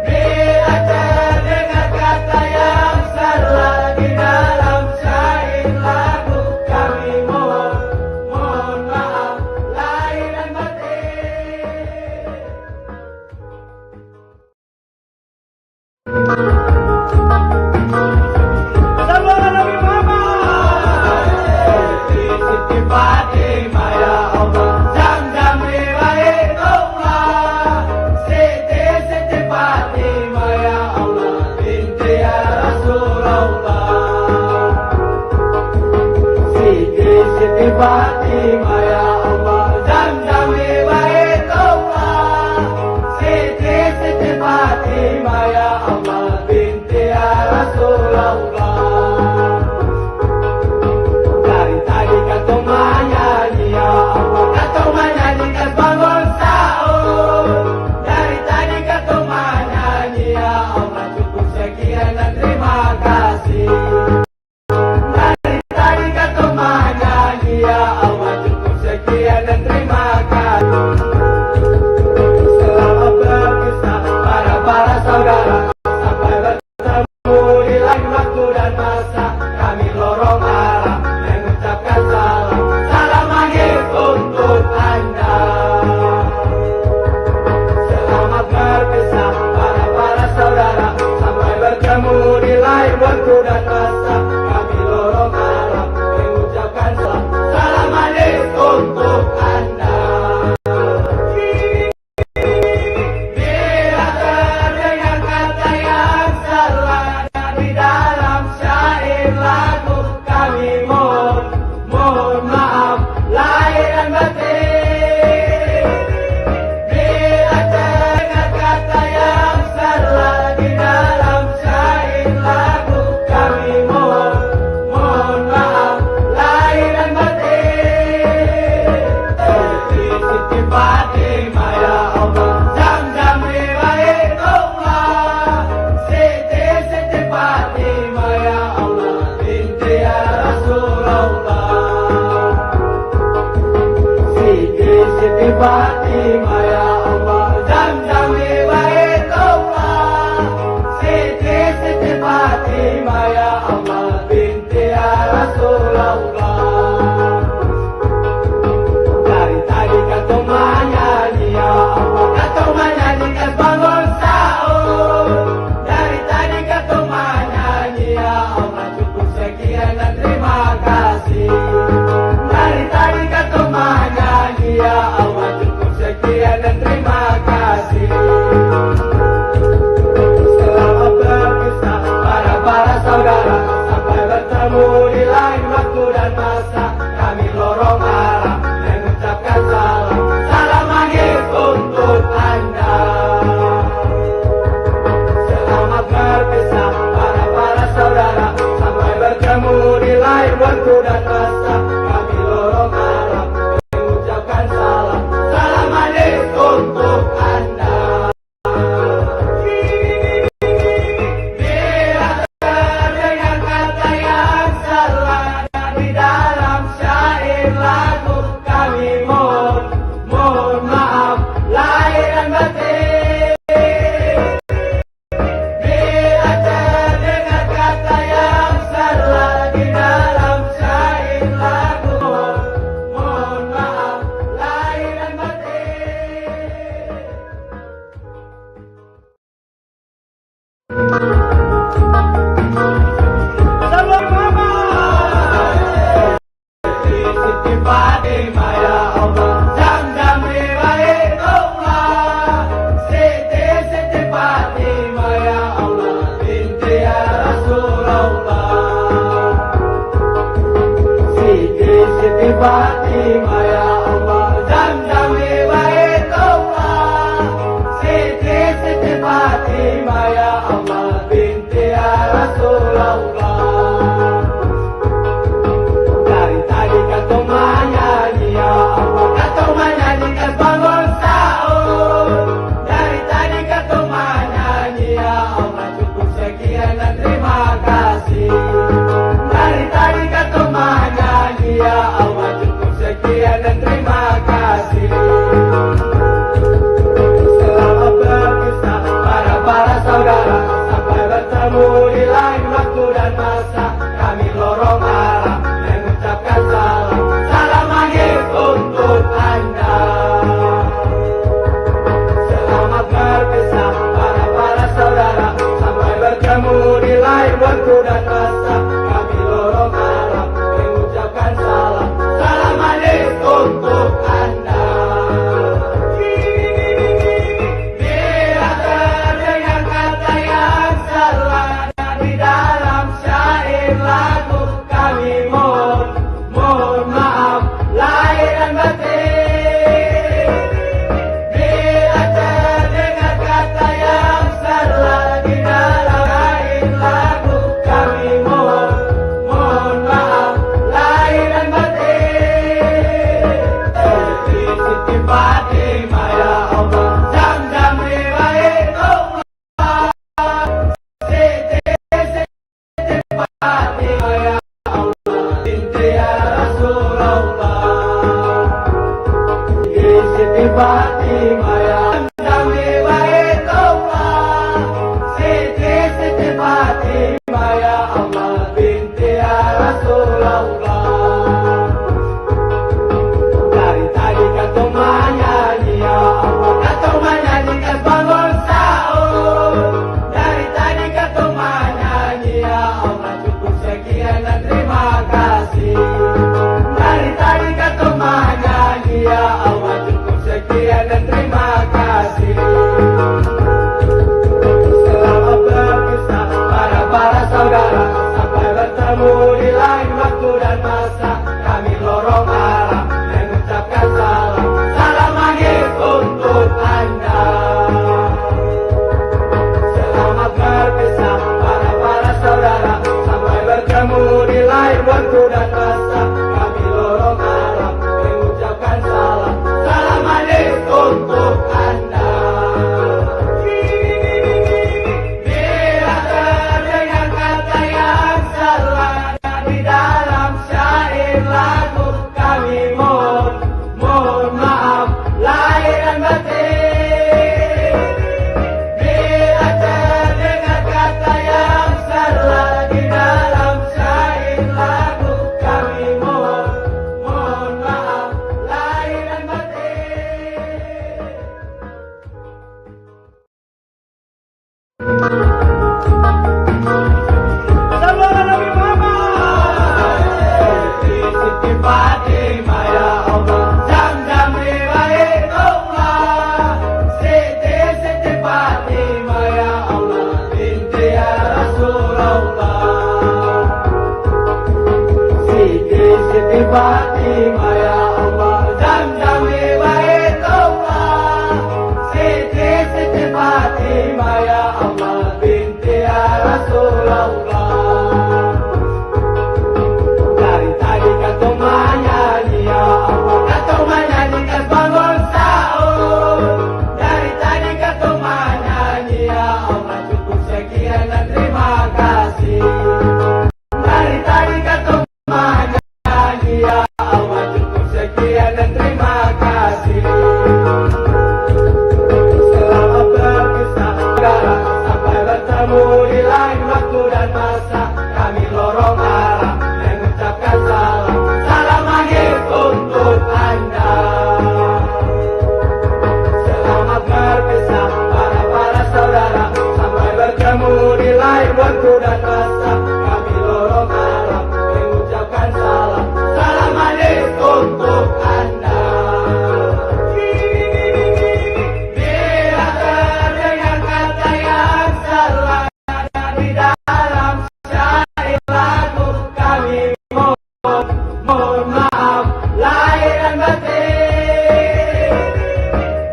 Bila terdengar kata yang salah di dalam syair lagu, kami mohon maaf lahir dan batin. Sallallahu Nabi Muhammad. Siti Fatimah ya Allah, Zamzam riwayatullah. Siti Fatimah ya Allah, binti ya Rasulullah. Siti Fatimah ya Allah, Zamzam riwayatullah. Siti Fatimah ya Allah, binti ya Rasulullah. Dari tadi kata menyanyi ya Allah, kata menyanyi kas bangun sahur. Dari tadi kata menyanyi ya Allah, cukup sekian dan terima kasih. Dari tadi kata menyanyi ya Allah, cukup sekian dan terima kasih. Selamat berpisah para saudara, sampai bertemu di lain waktu dan masa. Kami lorong arah mengucapkan salam, salam maghrib untuk Anda. Selamat berpisah para saudara, sampai bertemu di lain waktu dan masa. Kami lorong arah mengucapkan salam, salam maghrib untuk Anda. Bila terdengar kata yang salah di dalam syair lagu, kami mohon maaf Fatimah ya Allah binti ya Rasulullah. Dari tadi kata menyanyi ya Allah, kata menyanyi kas bangun sahur. Dari tadi kata menyanyi ya Allah, cukup sekian dan terima kasih. Dari tadi kata menyanyi ya Allah, cukup sekian dan terima kasih. Selamat berpisah para saudara, sampai bertemu di lain waktu dan masa. Kami lorong arah mengucapkan salam, salam manis untuk Anda. Selamat berpisah para saudara, sampai bertemu di lain waktu dan masa. Kami lorong arah mengucapkan salam, salam manis untuk Anda. Bila terdengar kata yang salah di dalam syair lagu, kami mohon maaf lahir dan batin. Bila terdengar kata yang salah di dalam syair lagu, mohon maaf lahir dan batin. Salam mama Siti Fatimah ya Allah, Zam-Zam riwayatullah. Siti Fatimah ya Allah binti ya Rasulullah. Siti Fatimah ya Allah, Zam-Zam riwayatullah. Siti Fatimah ya Allah binti ya Rasulullah. Dari tadi kata menyanyi ya Allah, kata menyanyi kas bangun sahur. Dari tadi kata menyanyi ya Allah, cukup sekian dan terima kasih. Dari tadi kata menyanyi ya Allah, cukup sekian Siti Fatimah ya Allah, Zamzam di Baitullah. Siti Fatimah ya Allah, binti ya Rasulullah. Dari tadi kau menyanyi ya Allah, kau menyanyi kan bangun sahur. Dari tadi kau menyanyi ya Allah, cukup sekian dan terima kasih. Dari tadi kau menyanyi ya Allah, cukup sekian dan terima kasih. Selamat berpisah sekarang, sampai bertemu di lain waktu dan masa. Kami lorong arah mengucapkan salam, salam akhir untuk Anda. Selamat berpisah para saudara, sampai bertemu di lain waktu dan masa. Kami lorong arah mengucapkan salam, salam akhir untuk Anda. Bila terdengar kata yang salah di dalam syair lagu, kami mohon maaf lahir dan batin.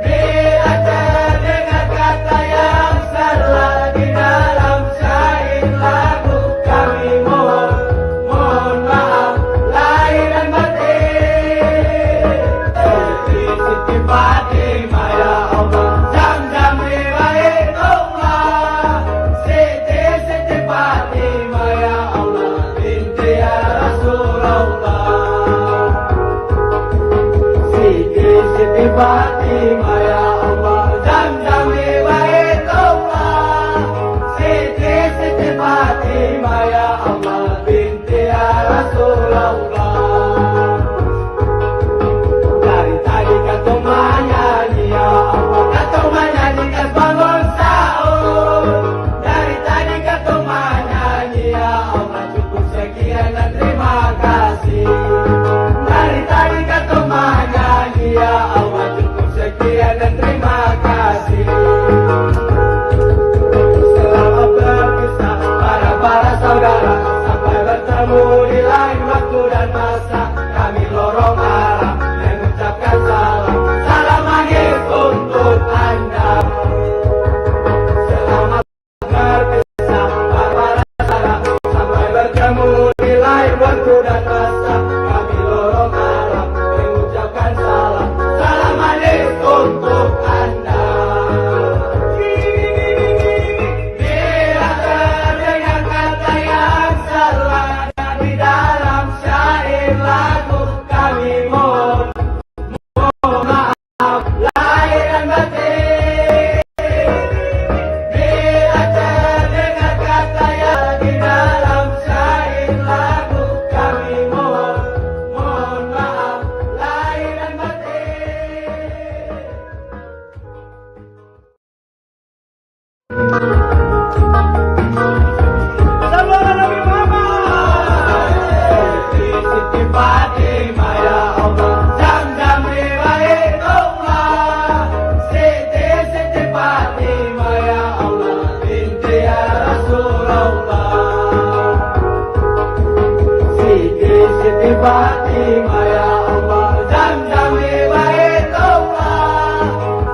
Bila terdengar kata yang salah di dalam syair lagu, kami mohon maaf lahir dan batin. Siti Fatimah ya Allah, Zamzam di Baitullah. Siti Fatimah ya Allah, binti ya Rasulullah. Siti Fatimah ya Allah, Zamzam di Baitullah. Siti Fatimah ya Allah, binti ya Rasulullah. Dari tadi kau menyanyi ya Allah, kau menyanyi kan bangun sahur. Dari tadi kau menyanyi ya Allah, cukup sekian dan terima kasih. Dari tadi kau menyanyi ya Allah, cukup sekian dan terima kasih. Selamat berpisah para saudara, sampai bertemu di lain waktu dan masa. Kami lorong arah mengucapkan salam, salam akhir untuk Anda. Selamat berpisah para saudara, sampai bertemu di lain waktu dan masa. Kami lorong arah mengucapkan salam, salam akhir untuk Anda. Bila terdengar kata yang salah di dalam syair lagu, kami mohon maaf lahir dan batin. Bila terdengar kata yang di dalam syair lagu, kami mohon maaf lahir dan batin. Sallallahu Nabi Muhammad. Siti Fatimah ya Allah, Zamzam di Baitullah. Siti Fatimah ya Allah, binti ya Rasulullah. Siti Fatimah ya Allah, Zamzam di Baitullah.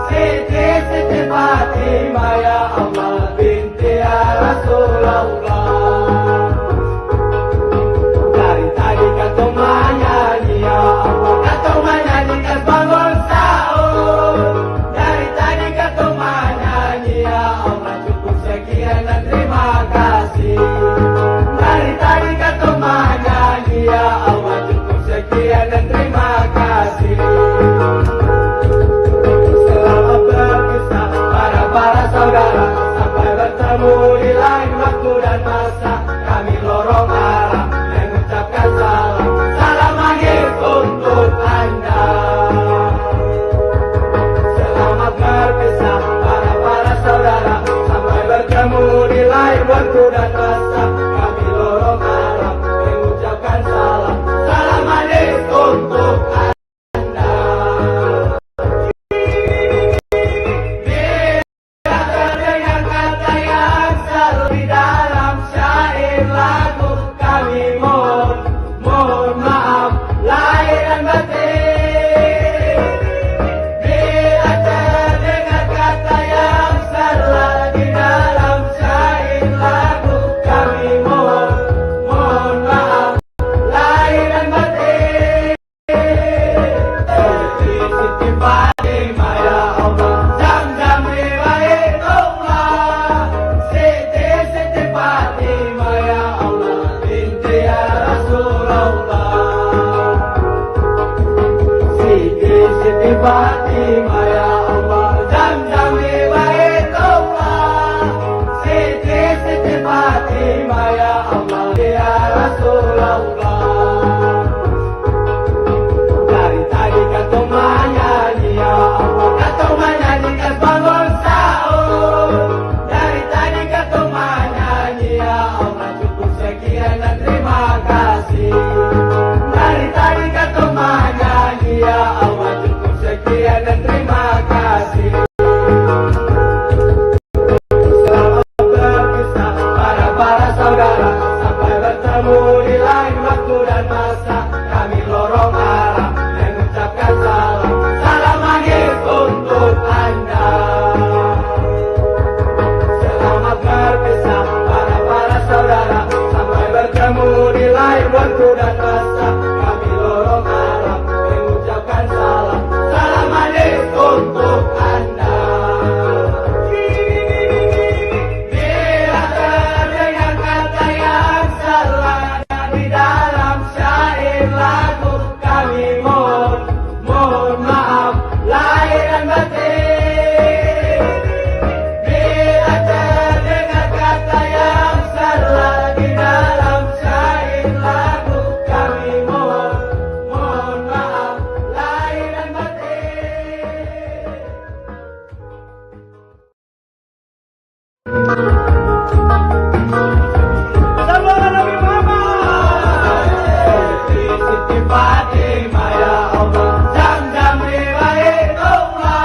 Siti Fatimah ya Allah, binti ya Rasulullah. Dari tadi kau menyanyi ya Allah, kau menyanyi kan bangun sahur. Dari tadi kau menyanyi ya Allah, cukup sekian dan terima kasih. Dari tadi kau menyanyi ya Allah, cukup sekian dan terima kasih. Selamat berpisah para saudara, sampai ya Rasulullah. Dari tadi kata menyanyi ya Allah, kata menyanyi kas bangun sahur. Dari tadi kata menyanyi ya Allah, cukup sekian dan terima kasih. Dari tadi kata menyanyi ya Allah, cukup sekian dan terima kasih. Saudara, sampai bertemu di lain waktu dan masa, kami lorong arah mengucapkan salam. Salam maghrib untuk Anda. Selamat berpisah para saudara, sampai bertemu di lain waktu dan masa, kami lorong arah mengucapkan salam. Salam maghrib untuk Anda. Di dalam syair lagu kami mohon maaf lahir dan batin. Bila terdengar kata yang salah di dalam syair lagu kami mohon maaf lahir dan batin. Siti Fatimah ya Allah, Zam-Zam riwayatullah.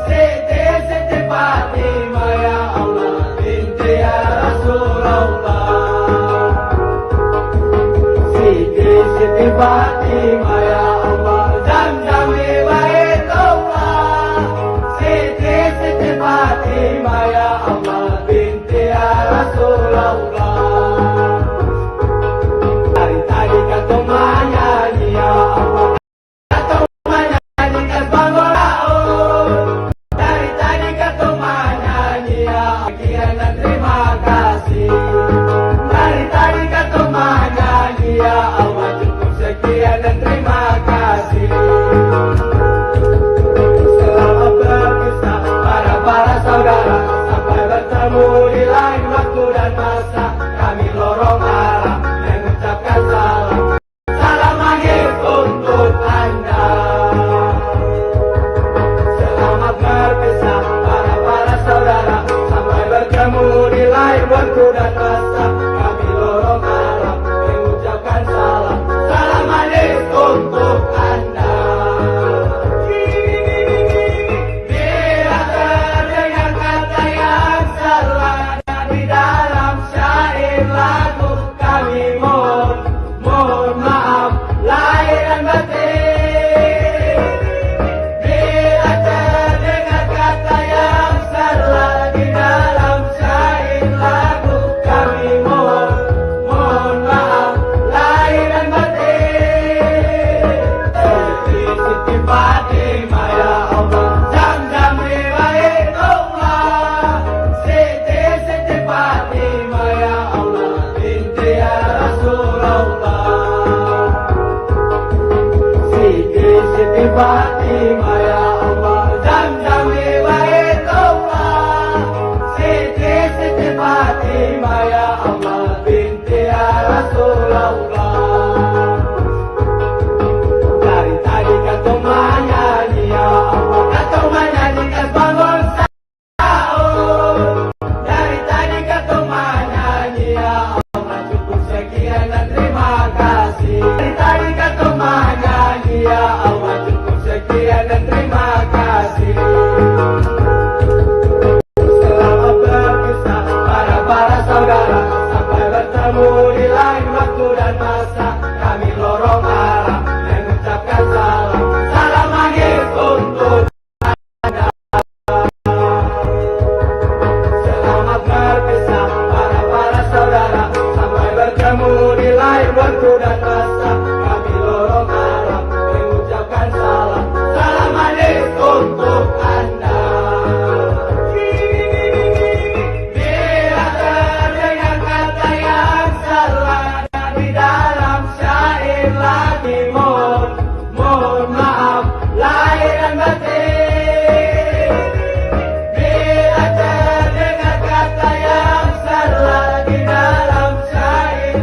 Siti Fatimah ya Allah, binti ya Rasulullah. Siti Fatimah ya Allah, Zam-Zam riwayatullah. Siti Fatimah ya Allah, binti ya Rasulullah. Menyanyi ya Allah, kata menyanyi kas bangun sahur. Dari tadi kata menyanyi ya sekian dan terima kasih. Dari tadi kata menyanyi ya Allah, cukup sekian dan terima kasih. Selamat berpisah para saudara, sampai bertemu di lain waktu dan masa, kami lorong arah mengucapkan salam. Untuk Anda. Selamat berpisah para saudara, sampai bertemu di lain waktu dan masa, kami lorong arah mengucapkan salam. Salam manis untuk Anda. Bila terdengar kata yang salah di dalam syair lagu kami mohon maaf lahir dan batin. Bila terdengar kata yang salah di dalam syair lagu kami mohon maaf lahir dan batin. Siti Fatimah ya Allah, Zam-Zam riwayatullah. Siti Fatimah ya Allah, binti ya Rasulullah. Siti Fatimah ya Allah, Zam-Zam riwayatullah. Siti Fatimah ya Allah, binti ya Rasulullah. Dari tadi kata menyanyi ya Allah, kata menyanyi kas bangun sahur. Dari tadi kata menyanyi ya Allah, cukup sekian dan terima kasih. Dari tadi kata menyanyi ya Allah, cukup sekian dan terima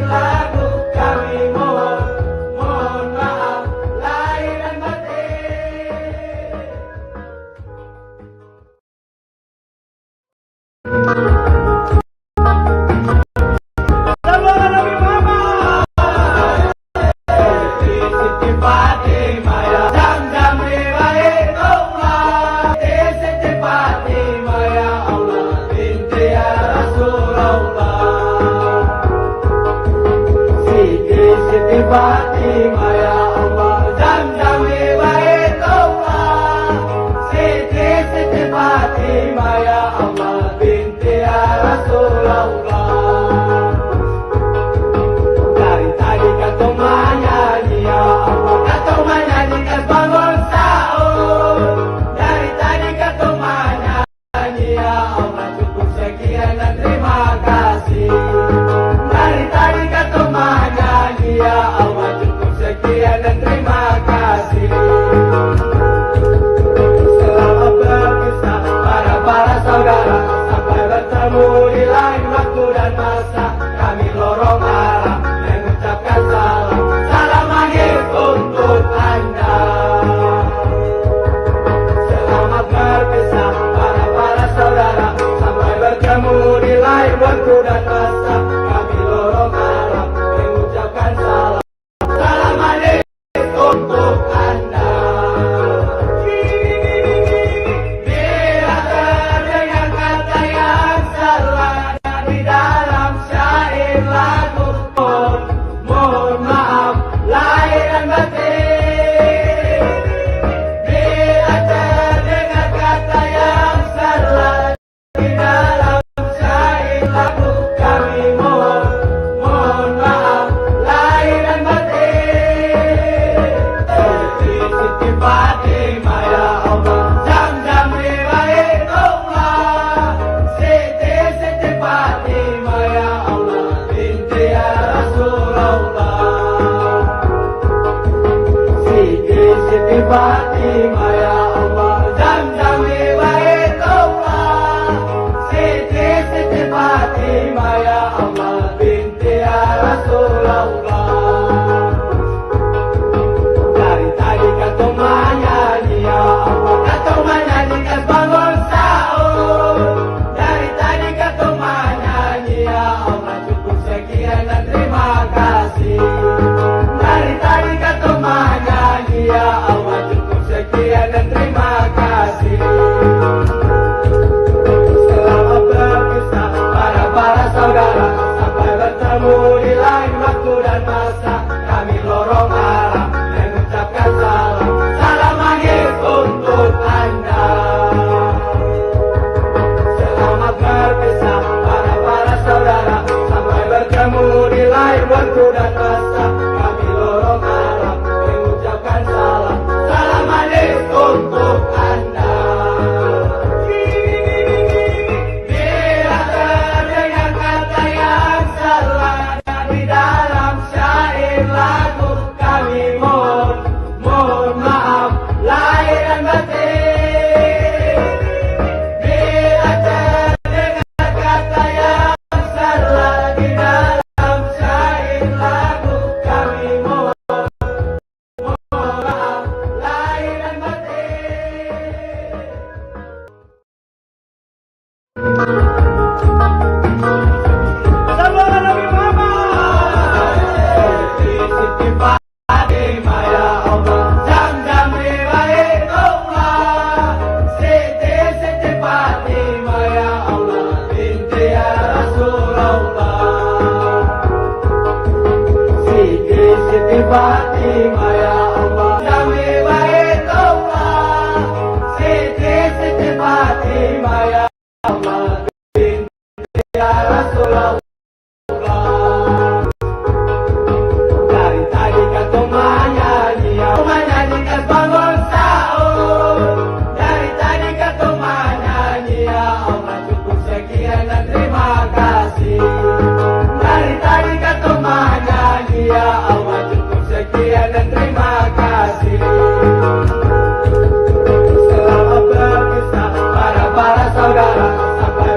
lagu kami mohon maaf lahir dan batin. Salam Nabi Muhammad. Siti Fatimah ya Zam-Zam riwayat Allah. Siti Fatimah ya Allah binti ya Rasulullah. Siti Fatimah ya Allah Zam-Zam riwayat Allah. Siti Fatimah ya Allah binti ya Rasulullah. Dari tadi kau menyanyi ya Allah, kau menyanyi kan bangun sahur. Dari tadi kau menyanyi ya Allah, cukup sekian dan terima kasih. Dari tadi kau menyanyi ya Allah, cukup sekian dan terima kasih. Selamat berpisah para saudara, sampai bertemu di lain waktu dan masa. Kami lorong arah mengucapkan salam akhir untuk Anda. Selamat berpisah para saudara, sampai bertemu di lain waktu dan masa. Kami lorong arah mengucapkan salam akhir untuk Anda. Bila terdengar kata yang salah di dalam syair lagu, mohon maaf lahir dan batin. Bila terdengar kata yang salah di dalam syair lagu, kami mohon maaf lahir dan batin. Siti Fatimah ya Allah Zam-Zam riwayat Allah. Siti Fatimah ya Allah binti ya Rasulullah. Siti Fatimah ya Allah Zam-Zam riwayat Allah. Siti Fatimah ya Allah binti ya Rasulullah. Dari tadi kau menyanyi ya Allah, kau menyanyi kan bangun sahur. Dari tadi kau menyanyi ya Allah, cukup sekian dan terima kasih. Dari tadi kau menyanyi ya Allah, cukup sekian dan terima kasih. Selamat berpisah para saudara, sampai bertemu di lain waktu dan masa. Kami lorong arah mengucapkan salam akhir untuk Anda. Selamat berpisah para saudara, sampai bertemu di lain waktu dan masa. Kami lorong arah mengucapkan salam akhir untuk Anda. Bila terdengar kata yang salah di dalam syair lagu, kami mohon maaf lahir dan batin. Bila terdengar kata yang salah di dalam syair lagu, kami mohon maaf lahir dan batin. Salam Nabi Muhammad. Siti Fatimah ya Allah Zam-Zam riwayat Allah. Siti Fatimah ya Allah binti ya Rasulullah. Siti Fatimah ya Allah Zam riwayat Allah. Siti Fatimah ya Allah binti ya Rasulullah. Dari tadi kau menyanyi ya menyanyi kan bangun sahur. Dari tadi kau menyanyi ya Allah, cukup sekian dan terima kasih. Dari tadi kau menyanyi ya Allah, cukup sekian dan terima kasih. Selamat berpisah para saudara, sampai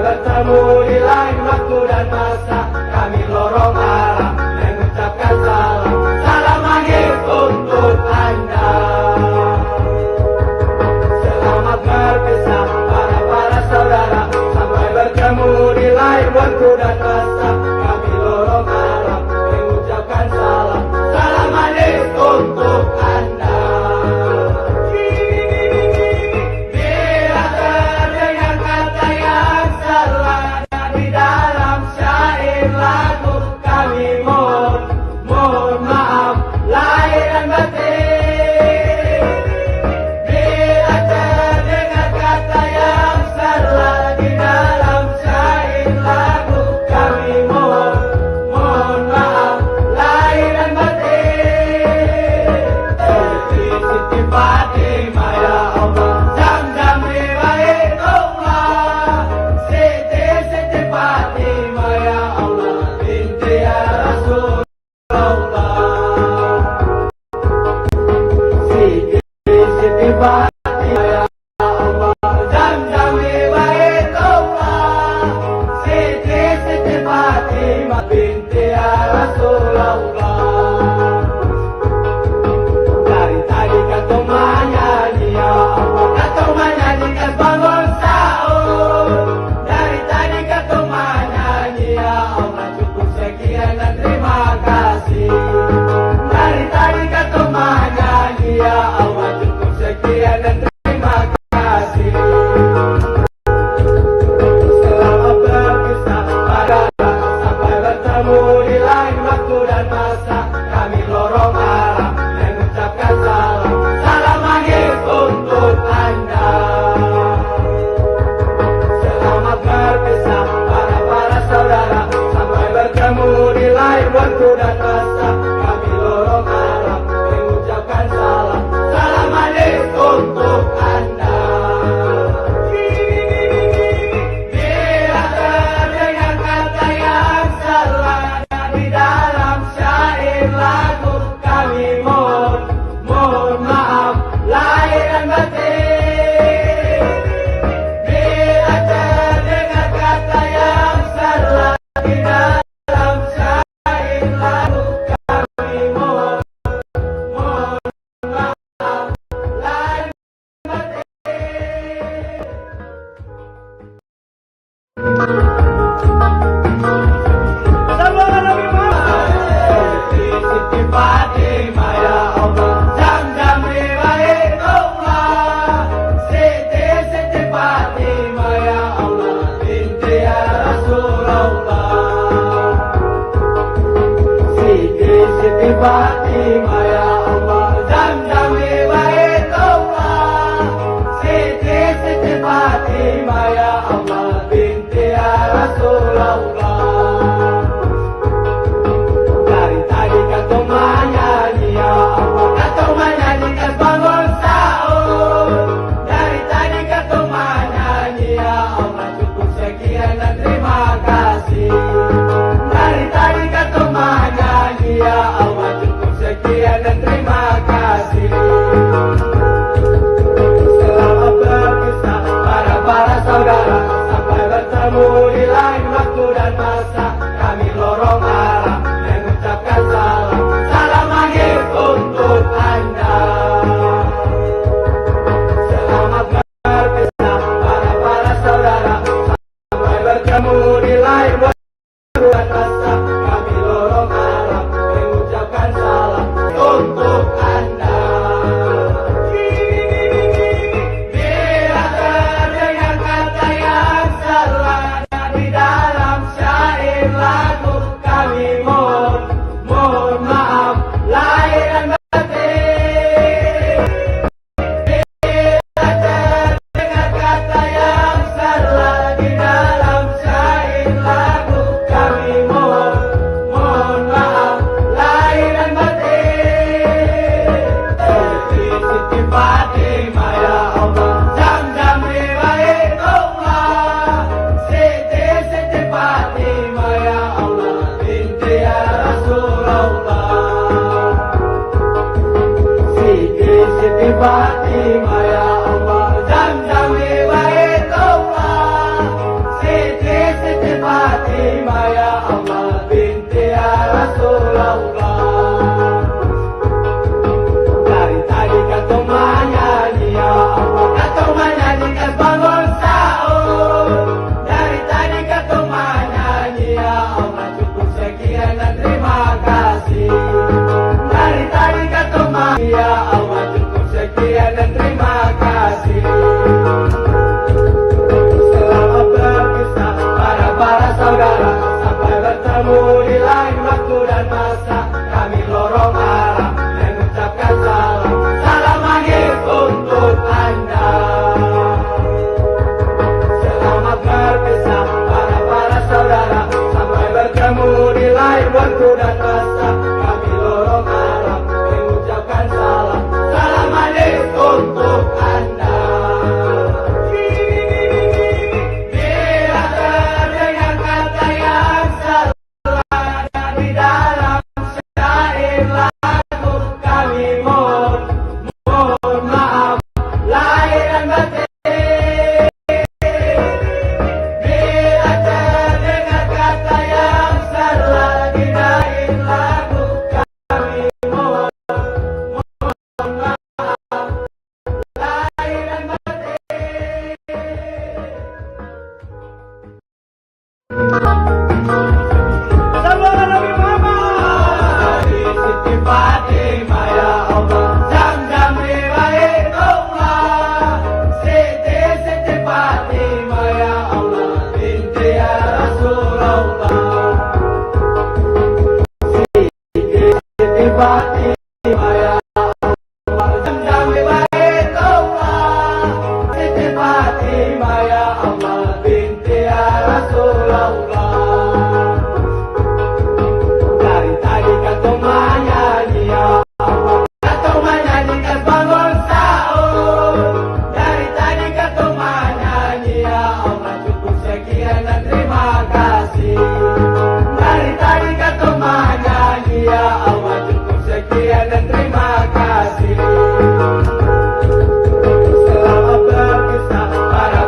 masa, kami lorong arah mengucapkan salam. Salam maghrib untuk Anda. Selamat berpisah para saudara, sampai bertemu di lain waktu dan masa. Kami lorong arah mengucapkan salam. Salam maghrib untuk Anda. Bila terdengar kata yang salah di dalam syair lagu, kami mohon maaf lahir dan batin. Bila terdengar kata yang salah di dalam syair lagu, kami mohon maaf lahir dan batin. Salawat Nabi Muhammad. Siti Fatimah ya Allah, Zam-Zam riwayat Allah. Siti Fatimah ya Allah, binti ya Rasulullah. Siti Fatimah ya Allah, Zam-Zam riwayat Allah. Siti Fatimah ya Allah, binti ya Rasulullah. Dari tadi kata menyanyi ya Allah, kata menyanyi kas bangun sahur. Dari tadi kata menyanyi ya Allah, cukup sekian dan terima kasih. Dari tadi kata menyanyi ya Allah, cukup sekian dan terima kasih. Selamat berpisah para saudara, sampai bertemu di lain waktu dan masa. Kami lorong arah mengucapkan salam. Salam maghrib untuk Anda. Selamat berpisah para saudara, sampai bertemu di lain waktu dan masa. Kami lorong arah mengucapkan salam untuk Anda. Bila terdengar kata yang salah di dalam syair lagu, kami mohon maaf lahir dan batin. Bila terdengar kata yang salah di dalam syair lagu, kami mohon maaf lahir dan batin. Siti Fatimah ya Allah, Zam-Zam riwayat Allah. Siti Fatimah ya Allah, binti ya Rasulullah. Siti Fatimah ya Allah, Zam-Zam riwayat Allah. Siti Fatimah ya Allah, binti ya Rasulullah. Dari tadi kata menyanyi ya Allah, kata menyanyi kas bangun sahur. Dari tadi kata menyanyi ya Allah, cukup sekian dan terima kasih. Dari tadi kata menyanyi ya Allah, cukup sekian dan terima kasih. Selamat berpisah para saudara, sampai bertemu di lain waktu dan masa. Kami lorong arah mengucapkan salam. Salam maghrib untuk Anda. Selamat berpisah para saudara, sampai bertemu di lain waktu dan masa. Kami lorong arah mengucapkan salam. Salam maghrib untuk Anda. Bila terdengar kata yang salah di dalam Fatimah ya Allah, Zamzam Baitullah, Siti Fatimah ya Allah, binti ya Rasulullah. Dari tadi kau menyanyi ya Allah, kau menyanyikan bangun sahur. Dari tadi kau menyanyi ya Allah, cukup sekian dan terima kasih. Dari tadi kau menyanyi ya Allah, cukup sekian dan terima kasih. Selamat berpisah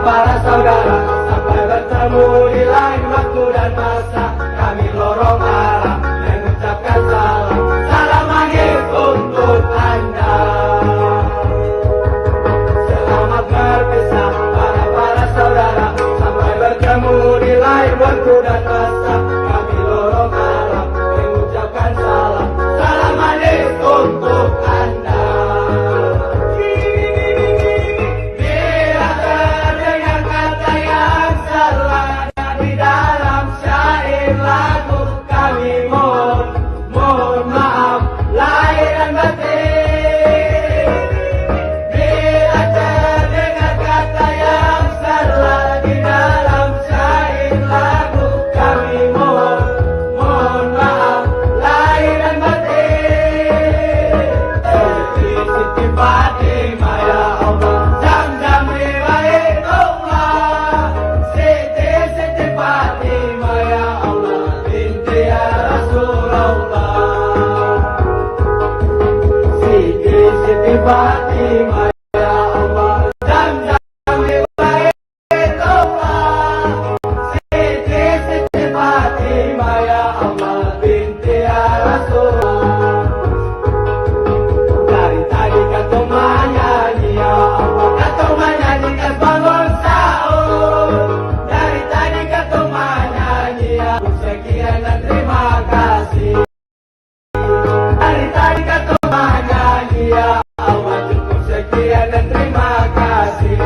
para saudara, sampai bertemu di lain waktu dan masa. Kami lorong arah mengucapkan salam, salam maghrib untuk Anda. Selamat berpisah para saudara, sampai bertemu di lain waktu dan masa. Kami lorong arah mengucapkan salam, salam maghrib untuk Anda. Bila terdengar kata yang salah di dalam syair lagu, kami mohon maaf lahir dan batin. Bila terdengar kata yang salah di dalam syair lagu, kami mohon maaf lahir dan batin. Siti Fatimah ya Allah, Zamzam Baitullah, Siti Fatimah ya Allah, binti ya Rasulullah. Siti Fatimah ya Allah, Zamzam Baitullah, Siti Fatimah ya Allah, binti ya Rasulullah. Dari tadi kau menyanyi ya Allah, kau menyanyikan bangun sahur. Dari tadi kau menyanyi ya Allah, sekian dan terima kasih. Dari tadi kau menyanyi ya Allah, cukup sekian dan terima kasih.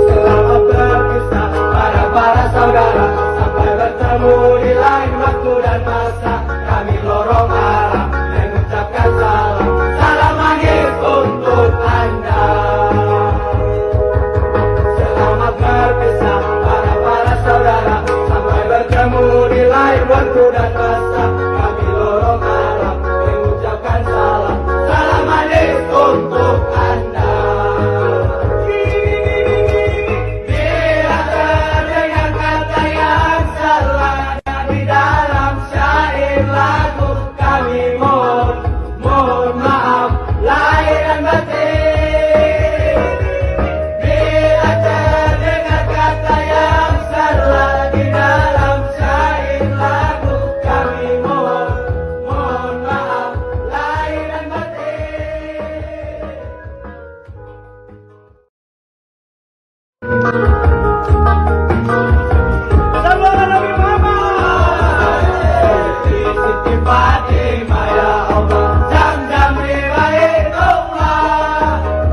Selamat berpisah para saudara, sampai bertemu di lain waktu dan masa. Kami lorong arah mengucapkan salam, salam maghrib untuk Anda. Selamat berpisah para saudara, sampai bertemu di lain waktu dan masa. Kami lorong arah mengucapkan salam, salam maghrib untuk Anda. Bila terdengar kata yang salah di dalam syair lagu, kami mohon maaf lahir dan batin. Bila terdengar kata yang salah di dalam syair lagu, kami mohon maaf lahir dan batin. Sallallahu Nabi Muhammad. Siti Fatimah ya Allah, Zamzam Baitullah,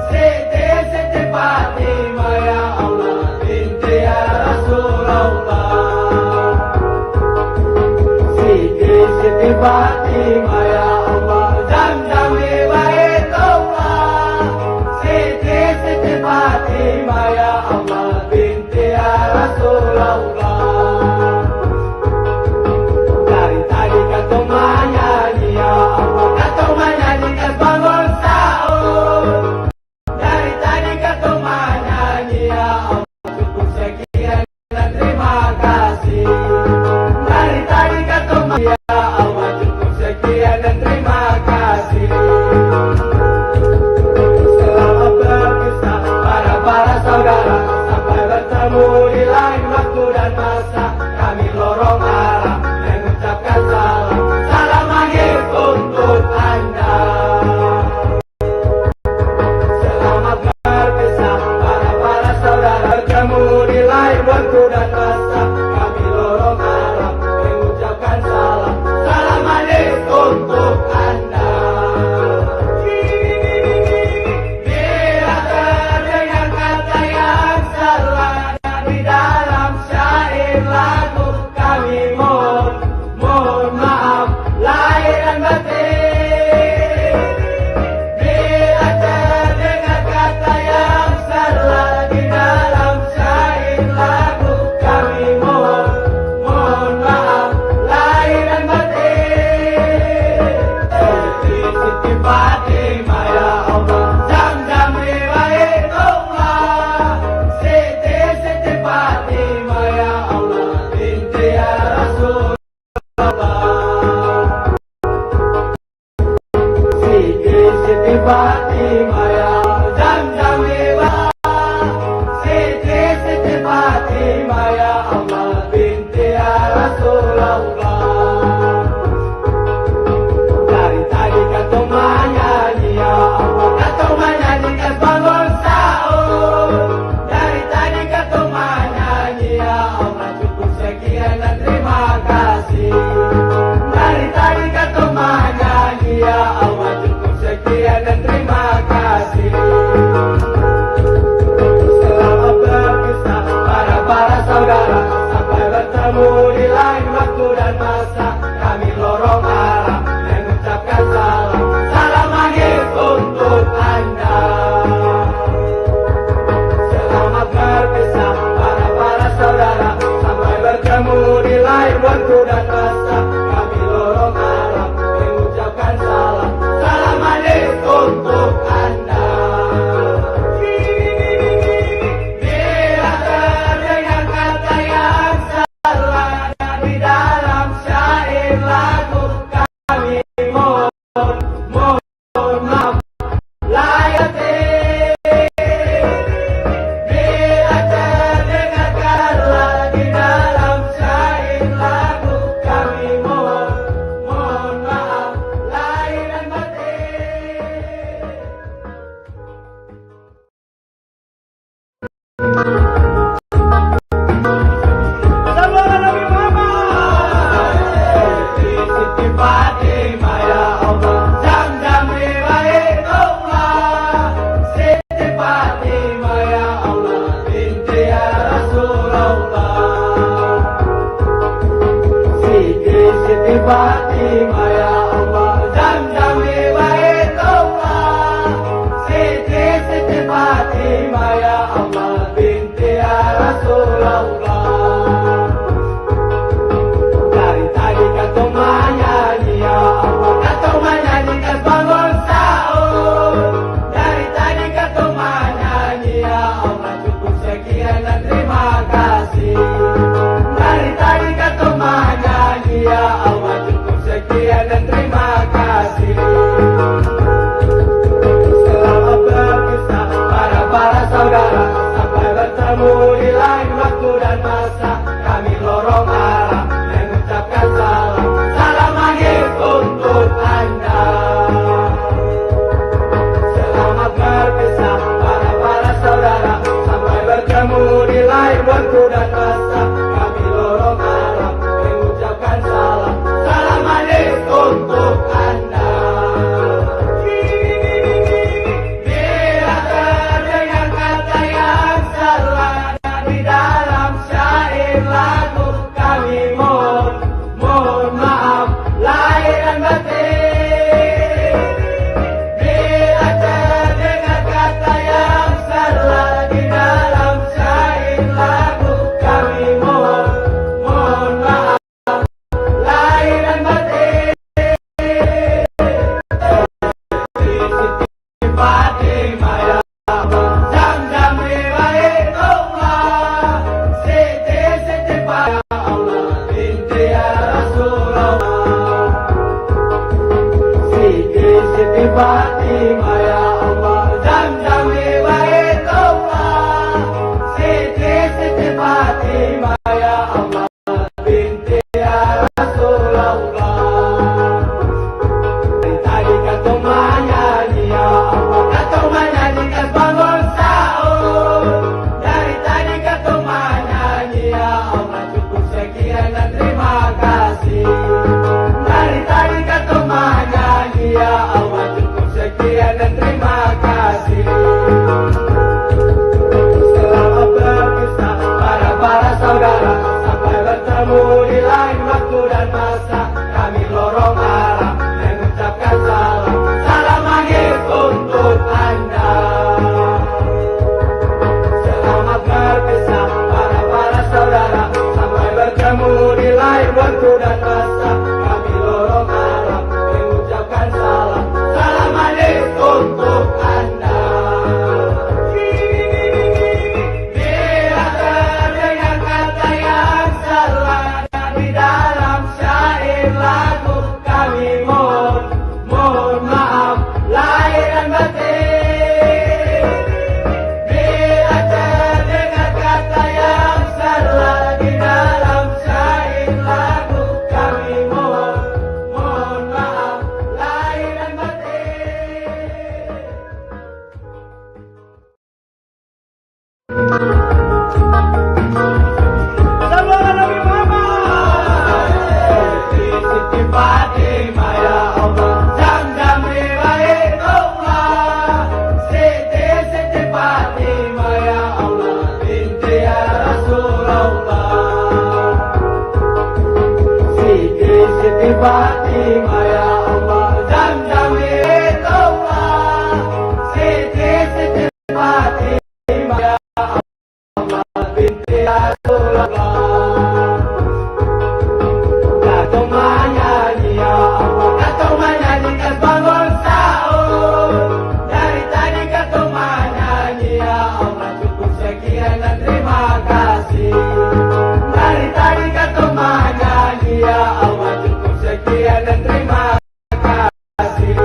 Siti Fatimah ya Allah, binti ya Rasulullah. Siti Fatimah ya Allah, Zamzam Baitullah, Siti Fatimah ya Allah, binti ya Rasulullah. Dari tadi kau menyanyi ya Allah, kau menyanyikan bangun sahur. Dari tadi kau menyanyi ya Allah, cukup sekian dan terima kasih. Dari tadi kau menyanyi ya Allah, cukup sekian dan terima kasih. Fatimah ya Zam-Zam Liwa, Siti Fatimah ya Allah binti ya Rasulullah. Dari tadi kata menyanyi ya Allah, kata menyanyi kas bangun sahur. Dari tadi kata menyanyi ya Allah, cukup sekian dan terima kasih. Dari tadi kata menyanyi ya Allah, cukup sekian dan terima kasih. Selamat berpisah para saudara, sampai bertemu di lain waktu dan masa. Kami lorong arah mengucapkan salam, salam maghrib untuk Anda. Selamat berpisah para saudara, sampai bertemu di lain waktu dan masa. Kami lorong arah mengucapkan salam, salam maghrib untuk Anda. Bila terdengar kata yang salah di dalam syair lagu, kami mohon maaf lahir batin. Bila terdengar kata di dalam syair lagu, kami mohon maaf lahir dan batin. Sallallahu Nabi Muhammad. Siti Fatimah ya Allah, Zam-Zam riwayatullah. Siti Fatimah ya Allah binti ya Rasulullah. Siti Fatimah ya Allah, Zam-Zam riwayatullah. Siti Fatimah ya Allah binti ya Rasulullah. Dari tadi kata menyanyi ya Allah, kata menyanyi kas bangun sahur. Dari tadi kata menyanyi ya Allah, cukup sekian dan terima kasih. Dari tadi kata menyanyi ya Allah, cukup sekian dan terima kasih. Selamat berpisah para saudara, sampai bertemu di lain waktu dan masa. Kami lorong arah mengucapkan salam, salam maghrib untuk Anda. Selamat berpisah para saudara, sampai bertemu di lain waktu dan masa. Kami lorong arah mengucapkan salam, salam maghrib untuk Anda. Bila terdengar kata yang salah di dalam syair lagu, kami mohon maaf lahir dan batin. Bila terdengar kata yang salah di dalam syair lagu, kami mohon maaf lahir dan batin. Siti Fatimah ya Allah, Zam-Zam riwayatullah. Siti Fatimah ya Allah binti ya Rasulullah. Siti Fatimah ya Allah, Zam-Zam riwayatullah. Siti Fatimah ya Allah binti ya Rasulullah. Dari tadi kata menyanyi ya Allah, kata menyanyi kas bangun sahur. Dari tadi kata menyanyi ya Allah, cukup sekian dan terima kasih. Dari tadi kata menyanyi ya Allah, cukup sekian dan Fatimah ya Allah, Zam-Zam Toba, Siti Fatimah ya Allah, binti Rasulullah. Kau menyanyi ya Allah, kau menyanyi kas bangun sahur. Dari tadi kau menyanyi ya Allah, cukup sekian dan terima kasih. Dari tadi kau menyanyi ya Allah, cukup sekian dan terima kasih.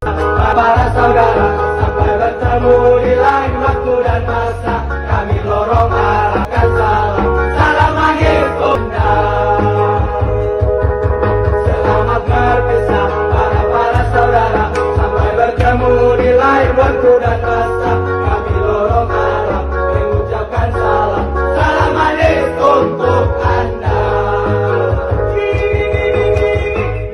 Selamat para saudara sampai bertemu di lain waktu dan masa. Kami lorong arahkan salam, salam akhir bunda. Selamat berpisah para saudara sampai bertemu di lain waktu dan masa. Kami lorong arah mengucapkan salam, salam akhir untuk Anda.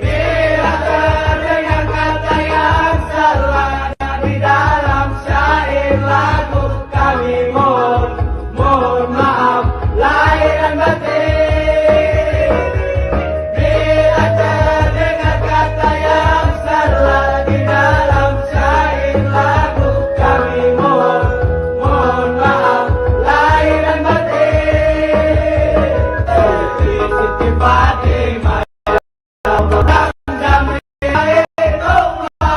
Bila terdengar kata yang salah di dalam syair lagu, kami mohon maaf lahir dan batin. Bila terdengar kata yang salah di dalam syair lagu, kami mohon maaf lahir dan batin. Siti Fatimah ya Allah, Zam-Zam Toba,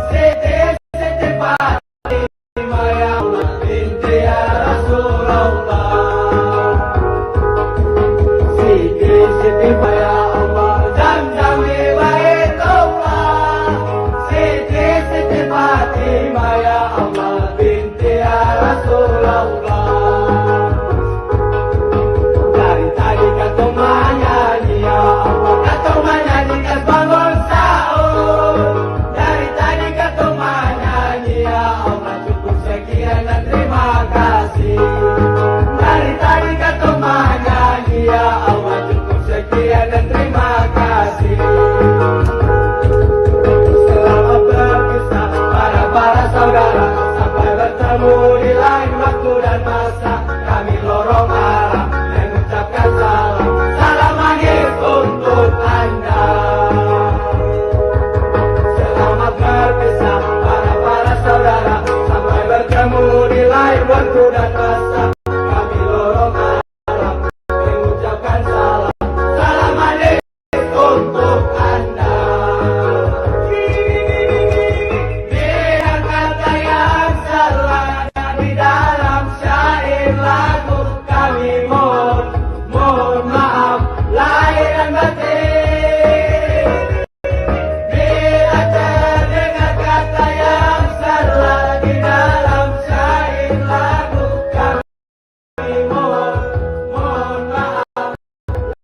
Siti Fatimah ya Allah, binti Rasulullah. Siti Fatimah ya Allah, Zam-Zam Toba, Siti Fatimah ya Allah, binti Rasulullah. Dari tadi kau menyanyi ya Allah, kau menyanyi kas bangun sahur. Dari tadi kau menyanyi ya Allah, cukup sekian dan terima kasih. Dari tadi kau menyanyi ya Allah, cukup sekian dan terima kasih. Selamat berpisah para saudara sampai bertemu di lain waktu dan masa. Kami lorong arah mengucapkan salam, salam akhir untuk Anda. Selamat berpisah para saudara sampai bertemu di lain waktu dan masa. Kami lorong arah mengucapkan salam, salam akhir untuk Anda. Bila kata yang salah di dalam syair lagu, kami mohon maaf lahir dan batin. Bila terdengar kata yang salah di dalam syair lagu, kami mohon maaf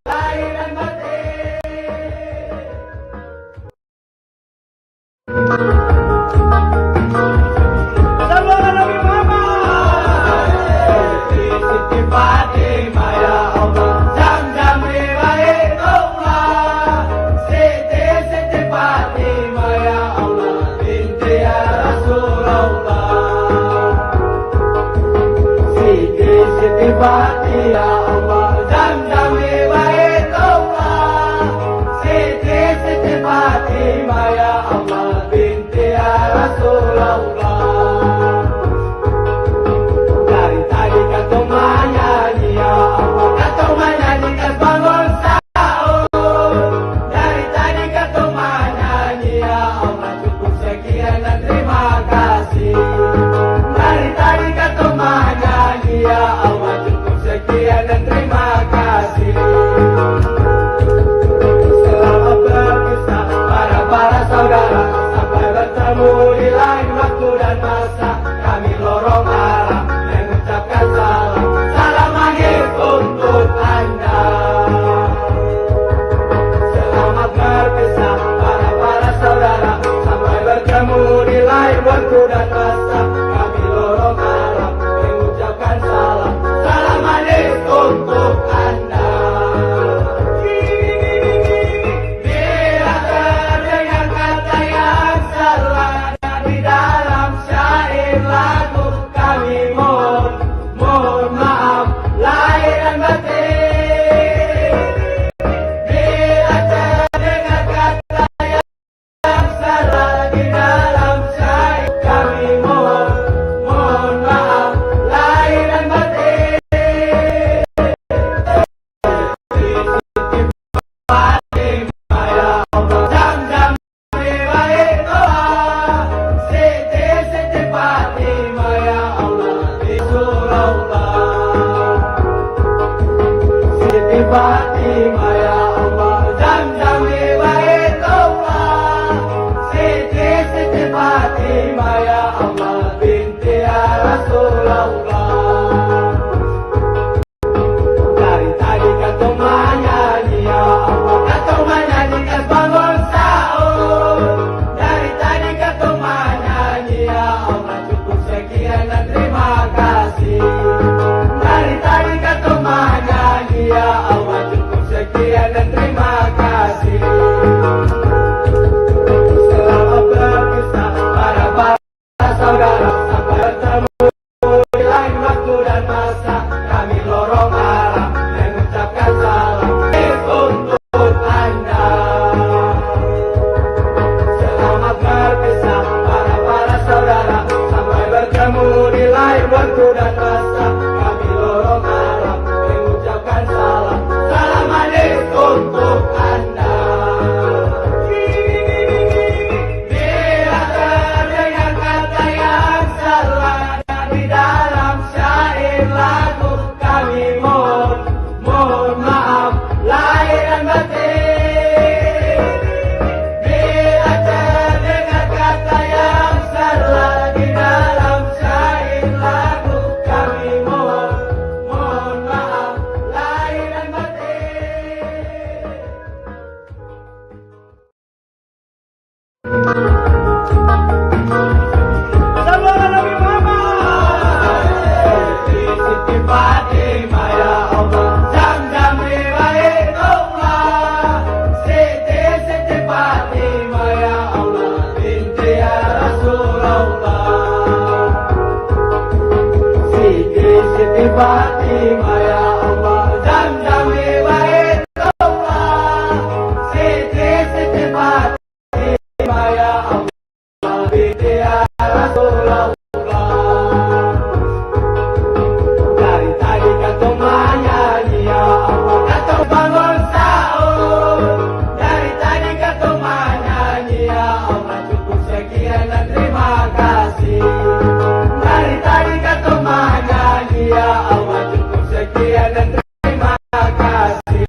lahir dan batin. Sallallahu Nabi Muhammad. Siti Fatimah ya Allah, Zam-Zam Toba, Siti Fatimah ya Allah, binti Rasulullah. Siti Fatimah ya Allah, Zam-Zam Toba, Siti Fatimah ya Allah, binti Rasulullah. Dari tadi kau menyanyi ya Allah, kau menyanyi kas bangun sahur. Dari tadi kau menyanyi ya Allah, cukup sekian dan terima kasih. Dari tadi kau menyanyi ya Allah, cukup sekian dan terima kasih. Selamat berpisah para saudara sampai bertemu di lain waktu dan masa. Kami lorong arah mengucapkan salam, salam akhir untuk Anda. Selamat berpisah para saudara sampai bertemu di lain waktu dan masa. Kami lorong arah mengucapkan salam, salam akhir untuk Anda. Bila terdengar kata yang salah di dalam syair Fatimah ya Allah, Zam-Zam Baitullah. Siti Fatimah ya Allah, binti ya Rasulullah. Dari tadi kata menyanyi ya Allah, kata menyanyi kas bangun sahur. Dari tadi kata menyanyi ya Allah, cukup sekian dan terima kasih. Dari tadi kata menyanyi ya Allah, cukup sekian dan terima kasih. Selamat berpisah para saudara, sampai bertemu di lain waktu dan masa. Kami lorong arah mengucapkan salam untuk Anda. Selamat berpisah para saudara, sampai bertemu di lain waktu dan masa. Kami lorong arah mengucapkan salam. Salam manis untuk Anda. Bila terdengar kata yang salah di dalam syair lagu, kami mohon maaf lahir dan batin. Bila terdengar kata yang salah di dalam syair lagu, kami mohon maaf lahir dan batin. Sallallahu Nabi Muhammad. Siti Fatimah ya Allah, Zam-Zam Baitullah. Siti Fatimah ya Allah, binti ya Rasulullah. Siti Fatimah ya Allah, Zam-Zam Baitullah. Siti Fatimah ya Allah, binti ya Rasulullah. Dari tadi kata menyanyi ya Allah, kata bangun sahur. Dari tadi kata menyanyi ya Allah, cukup sekian dan terima kasih. Dari tadi kata menyanyi ya Allah, cukup sekian dan terima kasih.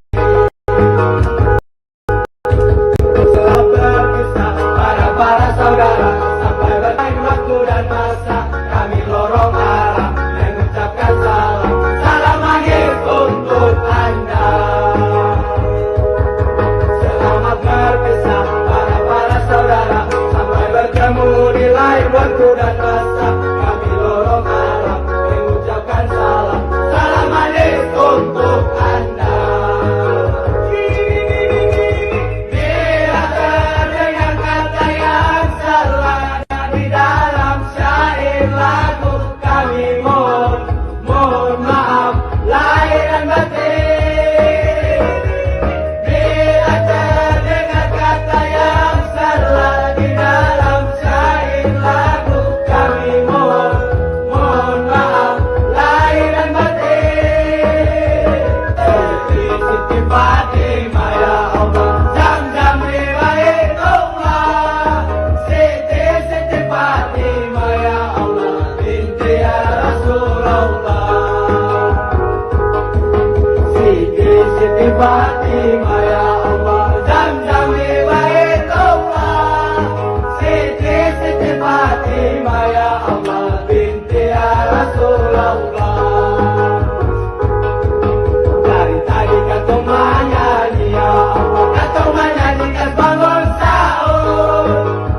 Selamat berpisah para saudara, sampai berlain waktu dan masa. Kami lorong arah mengucapkan salam. Salam manis untuk Anda. Selamat berpisah para saudara, sampai bertemu di lain waktu dan masa. Kami lorong arah mengucapkan salam. Salam manis untuk Anda. Bila terdengar kata yang salah di dalam syair lagu, kami mohon maaf lahir dan batin. Bila terdengar kata yang salah di dalam syair lagu, kami mohon maaf lahir dan batin. Siti Fatimah ya Allah, Zam-Zam Baitullah. Siti Fatimah ya Allah, binti ya Rasulullah. Siti Fatimah ya Allah, Zam-Zam Baitullah. Siti Fatimah ya Allah, binti ya Rasulullah. Dari tadi kata menyanyi ya Allah, kata menyanyi kas bangun sahur.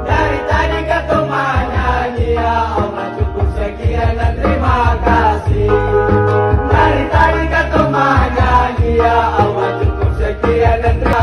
Dari tadi kata menyanyi ya Allah, cukup sekian dan terima kasih. Dari tadi kata menyanyi ya Allah, cukup sekian dan terima kasih.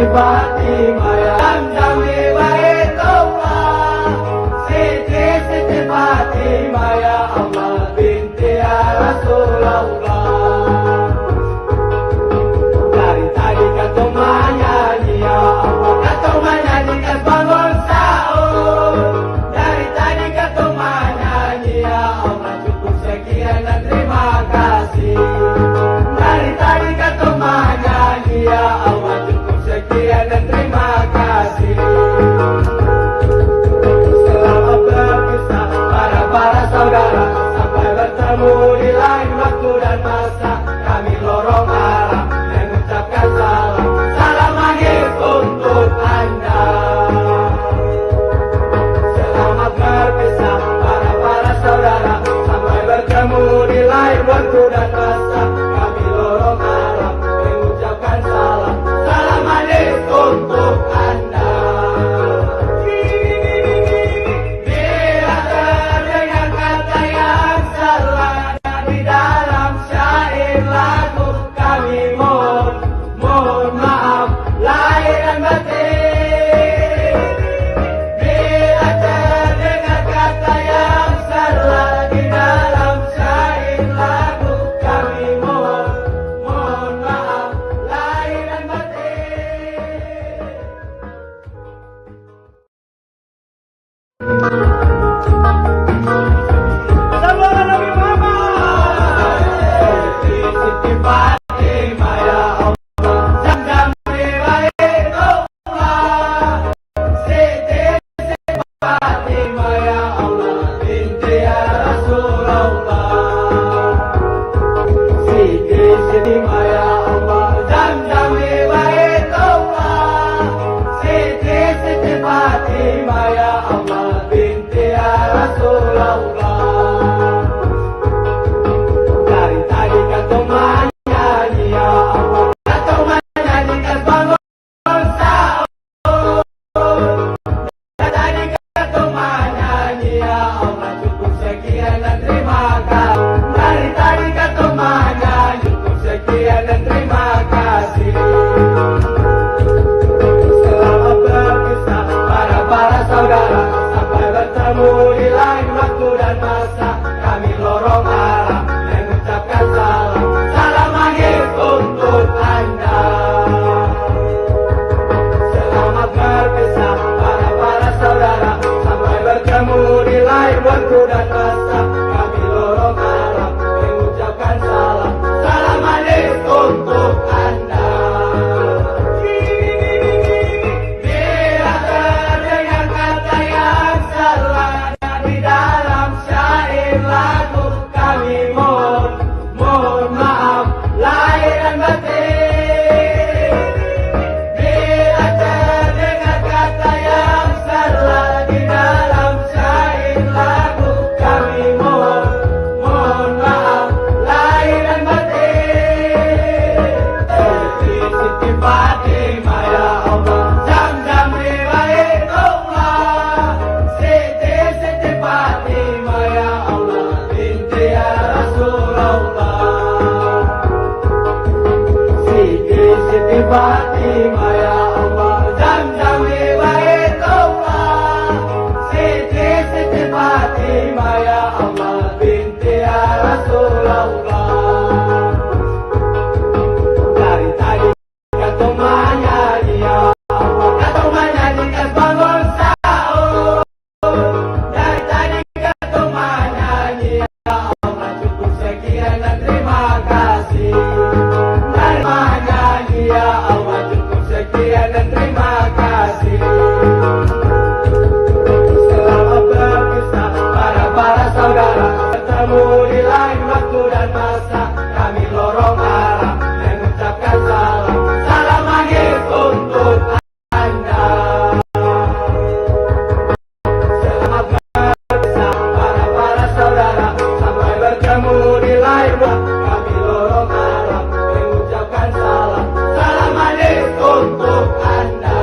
Fatimah ya Zam-Zam Baitullah, Siti Fatimah ya Allah binti ya Rasulullah. Dari tadi kata menyanyi ya Allah, kata menyanyi kas bangun sahur. Dari tadi kata menyanyi ya Allah, cukup sekian dan terima kasih. Dari tadi kata menyanyi ya Allah, cukup sekian dan terima kasih. Selamat berpisah para saudara, sampai bertemu di lain waktu dan masa. Kami lorong arah mengucapkan salam, salam maghrib untuk Anda. Selamat berpisah para saudara, sampai bertemu di lain waktu dan masa. Kami lorong arah mengucapkan salam, salam maghrib untuk Anda. Bila terdengar kata yang salah di dalam syair lagu, kami mohon maaf lahir dan batin. Bila terdengar kata yang salah di dalam syair lagu, kami mohon maaf lahir dan batin. Sallallahu Nabi Muhammad. Siti Fatimah ya Allah, Zam-Zam Baitullah, Siti Fatimah ya Allah binti ya Rasulullah. Siti Fatimah ya Allah, Zam-Zam Baitullah, Siti Fatimah ya Allah binti ya Rasulullah. Dari tadi kata menyanyi ya Allah, kata menyanyi kas bangun sahur. Dari tadi kata menyanyi ya Allah, cukup sekian dan terima kasih. Dari tadi kata menyanyi, cukup sekian dan terima kasih. Selamat berpisah para saudara, sampai bertemu di lain waktu dan masa. Kami lorong arah mengucapkan salam, salam maghrib untuk Anda. Selamat berpisah para saudara, sampai bertemu di lain waktu dan masa. Kami lorong arah mengucapkan salam, salam maghrib untuk Anda. Bila terdengar kata yang salah di dalam syair lagu, kami mohon maaf lahir dan batin. Bila terdengar kata yang salah di dalam syair lagu, kami mohon maaf lahir dan batin. Siti Fatimah ya Allah, Zam-Zam Baitullah, Siti Fatimah ya Allah binti ya Rasulullah. Siti Fatimah ya Allah, Zam-Zam Baitullah, Siti Fatimah ya Allah binti ya Rasulullah. Dari tadi kata menyanyi ya Allah, kata menyanyi kas bangun sahur. Dari tadi kata menyanyi ya Allah, cukup sekian dan terima kasih. Dari menyanyi ya Allah, cukup sekian dan terima kasih. Selamat berpisah para saudara, bertemu di lain waktu dan masa. Kami lorong arah mengucapkan salam, salam maghrib untuk Anda. Selamat berpisah para saudara, sampai bertemu di lain waktu. Kami lorong arah mengucapkan salam, salam maghrib untuk Anda.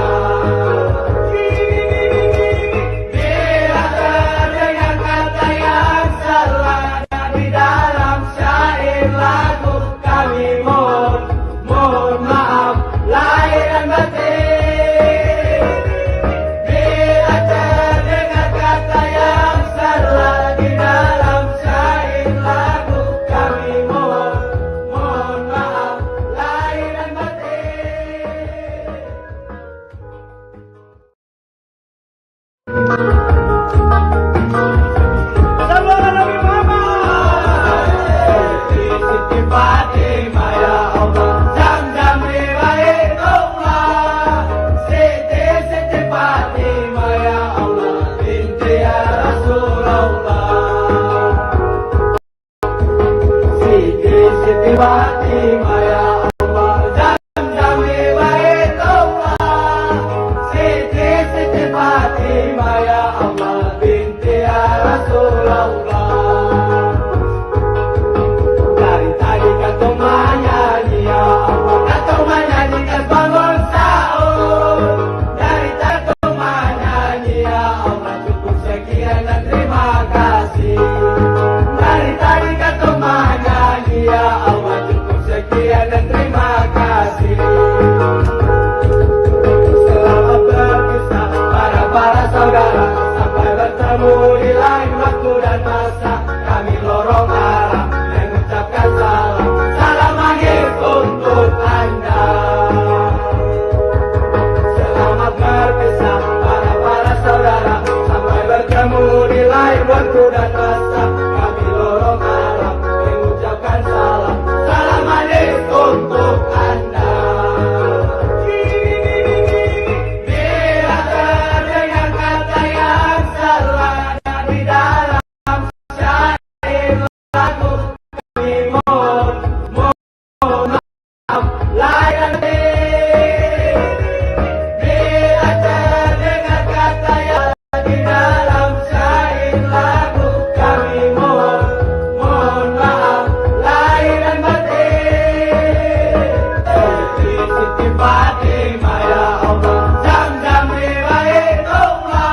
Fatimah ya Allah, Zam-Zam riwayatullah,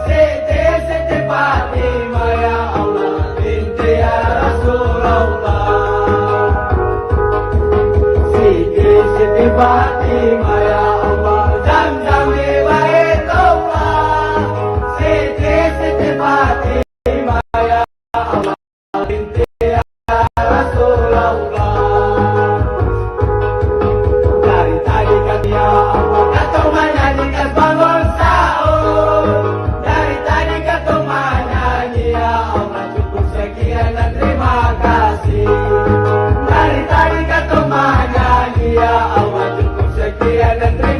Siti Fatimah ya Allah, binti ya Rasulullah. Siti Fatimah ya Allah, Zam-Zam riwayatullah, Siti Fatimah ya Allah, binti ya Rasulullah. Dari tadi kami ya Allah, kau menyanyikan bangun sahur. Dari tadi kau menyanyi ya Allah, cukup sekian dan terima kasih. Dari tadi kau menyanyi ya Allah, cukup sekian dan terima kasih.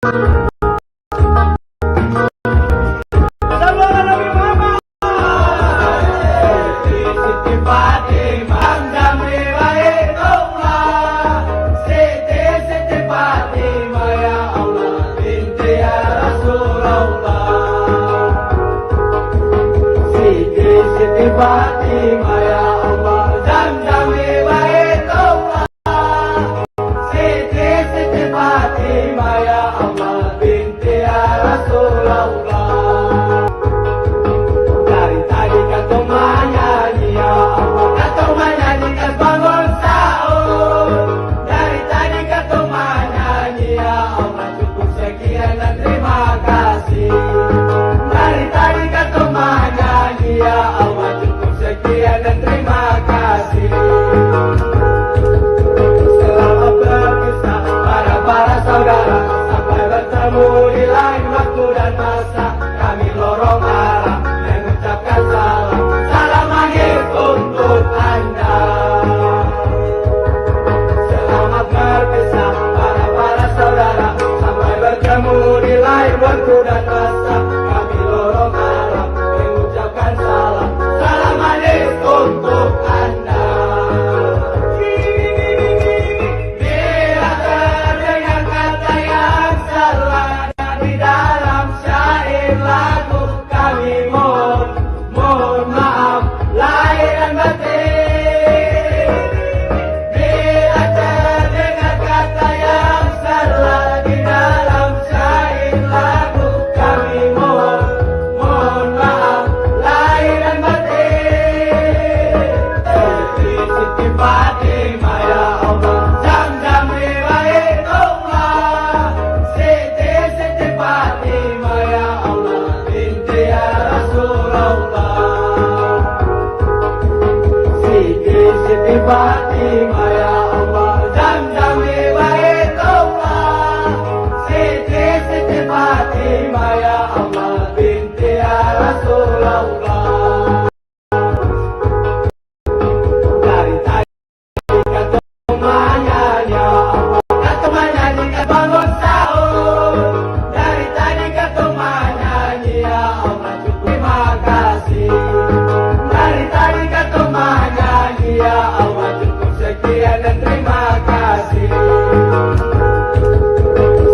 Sallallahu Nabi Muhammad. Siti Fatimah Jamri Baitullah. Siti Fatimah ya Allah binti ya Rasulullah. Siti Fatimah ya Allah Jamri Baitullah. Siti Fatimah ya Allah binti ya Rasulullah. Dari tadi kau menyanyi ya Allah, kau menyanyi kan bangun sahur. Dari tadi kau menyanyi ya Allah, cukup sekian dan terima kasih. Dari tadi kau menyanyi ya Allah, cukup sekian dan terima kasih. Selamat berpisah para saudara, sampai bertemu di lain waktu dan masa. Kami lorong arah mengucapkan salam, salam akhir untuk Anda. Selamat berpisah para saudara, sampai bertemu di lain waktu dan masa. Kami lorong arah mengucapkan salam, salam akhir untuk Anda. Bila terdengar kata yang salah di dalam syair lagu, kami mohon maaf lahir dan batin. Bila terdengar kata yang salah di dalam syair lagu, kami mohon maaf lahir dan batin. Siti Fatimah ya Allah Zam-zam Baitullah. Siti Fatimah ya Allah binti ya Rasulullah. Siti Fatimah ya Allah Zam-zam Baitullah. Siti Fatimah ya Allah binti ya Rasulullah. Dari tadi kau menyanyi ya Allah, kau menyanyi kan bangun sahur. Dari tadi kau menyanyi ya Allah, cukup terima kasih. Dari tadi kau menyanyi ya Allah, cukup sekian dan terima kasih.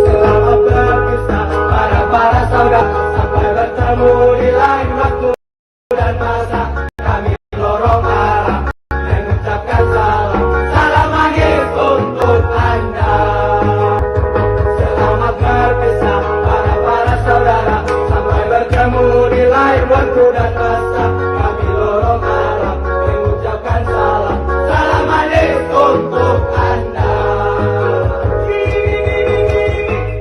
Selamat berpisah para saudara, sampai bertemu di lain waktu dan masa. Kami lorong arah mengucapkan salam, salam akhir untuk Anda. Selamat berpisah para saudara, sampai bertemu di lain waktu dan masa. Kami lorong arah mengucapkan salam, salam akhir untuk Anda.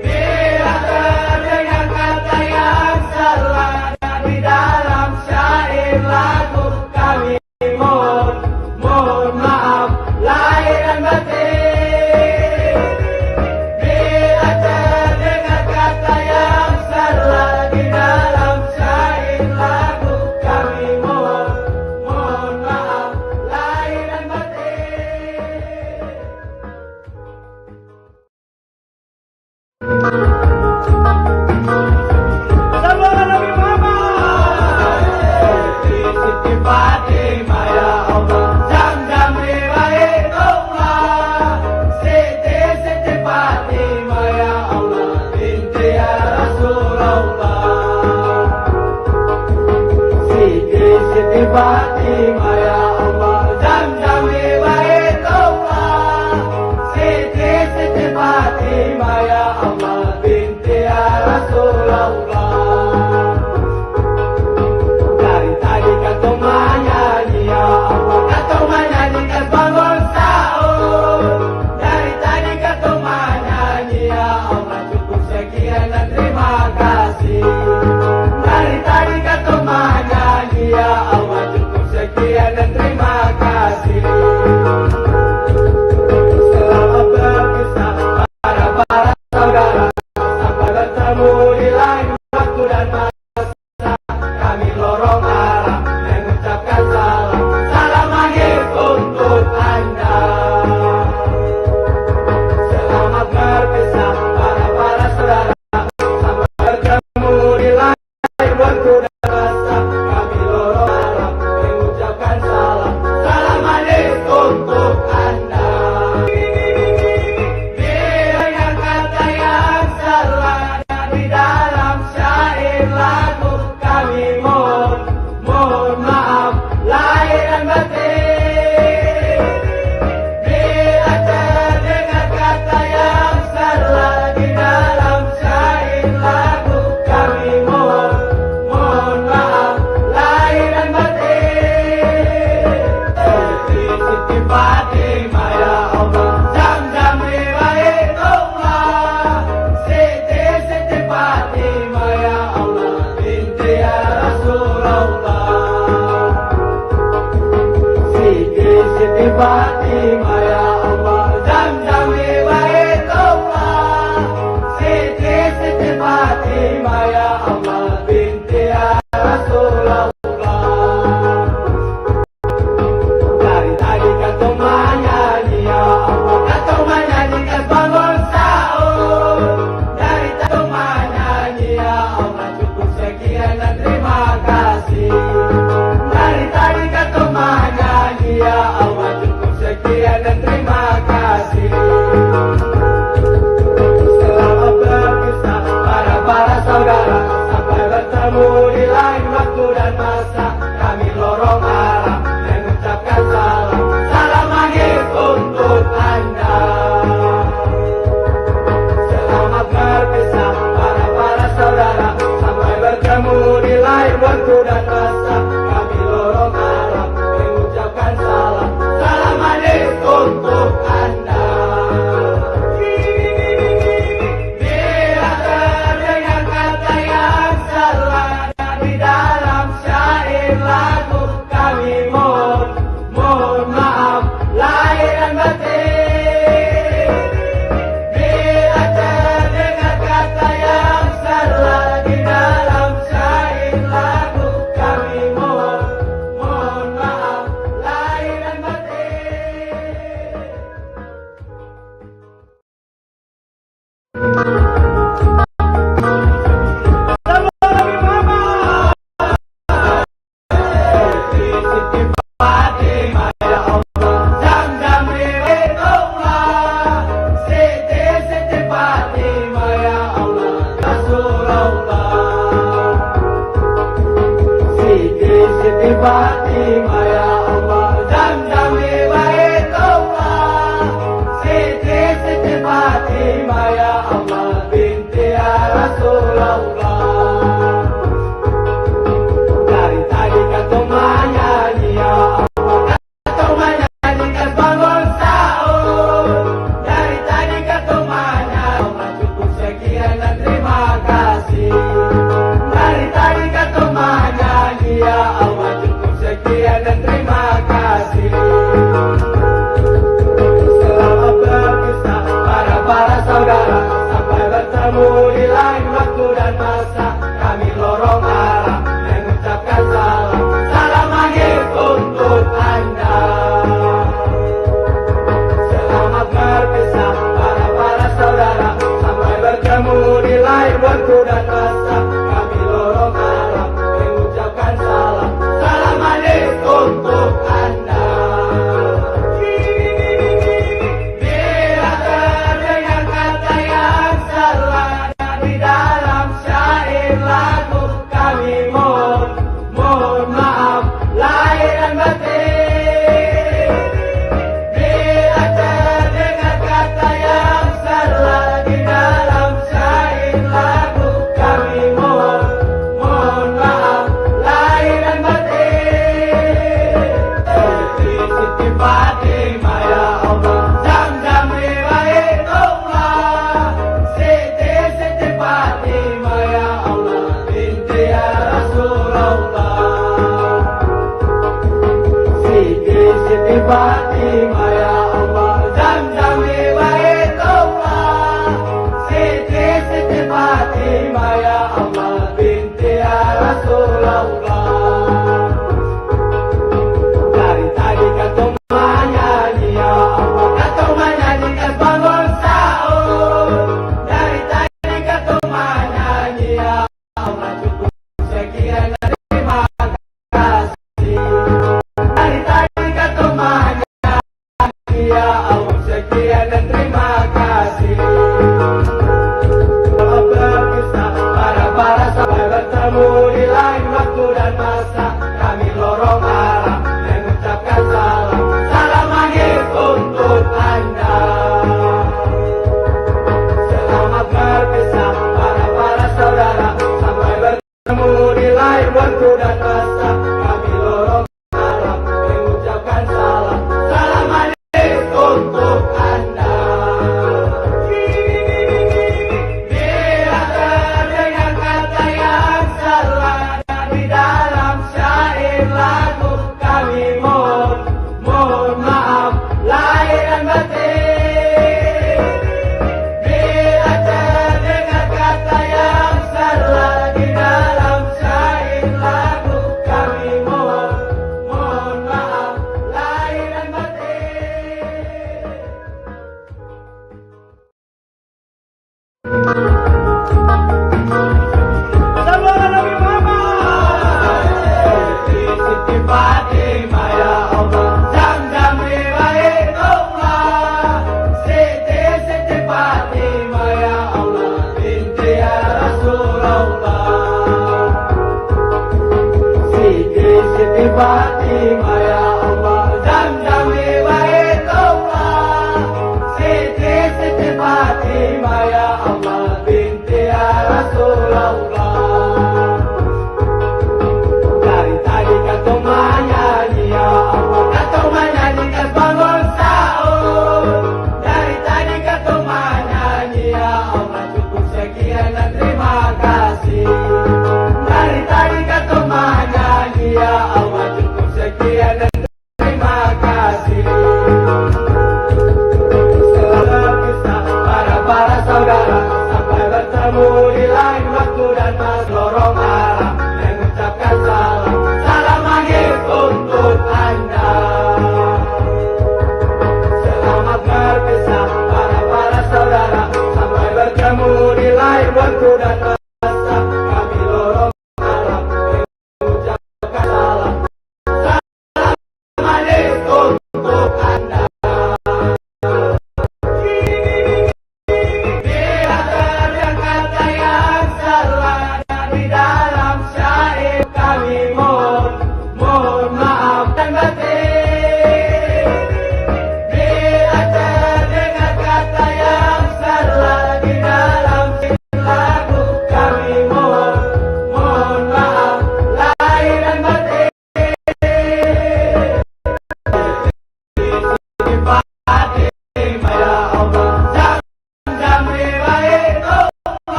Bila terdengar kata yang salah di dalam syair lagu, kami mohon maaf lahir dan batin. Bila terdengar kata yang salah di dalam syair lagu, kami mohon maaf lahir dan batin. Sallallahu Nabi Muhammad. Siti Fatimah ya Allah Zam-zam Baitullah. Siti Fatimah ya Allah binti ya Rasulullah. Siti Fatimah ya Allah Zam-zam Baitullah. Siti Fatimah ya Allah binti ya Rasulullah. Dari tadi kau menyanyi ya Allah, kau menyanyi kan bangun sahur. Dari tadi kau menyanyi ya Allah, cukup sekian dan terima kasih. Dari tadi kau menyanyi ya Allah, cukup sekian Siti Fatimah ya Allah, Zam-Zam di Baitullah. Siti Fatimah ya Allah, binti ya Rasulullah. Dari tadi kau menyanyi ya Allah, kau menyanyikan bangun sahur. Dari tadi kau menyanyi Allah, cukup sekian dan terima kasih. Dari tadi kau menyanyi ya Allah, cukup sekian dan terima kasih. Selamat berpisah para saudara, sampai bertemu di lain waktu dan masa. Kami lorong arah mengucapkan salam, salam akhir untuk Anda. Selamat berpisah para saudara, sampai bertemu di lain waktu dan masa. Kami lorong arah mengucapkan salam, salam akhir untuk Anda. Bila terdengar kata yang salah di dalam syair lagu, kami mohon maaf lahir dan batin. Bila terdengar kata yang salah di dalam syair lagu, kami mohon maaf lahir dan batin. Siti Fatimah ya Allah, Zam-Zam di Baitullah. Siti Fatimah ya Allah, binti ya Rasulullah. Siti Fatimah ya Allah, Zam-Zam di Baitullah. Siti Fatimah ya Allah, binti ya Rasulullah. Dari tadi kau menyanyi ya Allah, kau menyanyikan bangun sahur. Dari tadi kau menyanyi ya Allah, cukup sekian dan terima kasih. Dari tadi kau menyanyi ya Allah, sekian dan terima kasih. Selamat berpisah para sampai bertemu di lain waktu dan masa. Kami lorong arah mengucapkan salam, salam akhir untuk Anda. Selamat berpisah para saudara, sampai bertemu di lain waktu dan masa. Kami lorong arah mengucapkan salam, salam akhir untuk Anda. Bila terdengar kata yang salah di dalam syair lagu, kami mohon maaf lahir dan batin. Bila terdengar kata yang salah di dalam syair lagu, kami mohon maaf lahir dan batin. Sallallahu Nabi Muhammad. Siti Fatimah ya Allah, Zam-Zam di Baitullah. Siti Fatimah ya Allah, binti ya Rasulullah. Siti Fatimah ya Allah, Zam-Zam di Baitullah. Siti Fatimah ya Allah, binti ya Rasulullah. Dari tadi kau menyanyi ya Allah, kau menyanyikan bangun sahur. Dari tadi kau menyanyi ya Allah, cukup sekian dan terima kasih. Dari tadi kau menyanyi ya Allah, cukup sekian dan terima kasih. Selamat berpisah para saudara, sampai bertemu di lain waktu dan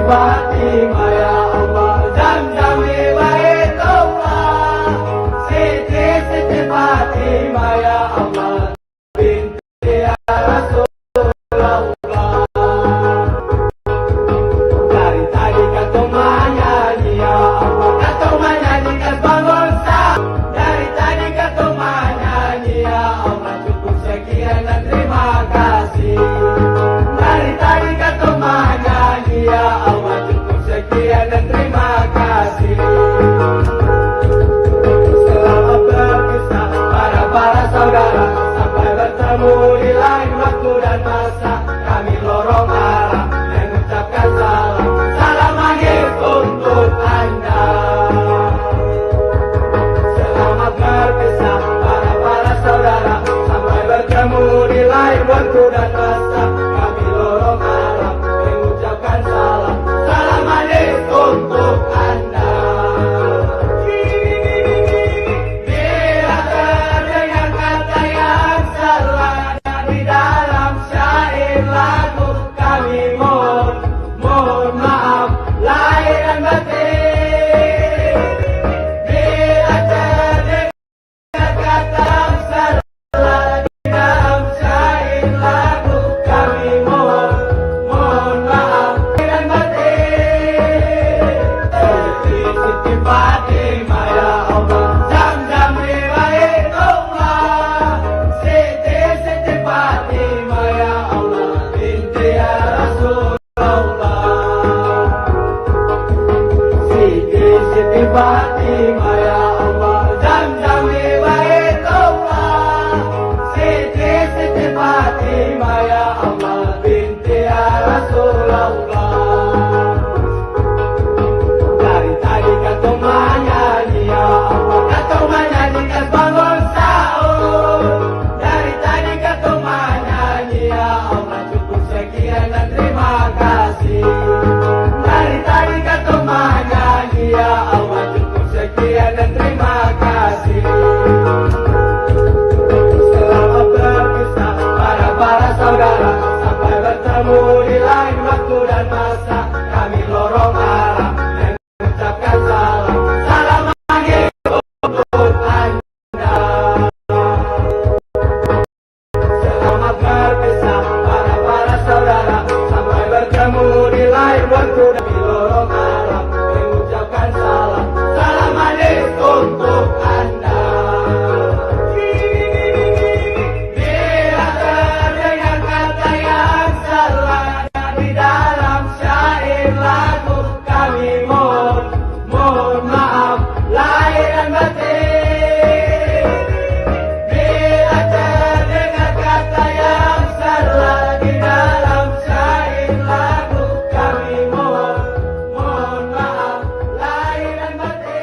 Fatimah ya Allah, Zam-Zam di Baitullah. Siti Fatimah ya Allah, binti ya Rasulullah. Dari tadi kata menyanyi ya Allah, kata menyanyi kas bangun sahur. Dari tadi kata menyanyi ya Allah, cukup sekian dan terima kasih. Dari tadi kata menyanyi ya Allah, cukup sekian dan terima kasih. Selamat berpisah para saudara, sampai bertemu di lain waktu dan masa. Kami lorong arah mengucapkan salam, salam maghrib untuk Anda. Selamat berpisah para saudara, sampai bertemu di lain waktu dan masa. Kami lorong arah mengucapkan salam, salam maghrib untuk Anda. Bila terdengar kata yang salah di dalam syair lagu, kami mohon maaf lahir dan batin. Bila terdengar kata yang salah di dalam syair lagu, kami mohon maaf lahir dan batin. Siti Fatimah ya Allah, Zam-Zam di Baitullah. Siti Fatimah ya Allah, binti ya Rasulullah. Siti Fatimah ya Allah, Zam-Zam di Baitullah. Siti Fatimah ya Allah, binti ya Rasulullah. Dari tadi kata menyanyi ya Allah, kata menyanyi kas bangun sahur. Dari tadi kata menyanyi ya Allah, cukup sekian dan terima kasih. Dari tadi kata menyanyi ya Allah, cukup sekian dan terima kasih. Selamat berpisah para saudara, sampai bertemu di lain waktu dan masa. Kami lorong arah mengucapkan salam, salam maghrib untuk Anda. Selamat berpisah para saudara, sampai bertemu di lain waktu dan kami lorong arah mengucapkan salam, salam maghrib untuk Anda. Bila terdengar kata yang salah di dalam syair lagu, kami mohon maaf lahir dan batin. Bila terdengar kata yang salah di dalam syair lagu, kami mohon maaf lahir dan batin.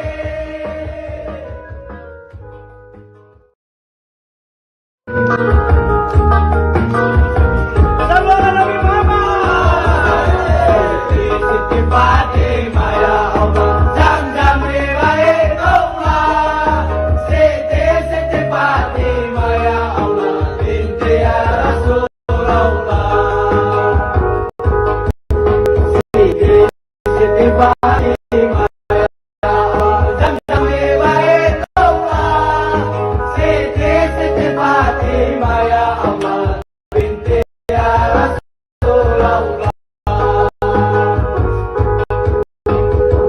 Salawat Nabi Muhammad. Siti Fatimah ya Allah, Zam-Zam di Baitullah. Siti Fatimah ya Allah, binti ya Rasulullah. Siti Fatimah ya Allah, Zam-Zam di Baitullah. Siti Fatimah ya Allah, binti ya Rasulullah.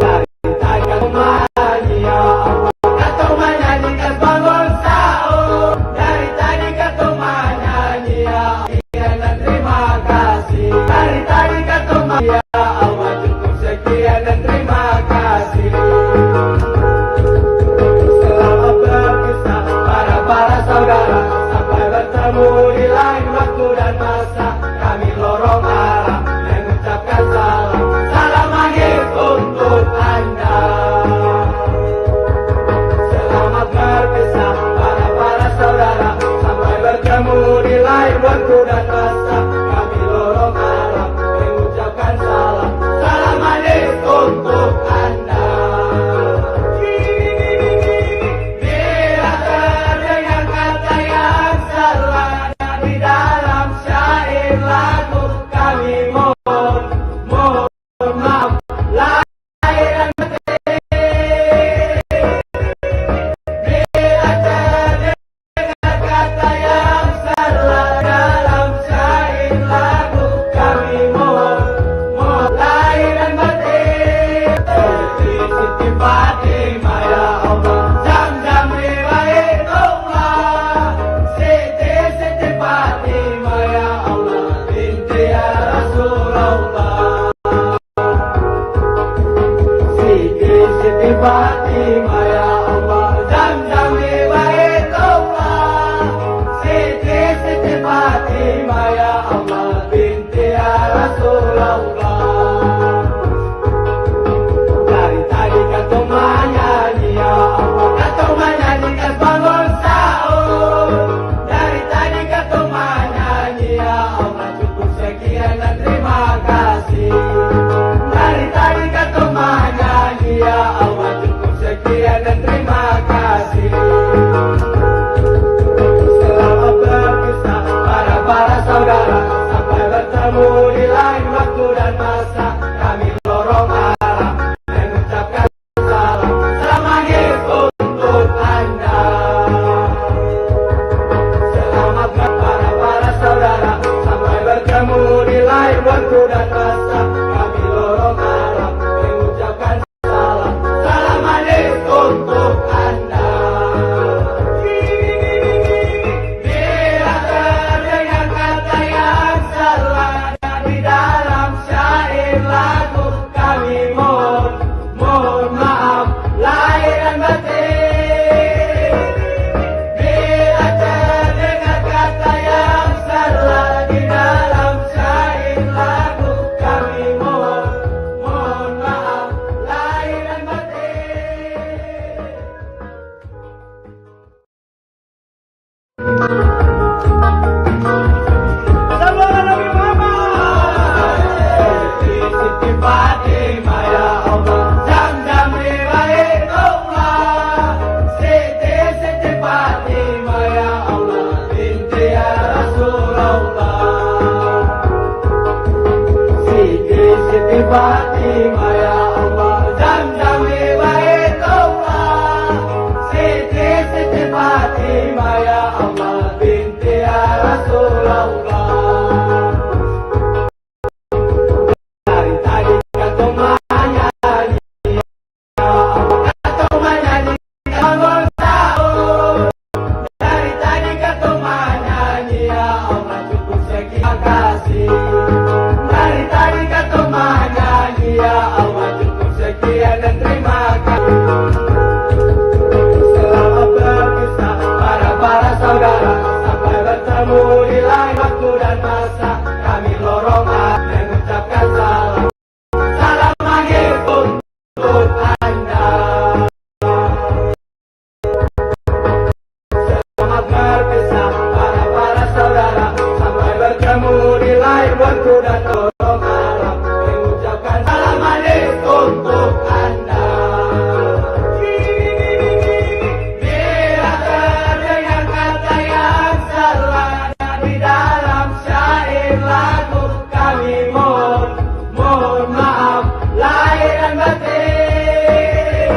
Dari tadi kata menyanyi ya Allah, kata menyanyi kas bangun sahur. Dari tadi kata menyanyi ya Allah, dan terima kasih. Dari tadi kata menyanyi ya Allah, cukup sekian dan terima kasih. Selamat berpisah para saudara, sampai bertemu di lain Siti Fatimah ya Allah, Zamzam di Baitullah. Siti Fatimah ya Allah, binti ya Rasulullah. Dari tadi kau menyanyi ya Allah, kau menyanyi bangun sahur. Dari tadi kau menyanyi ya Allah, cukup sekian kasih. Dari tadi kau menyanyi ya Allah, cukup sekian dan terima kasih. Selamat berpisah para saudara, sampai bertemu di lain waktu dan masa. Kami lorong mengucapkan salam, salam maghrib untuk Anda. Selamat berpisah para saudara, sampai bertemu di lain waktu dan lorong alam. Mengucapkan salam maghrib untuk Anda. Bila terdengar kata yang salah di dalam syair lagu, kami mohon maaf lahir dan batin.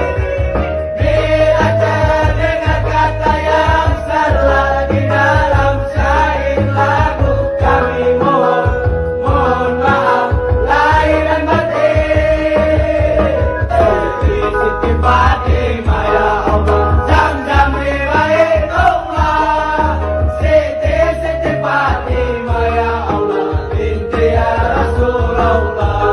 Bila terdengar kata yang salah di dalam syair lagu, kami mohon maaf lahir dan batin. Siti Fatimah ya Allah, Zamzam di Baitullah. Siti Fatimah ya Allah, binti ya Rasulullah.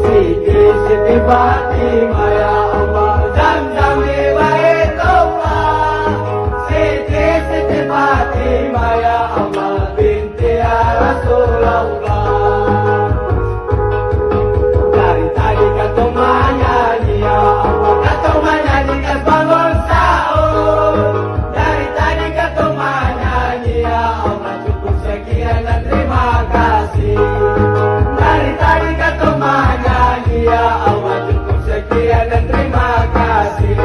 Siti Fatimah ya Allah, Zamzam di Baitullah. Siti Fatimah ya Allah, binti ya Rasulullah. Dari tadi kau menyanyi ya Allah, kau menyanyikan bangun sahur. Dari tadi kau menyanyi ya Allah, cukup sekian dan terima kasih. Dari tadi kau menyanyi ya Allah, cukup sekian dan terima kasih.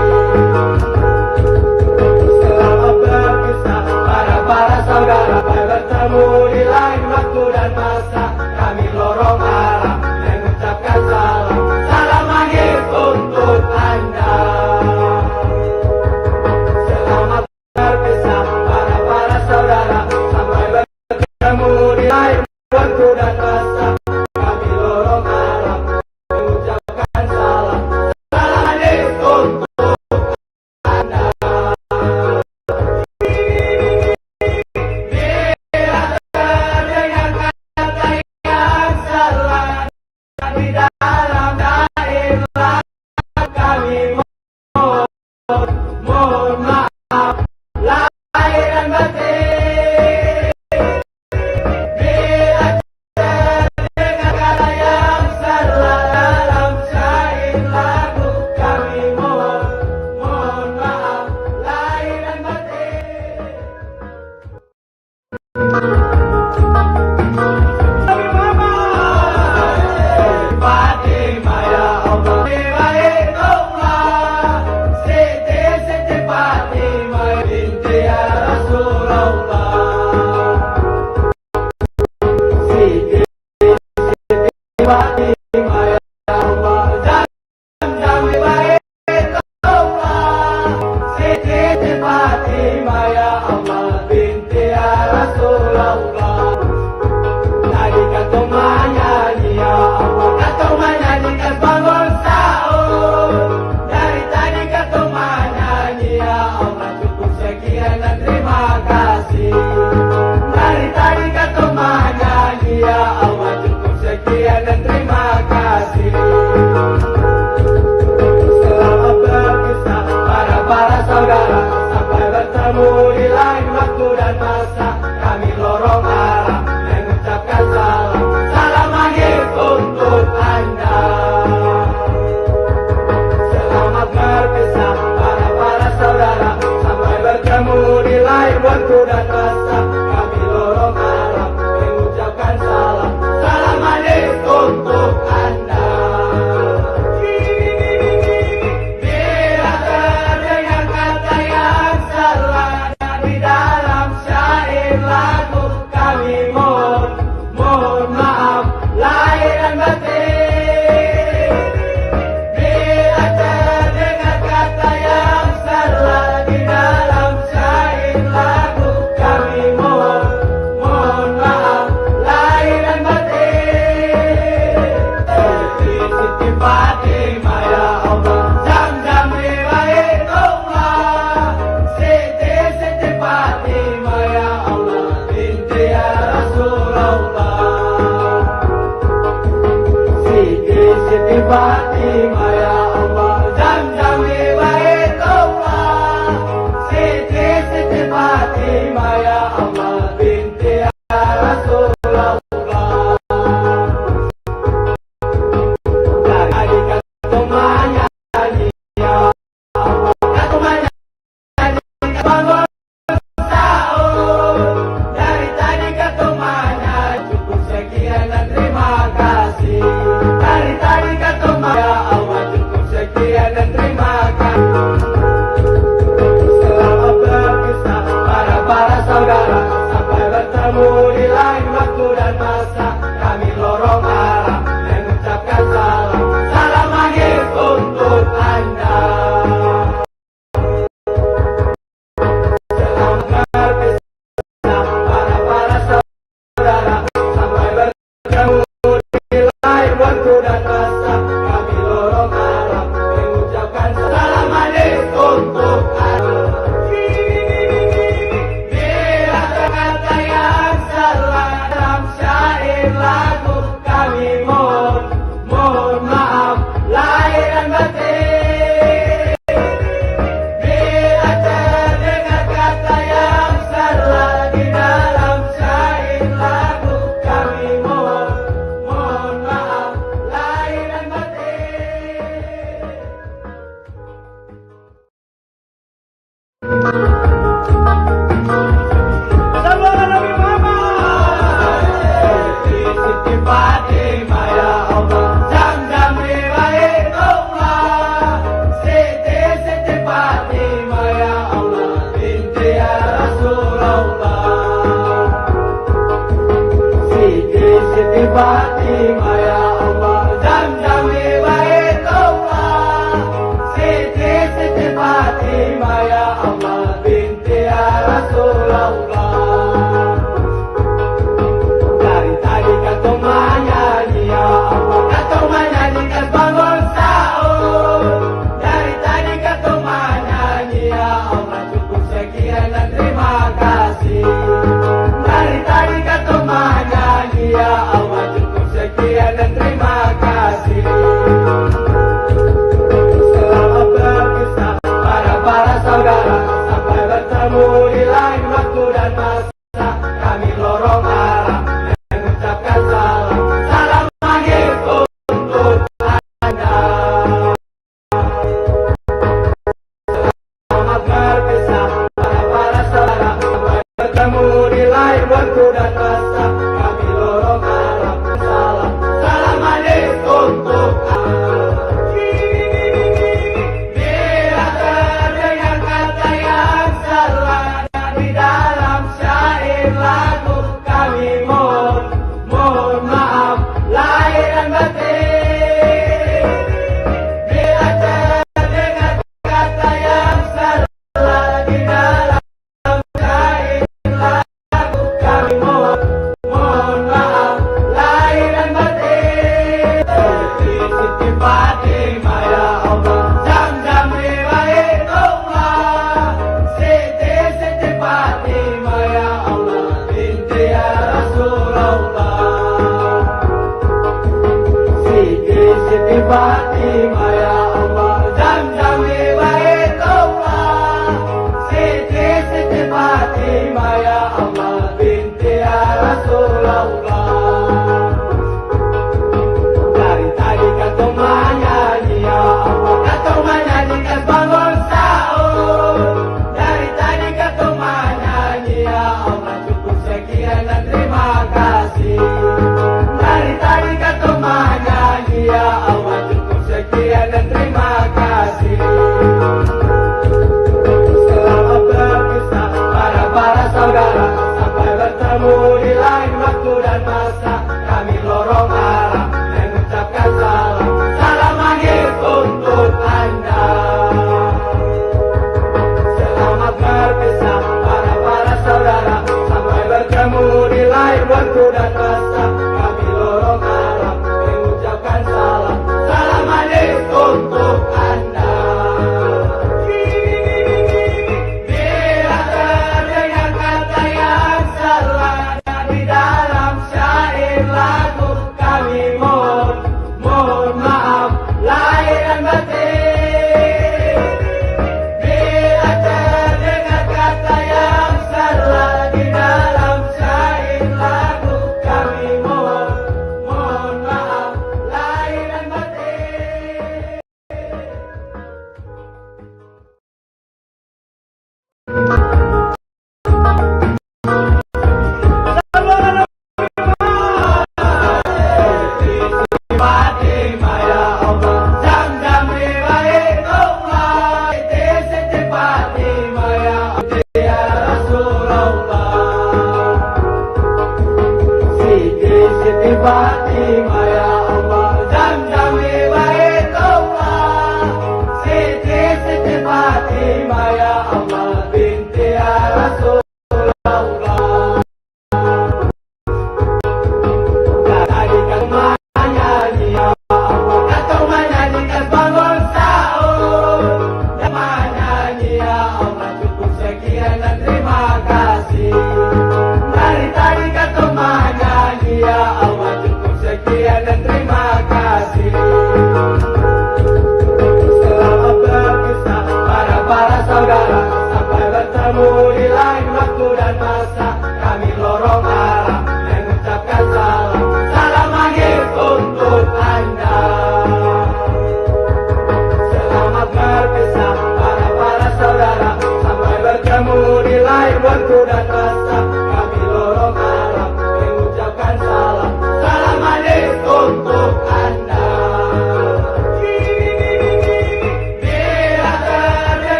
Selamat berpisah para saudara, sampai bertemu di lain waktu dan masa. Kami lorong arah mengucapkan salam, salam maghrib untuk Anda. Selamat berpisah para saudara, sampai bertemu di lain waktu dan masa. Kami lorong arah mengucapkan salam, salam maghrib untuk Anda. Bila terdengar kata yang salah di dalam syair lagu, kami mohon maaf lahir dan batin. Bila terdengar kata yang salah dalam syair lagu, kami mohon maaf lahir dan batin. Fatimah ya Allah, di Baitullah. Siti Fatimah binti ya Rasulullah. Siti Fatimah ya Allah, Zamzam di Baitullah. Siti Fatimah ya Allah, binti ya Rasulullah. Tadi kau menyanyi ya Allah, kau menyanyikan bangun sahur. Dari tadi kau menyanyi ya Allah, cukup sekian dan terima kasih. Dari tadi kau menyanyi ya Allah, cukup sekian dan terima kasih. Selamat berpisah para saudara, sampai bertemu di lain waktu dan masa. Kami lorong arah mengucapkan salam, salam maghrib untuk Anda. Selamat berpisah para saudara, sampai bertemu di lain waktu dan masa. Kami lorong arah mengucapkan salam, salam maghrib untuk Anda. Bila terdengar kata yang salah Fatimah ya Allah binti ya Rasulullah. Dari tadi katumanya ya Allah, katumanya bangun sahur. Dari tadi katumanya cukup sekian dan terima kasih. Dari tadi katumanya ya Allah cukup sekian dan terima kasih. Para saudara sampai bertemu di lain waktu dan masa, kami lorong arah mengucapkan salam, salam akhir untuk Anda. Selamat berpisah para saudara sampai bertemu di lain waktu dan masa, kami lorong arah mengucapkan salam akhir untuk Anda. Lagu kami mohon maaf lahir dan batin. Bila terdengar kata yang salah di dalam syair lagu kami mohon maaf lahir dan batin. Siti Fatimah ya Allah, Zam-Zam riwayatullah. Siti Fatimah ya Allah, binti ya Rasulullah. Siti Fatimah ya Allah, Zam-Zam riwayatullah. Siti Fatimah ya Allah, binti ya Rasulullah. Ya Allah cukup sekian dan terima kasih. Selamat berpisah para saudara sampai bertemu di lain waktu dan masa, kami lorong arah mengucapkan salam, salam akhir untuk Anda. Selamat berpisah para saudara sampai bertemu di lain waktu dan masa, untuk bila terdengar kata yang salah di dalam syair lagu kami mohon maaf lahir dan batin. Bila terdengar kata yang salah di dalam syair lagu kami mohon maaf lahir dan batin. Siti Fatimah ya Allah, Zam-Zam riwayatullah. Siti Fatimah ya Allah, binti ya Rasulullah. Siti Fatimah ya Allah, Zam-Zam riwayatullah. Siti Fatimah ya Allah, binti ya Rasulullah. Bangun sahur. Dari tadi katumanya ya Allah cukup sekian dan terima kasih. Dari tadi katumanya ya Allah cukup sekian dan terima kasih. Selamat berpisah para saudara sampai bertemu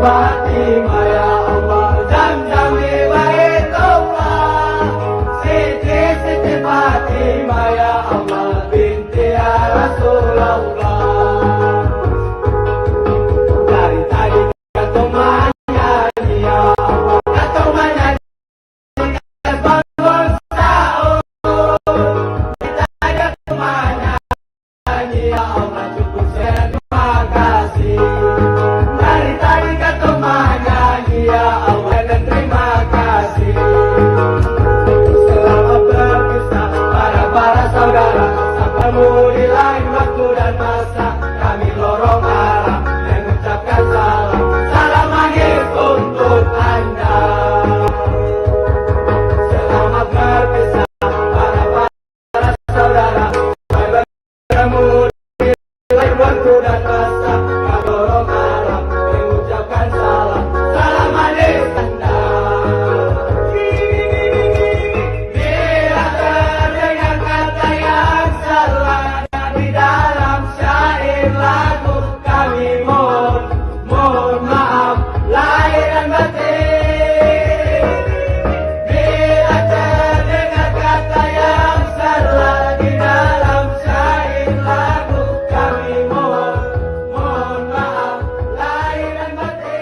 Fatimah ya Allah, Zamzam di Baitullah. Siti Fatimah ya Allah, binti ya Rasulullah. Dari tadi kata menyanyi ya Allah, kata menyanyi bangun sahur. Kita kata menyanyi ya Allah, cukup saya terima kasih. Dari tadi kata menyanyi ya Allah dan terima kasih. Selamat berpisah para saudara, sampai di lain waktu dan masa. Kami lorong arah mengucapkan salam, salam maghrib untuk Anda. Selamat berpisah para saudara, sampai bertemu di lain waktu dan masa. Kami lorong arah mengucapkan salam, salam maghrib Anda. Bila terdengar kata yang salah di dalam syair lagu, kami mohon maaf lahir dan batin. Bila terdengar kata yang salah di dalam syair lagu, kami mohon maaf lahir dan batin.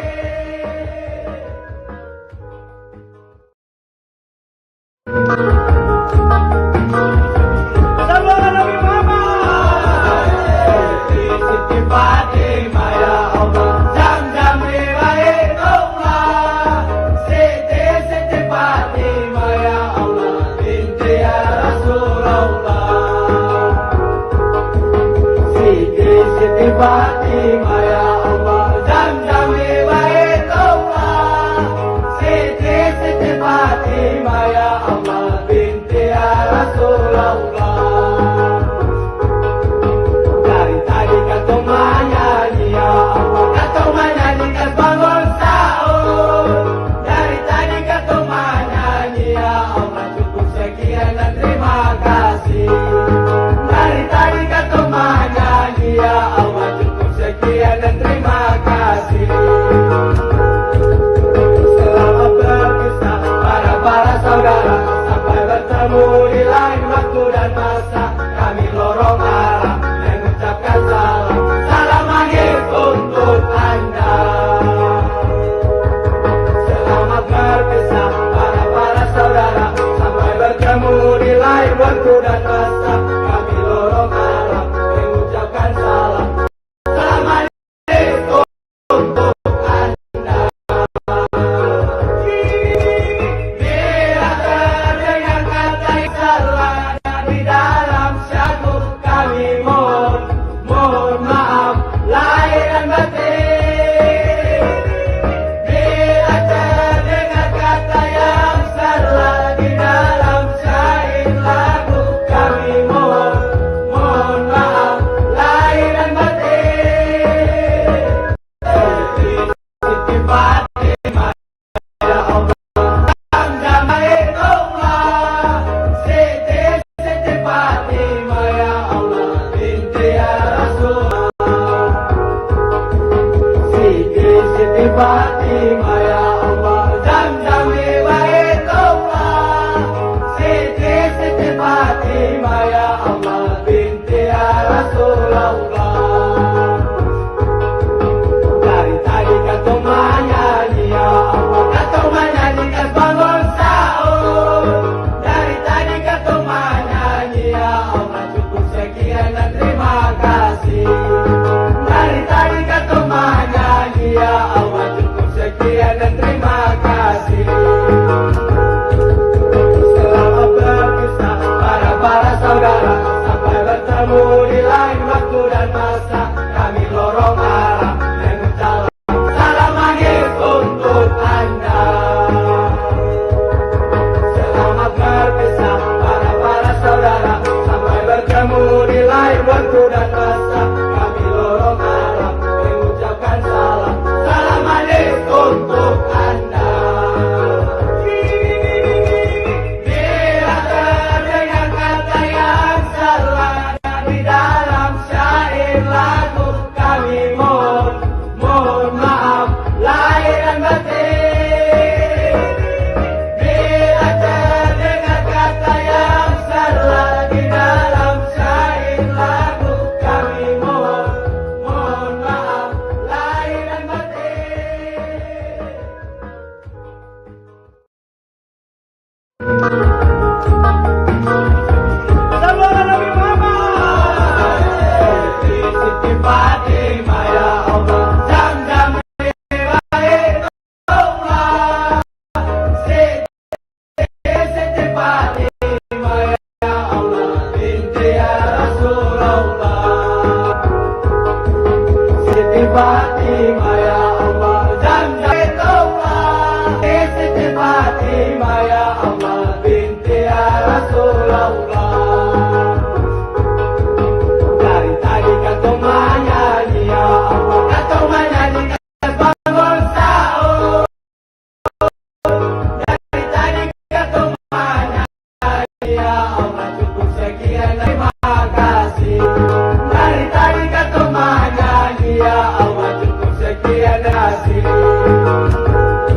Sallallahu Nabi Muhammad. Siti Fatimah ya Allah, Zamzam di Baitullah. Siti Fatimah ya Allah, binti ya Rasulullah. Siti Fatimah ya Allah, Zamzam di Baitullah. Siti Fatimah ya Allah, binti ya Rasulullah. Dari tadi kata menyanyi ya Allah, kata menyanyi kas bangun sahur. Dari tadi kata menyanyi ya Allah, cukup sekian dan terima kasih. Dari tadi kata menyanyi ya Allah, cukup sekian dan terima kasih. Selamat berpisah para saudara, sampai bertemu di lain waktu dan masa. Kami lorong arah mengucapkan salam, salam maghrib untuk Anda. Selamat berpisah para saudara, sampai bertemu di lain waktu dan masa. Kami lorong arah mengucapkan salam, salam maghrib untuk Anda. Bila terdengar kata yang salah di dalam syair, kami mohon maaf lahir dan batin. Bila terdengar kata yang salah di dalam syair lagu, kami Fatimah ya Allah, Zamzam Taulah, Siti Fatimah ya Allah, binti ya Rasulullah. Dari tadi kau menyanyi ya Allah, kau menyanyi bangun sahur. Dari tadi kau menyanyi ya Allah, cukup sekian terima kasih. Dari tadi kau menyanyi ya Allah, cukup sekian kasih.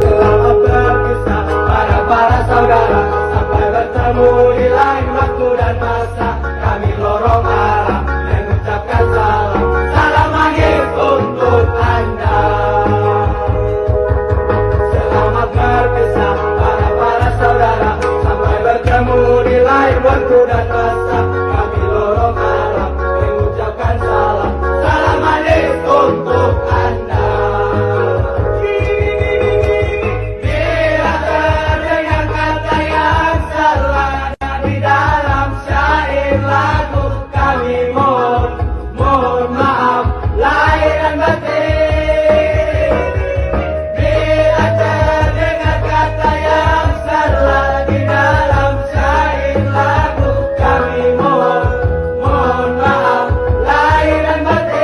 Selamat berpisah para saudara, sampai bertemu di lain waktu dan masa. Kami lorong arah mengucapkan salam, salam maghrib untuk Anda. Selamat berpisah para saudara, sampai bertemu di lain waktu dan masa. Kami lorong arah mengucapkan salam, salam maghrib untuk Anda. Bila terdengar kata yang salah di dalam syair lagu, kami mohon maaf lahir dan batin. Bila terdengar kata yang salah di dalam syair lagu, kami mohon maaf lahir dan batin.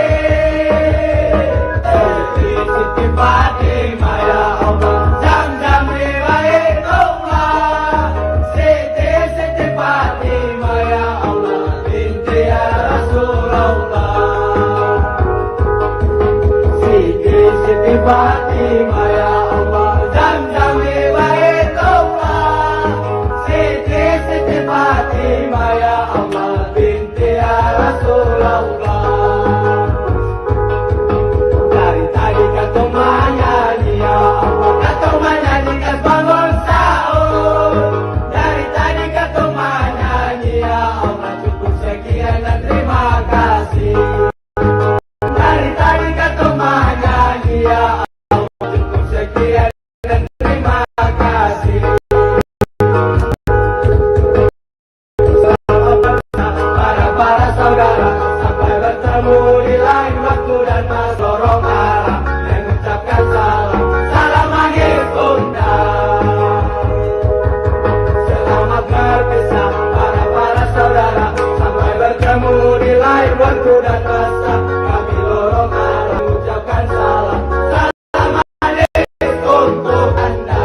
Siti Fatimah ya Allah, Zamzam riwayat Allah, Siti Fatimah ya Allah, binti ya Rasulullah. Siti Fatimah ya Allah, Zamzam riwayat Allah, Siti Fatimah ya Allah, binti ya Rasulullah. Dari tadi kau menyanyi ya Allah, kau menyanyi bangun sahur. Dari tadi kau menyanyi ya Allah, cukup sekian dan terima kasih. Dari tadi kau menyanyi ya Allah, cukup sekian dan terima kasih. Selamat para saudara, sampai bertemu di lain waktu dan masa. Lorong arah mengucapkan salam, salam maghrib untuk. Selamat berpisah para saudara, sampai bertemu di lain waktu dan masa. Kami lorong arah mengucapkan salam, salam maghrib untuk Anda.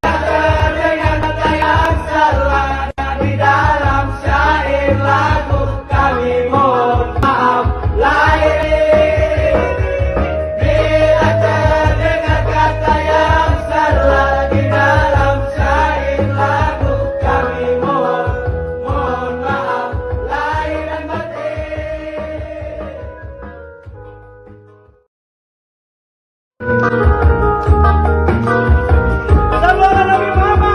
Terdengar kata yang salah di dalam syair lagu, kami mohon maaf lahir. Bila terdengar kata yang salah di dalam syair lagu, kami mohon maaf lahir dan batin. Salawat Nabi Muhammad.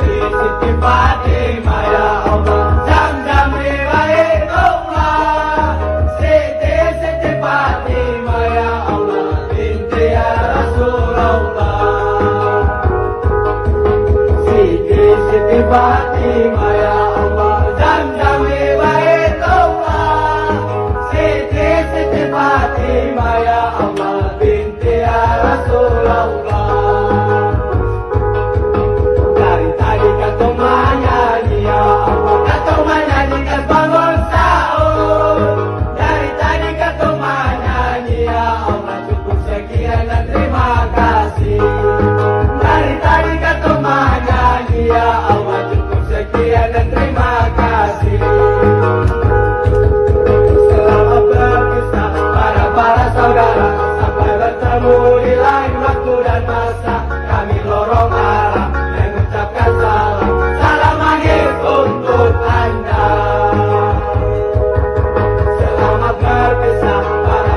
Siti Fatimah ya Allah, Zamzam riwayat Allah, Siti Fatimah ya Allah, binti ya Rasulullah. Siti Fatimah ya Allah, Zamzam riwayat Allah, Siti Fatimah ya Allah, binti ya Rasulullah. Dari tadi kau menyanyi ya Allah, kau menyanyi bangun sahur. Dari tadi kau menyanyi ya Allah, cukup sekian dan terima kasih. Dari tadi kau menyanyi ya Allah, cukup sekian dan terima kasih. Selamat berpisah para saudara, sampai bertemu di lain waktu dan masa. Kami lorong arah mengucapkan salam, salam maghrib untuk Anda. Selamat berpisah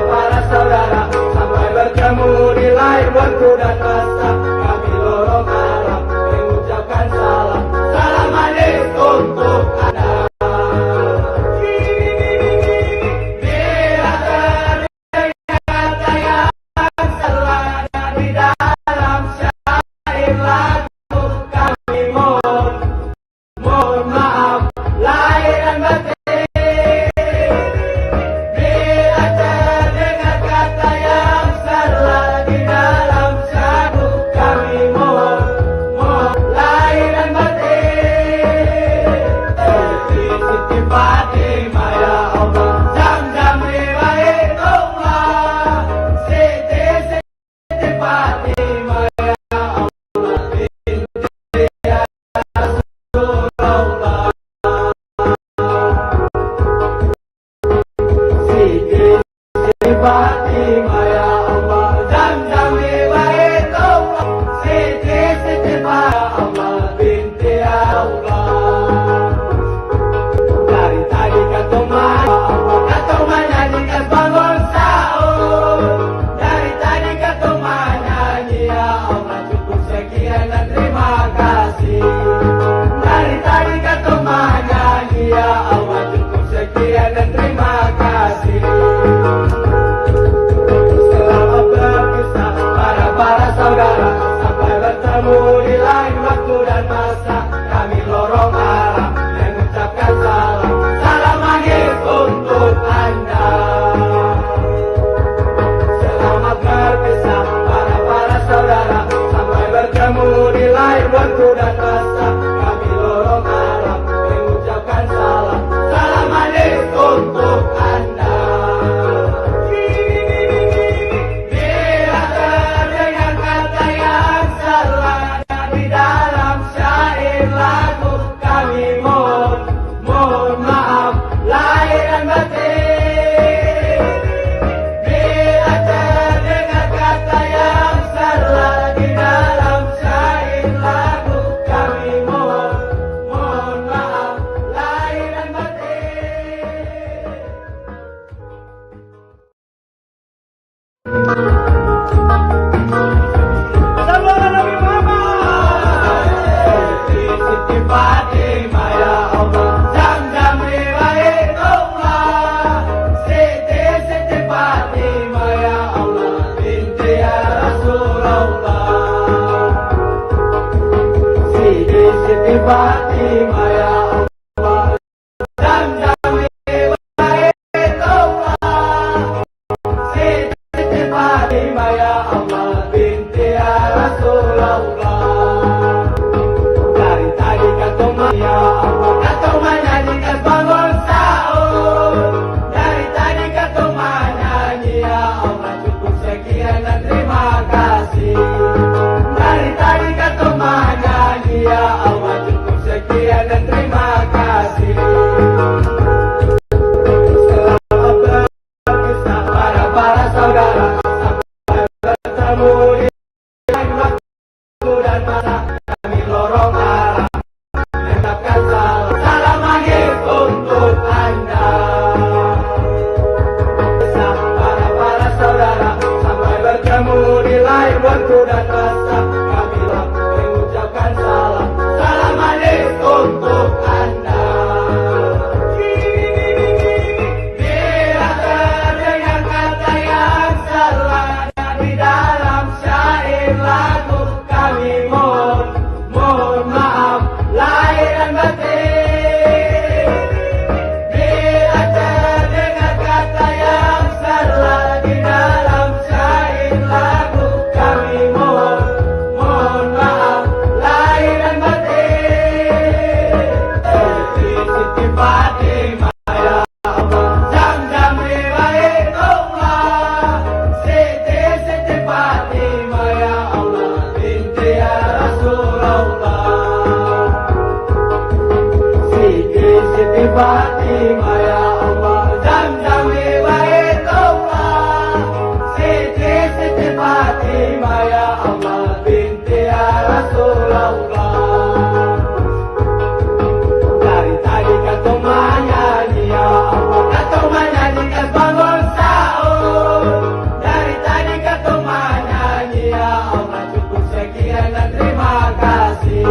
para saudara, sampai bertemu di lain waktu dan masa. Kami lorong arah mengucapkan salam, salam maghrib untuk Anda. Bila terdengar kata yang salah di dalam syair lagu, kami mohon maaf Fatimah ya Allah binti ya Rasulullah. Siti Fatimah ya Allah Zamzam di Baitullah. Siti Fatimah ya Allah binti ya Allah. Dari tadi kata menyanyikan bangun sahur. Dari tadi kata menyanyi ya Allah cukup sekian dan terima kasih. Dari tadi kata menyanyi ya Allah cukup sekian dan terima kasih. Selamat berpisah para saudara sampai bertemu di lain waktu dan masa. Kami lorong arah mengucapkan salam. Salam akhir untuk Anda. Selamat berpisah para saudara sampai bertemu di lain waktu dan masa. Kami lorong arah mengucapkan salam. Salam akhir untuk Anda. Bila terdengar kata yang salah di dalam syair lagu, kami mohon maaf lahir dan batin. Bila terdengar kata yang salah di dalam syair lagu, kami mohon maaf lahir dan batin. Sallallahu Nabi Muhammad. Siti Fatimah ya Allah Zamzam di Baitullah. Siti Fatimah ya Allah binti ya Rasulullah. Siti Fatimah ya Allah Zamzam di Baitullah. Siti Fatimah ya Allah binti ya Rasulullah. Dari tadi kata menyanyikan bangun sahur. Dari tadi kata menyanyi ya Allah cukup sekian dan terima kasih. Dari tadi kata menyanyi ya Allah cukup sekian dan terima kasih. Selamat berpisah para saudara sampai bertemu di lain waktu dan masa. Kami lorong arah mengucapkan salam. Salam akhir untuk Anda. Para saudara sampai bertemu di lain waktu dan masa. Kami mengucapkan salam. Salam akhir untuk Anda. Bila terdengar kata yang salah di dalam syair lagu, kami mohon maaf lahir dan batin. Bila terdengar kata yang salah di dalam syair lagu, kami mohon maaf lahir dan batin. Siti Fatimah ya Allah Zamzam di Baitullah. Siti Fatimah ya Allah binti ya Rasulullah. Siti Fatimah ya Allah Zamzam di Baitullah. Siti Fatimah ya Allah binti ya Rasulullah. Dari tadi kata menyanyi ya Allah kata menyanyikan bangun sahur. Dari tadi kata menyanyi ya Allah cukup sekian dan terima kasih.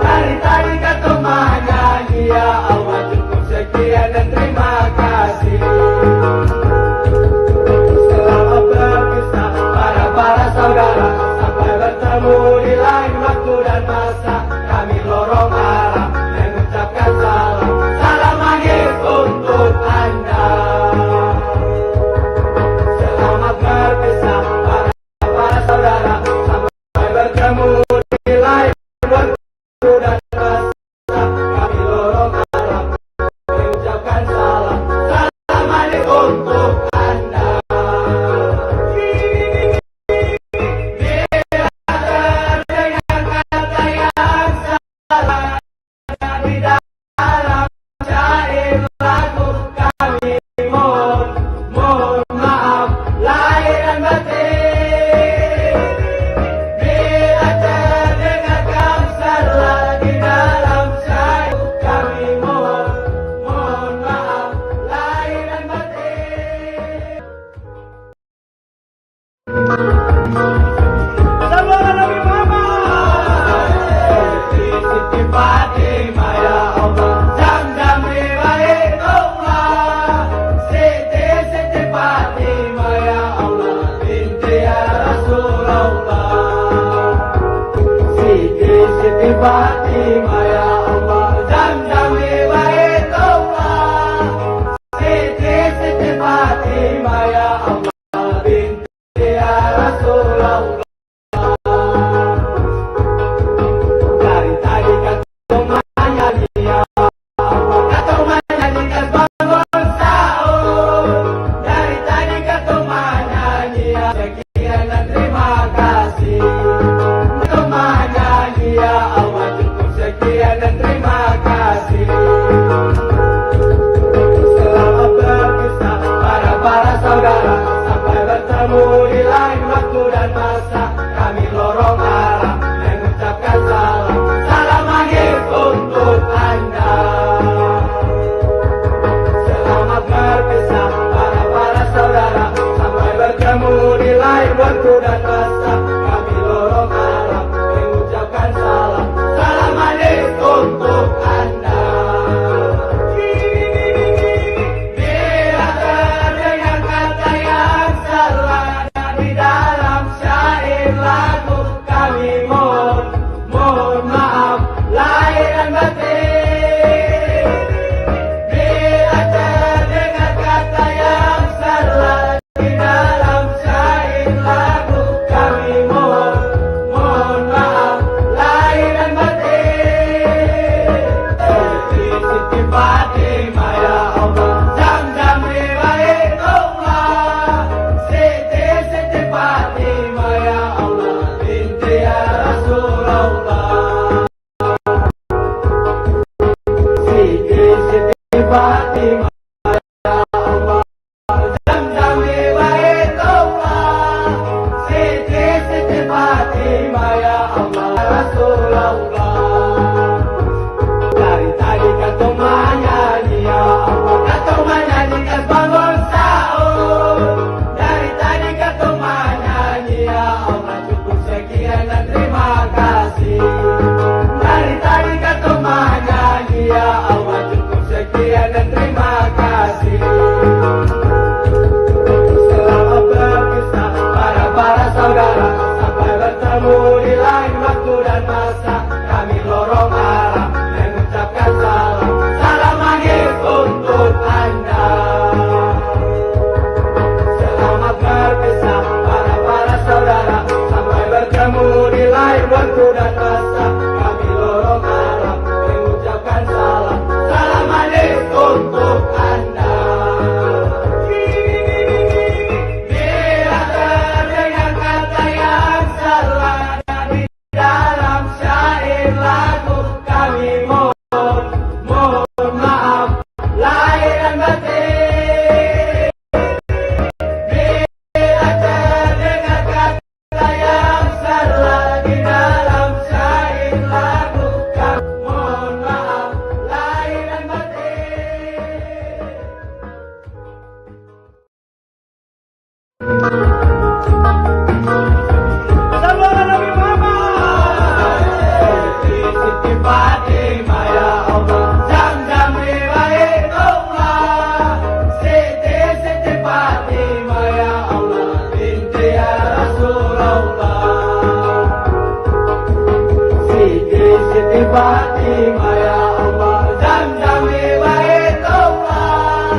Dari tadi kata menyanyi ya Allah cukup sekian dan terima kasih. Selamat berpisah para saudara sampai Fatimah ya Allah, Zam-Zam di Baitullah. Siti Fatimah ya Allah, binti ya Rasulullah. Dari tadi kata menyanyi ya Allah, kata menyanyi bangun sahur. Dari tadi kata menyanyi ya sekian dan terima kasih. Kata menyanyi ya Allah, cukup sekian dan terima kasih. Selamat berpisah para saudara, sampai bertemu di lain waktu dan masa. Kami lorong arah mengucapkan salam, salam maghrib untuk Anda. Selamat berpisah para saudara, sampai bertemu di lain waktu dan masa. Kami lorong arah mengucapkan salam, salam maghrib untuk Anda. Bila terdengar kata yang salah di dalam syair lagu, kami mohon maaf lahir dan batin. Bila terdengar kata yang salah di dalam syair lagu, kami mohon maaf lahir dan batin. Siti Fatimah ya Allah, Zam-Zam di Baitullah. Siti Fatimah ya Allah, binti ya Rasulullah. Siti Fatimah ya Allah, Zam-Zam di Baitullah. Siti Fatimah ya Allah, Rasulullah. Dari tadi kata menyanyi ya Allah, kata menyanyi bangun sahur. Dari tadi kata menyanyi ya Allah, cukup sekian dan terima kasih. Dari tadi kata menyanyi ya Allah, cukup sekian dan terima kasih. Selamat berpisah para saudara, sampai bertemu di lain waktu dan masa. Kami lorong arah mengucapkan salam, salam maghrib untuk Anda. Selamat berpisah para saudara, sampai bertemu di lain waktu dan masa. Kami lorong arah mengucapkan salam, salam maghrib untuk Anda. Bila terdengar kata yang salah di dalam syair lagu, kami mohon maaf lahir dan batin. Bila terdengar kata yang salah di dalam syair lagu, kami mohon maaf lahir dan batin. Sallallahu Nabi Muhammad. Siti Fatimah ya Allah, Zam-Zam di Baitullah. Siti Fatimah ya Allah, binti ya Rasulullah. Siti Fatimah ya Allah, Zam-Zam di Baitullah.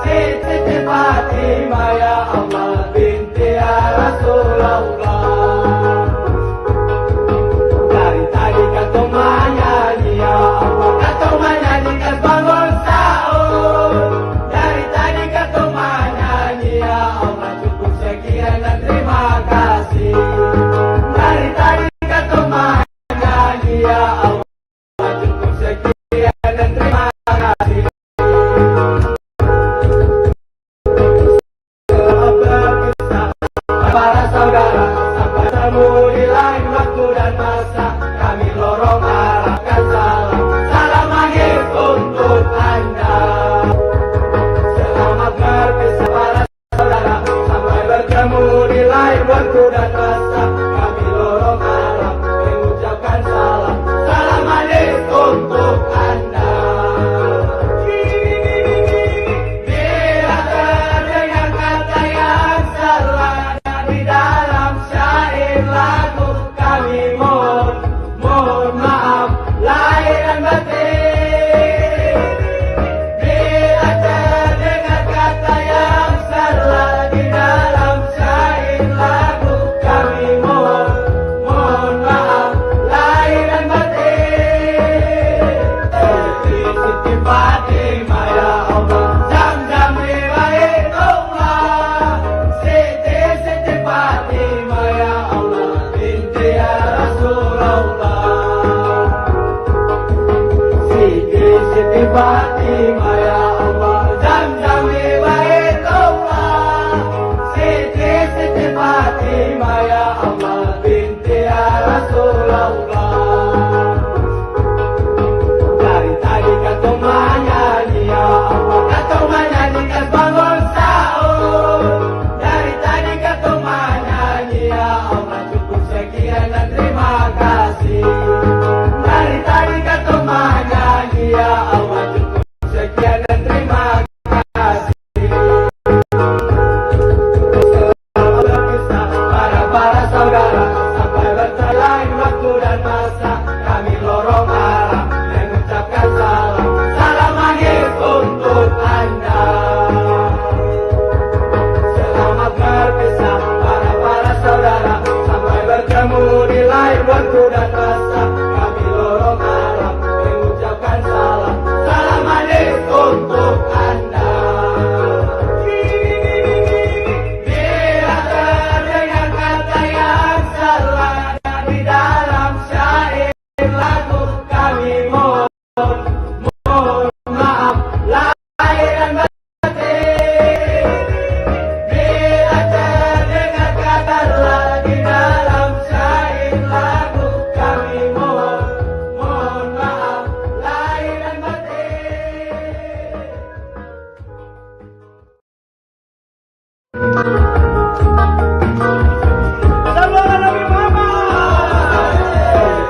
Siti Fatimah ya Allah, binti ya Rasulullah. Dari tadi kata menyanyi ya Allah, kata menyanyi bangun sahur. Dari tadi kata menyanyi ya Allah, cukup sekian dan terima kasih. Dari tadi kata menyanyi ya Allah, cukup sekian dan terima kasih. Selamat berpisah para saudara, sampai bertemu di lain waktu dan masa. Kami lorong arahkan salam, salam maghrib untuk Anda. Selamat berpisah para saudara, sampai bertemu di lain waktu dan masa. Kami lorong arah mengucapkan salam, salam maghrib untuk Anda. Bila terdengar kata yang salah di dalam syair lagu, kami mohon maaf Siti Fatimah ya Allah, Zam-Zam di Baitullah. Siti Fatimah ya Allah, binti ya Rasulullah. Dari tadi kata menyanyi ya Allah, kata menyanyi kas bangun sahur. Dari tadi kata menyanyi ya Allah, cukup sekian dan terima kasih. Dari tadi kata menyanyi ya Allah, cukup sekian dan terima kasih. Selamat berpisah para saudara, sampai bertelan waktu dan masa. Kami lorong arah mengucapkan salam, salam akhir untuk Anda. Selamat berpisah para saudara, sampai bertemu di lain waktu dan masa. Kami lorong arah mengucapkan salam, salam akhir untuk Anda. Bila terdengar kata yang salah di dalam syair lagu, kami mohon maaf lahir dan batin. Bila terdengar kata di dalam syair lagu, kami mohon maaf lahir dan batin. Sallallahu Nabi Muhammad.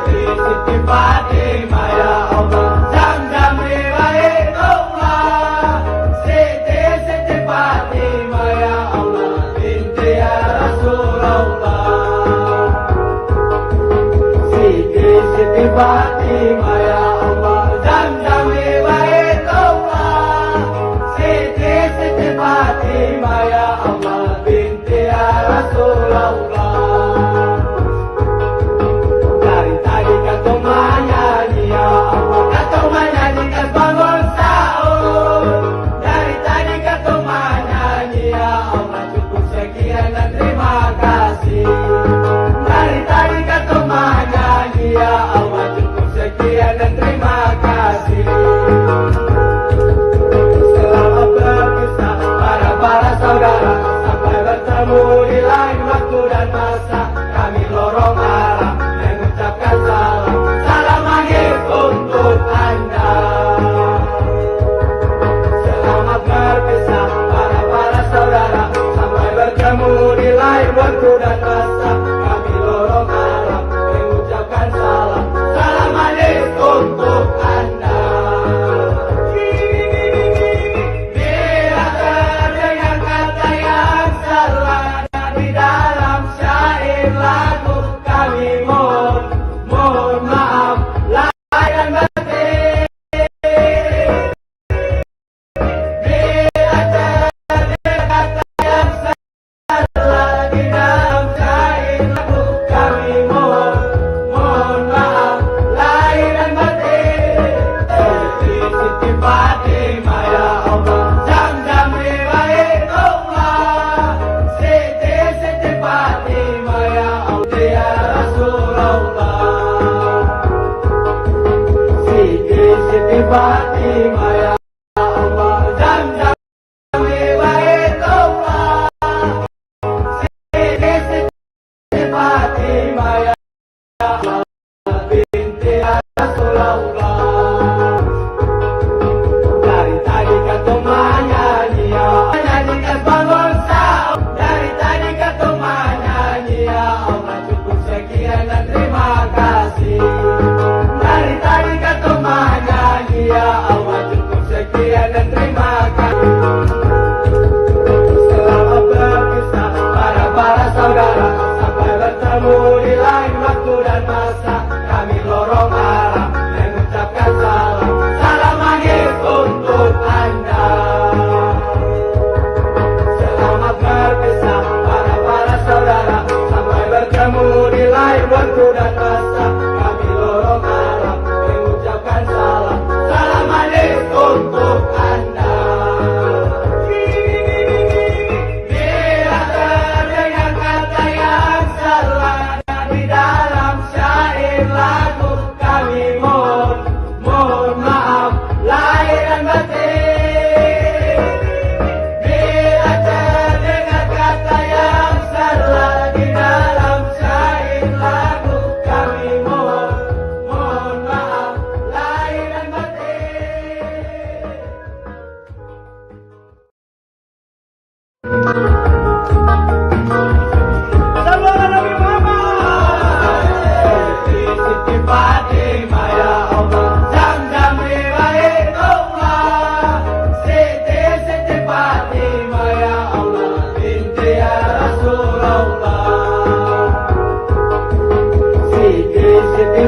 Siti Fatimah ya Allah, Zam-Zam di Baitullah. Siti Fatimah ya Allah, binti ya Rasulullah. Siti Fatimah ya Allah, Zam-Zam di Baitullah. Siti Fatimah ya Allah, binti ya Rasulullah. Dari tadi kata menyanyi ya Allah, kata menyanyi kas bangun sahur. Dari tadi kata menyanyi ya Allah, cukup sekian dan terima kasih. Dari tadi kata menyanyi ya Allah, cukup sekian dan terima kasih. Selamat berpisah para saudara, sampai bertemu di lain waktu dan masa. Kami lorong arah mengucapkan salam, salam akhir untuk Anda. Selamat berpisah para saudara, sampai bertemu di lain waktu dan masa. Kami lorong arah mengucapkan salam, salam akhir untuk Anda. Bila terdengar kata yang salah di dalam syair lagu, kami mohon maaf lahir dan batin. Bila terdengar kata yang salah di dalam syair lagu, kami mohon maaf lahir dan batin. Siti Fatimah ya Allah, Zam-Zam di Baitullah. Siti Fatimah ya Allah, ya Rasulullah. Siti Fatimah ya Allah, Zam-Zam di Baitullah. Siti Fatimah ya Allah, binti ya Rasulullah. Dari tadi kata menyanyi ya menyanyi kas bangun sahur. Dari tadi kata menyanyi ya Allah, cukup sekian dan terima kasih. Dari tadi kata menyanyi ya Allah, cukup sekian dan terima kasih. Selamat berpisah para saudara, sampai bertemu di lain waktu dan masa. Kami lorong arah mengucapkan salam, salam akhir untuk Anda. Selamat berpisah para saudara, sampai bertemu di lain waktu dan masa. Kami lorong arah mengucapkan salam, salam akhir untuk Anda. Bila terdengar kata yang salah di dalam syair lagu, kami mohon maaf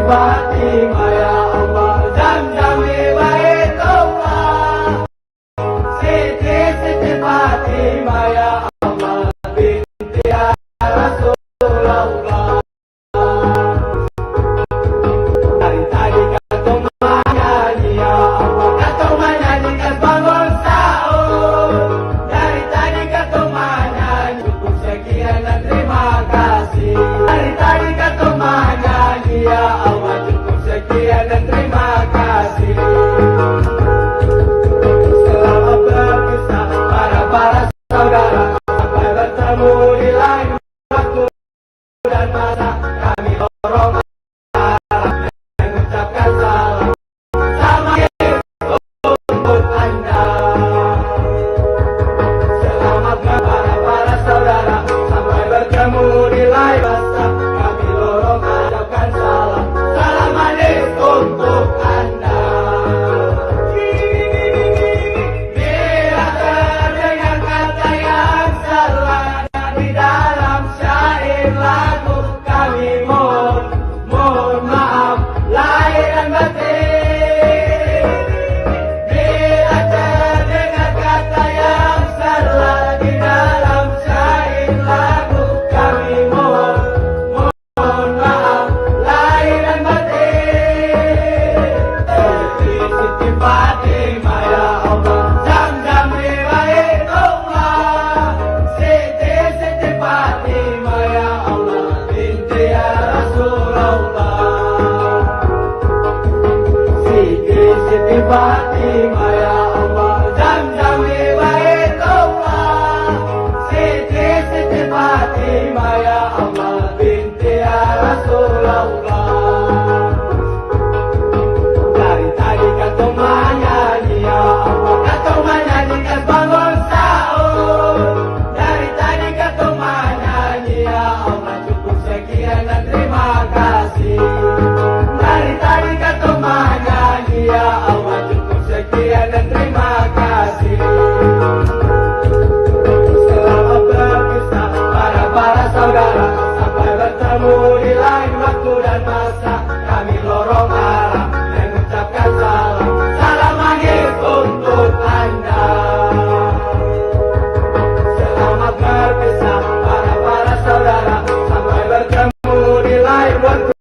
Fatimah ya Allah, Zam-Zam Baitullah, Siti Fatimah ya Allah, binti ya Rasulullah. Dari tadi kau menyanyi ya Allah, kau menyanyikan bangun sahur. Dari tadi kau menyanyi, cukup sekian dan terima kasih. Dari tadi kau menyanyi ya Allah, cukup sekian dan terima kasih. Selamat berpisah para saudara, sampai bertemu di lain waktu dan masa. Kami dorong arah mengucapkan salam sama untuk Anda. Selamat para saudara, sampai bertemu di lain masa. Kami dorong mengucapkan salam manis untuk Anda. Bila terdengar kata yang salah di dalam syair lagu, kami mohon maaf lahir dan batin. Bila terdengar kata yang salah di dalam syair lagu, kami mohon maaf lahir dan batin. Siti Fatimah ya Allah, Zam-Zam Baitullah, Siti Fatimah ya Allah, binti ya Rasulullah. Siti Fatimah ya Allah, Zam-Zam Baitullah, Siti Fatimah ya Allah, binti ya Rasulullah. Dari tadi kau menyanyi ya Allah, kau menyanyikan bangun sahur. Dari tadi kau menyanyi ya Allah, cukup sekian dan terima kasih. Dari tadi kau menyanyi ya Allah, cukup sekian dan terima kasih. Selamat berpisah para saudara, sampai bertemu di lain waktu dan masa. Kami lorong arah mengucapkan salam manis untuk Anda. Selamat berpisah para saudara, sampai bertemu di lain waktu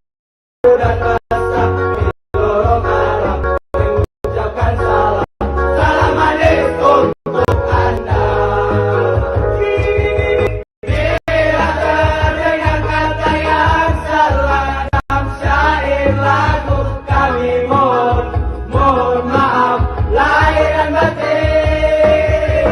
dan masa. Kami lorong arah mengucapkan salam manis untuk Anda. Bila terdengar kata yang salah dalam syair lagu, kami mohon maaf lahir dan batin.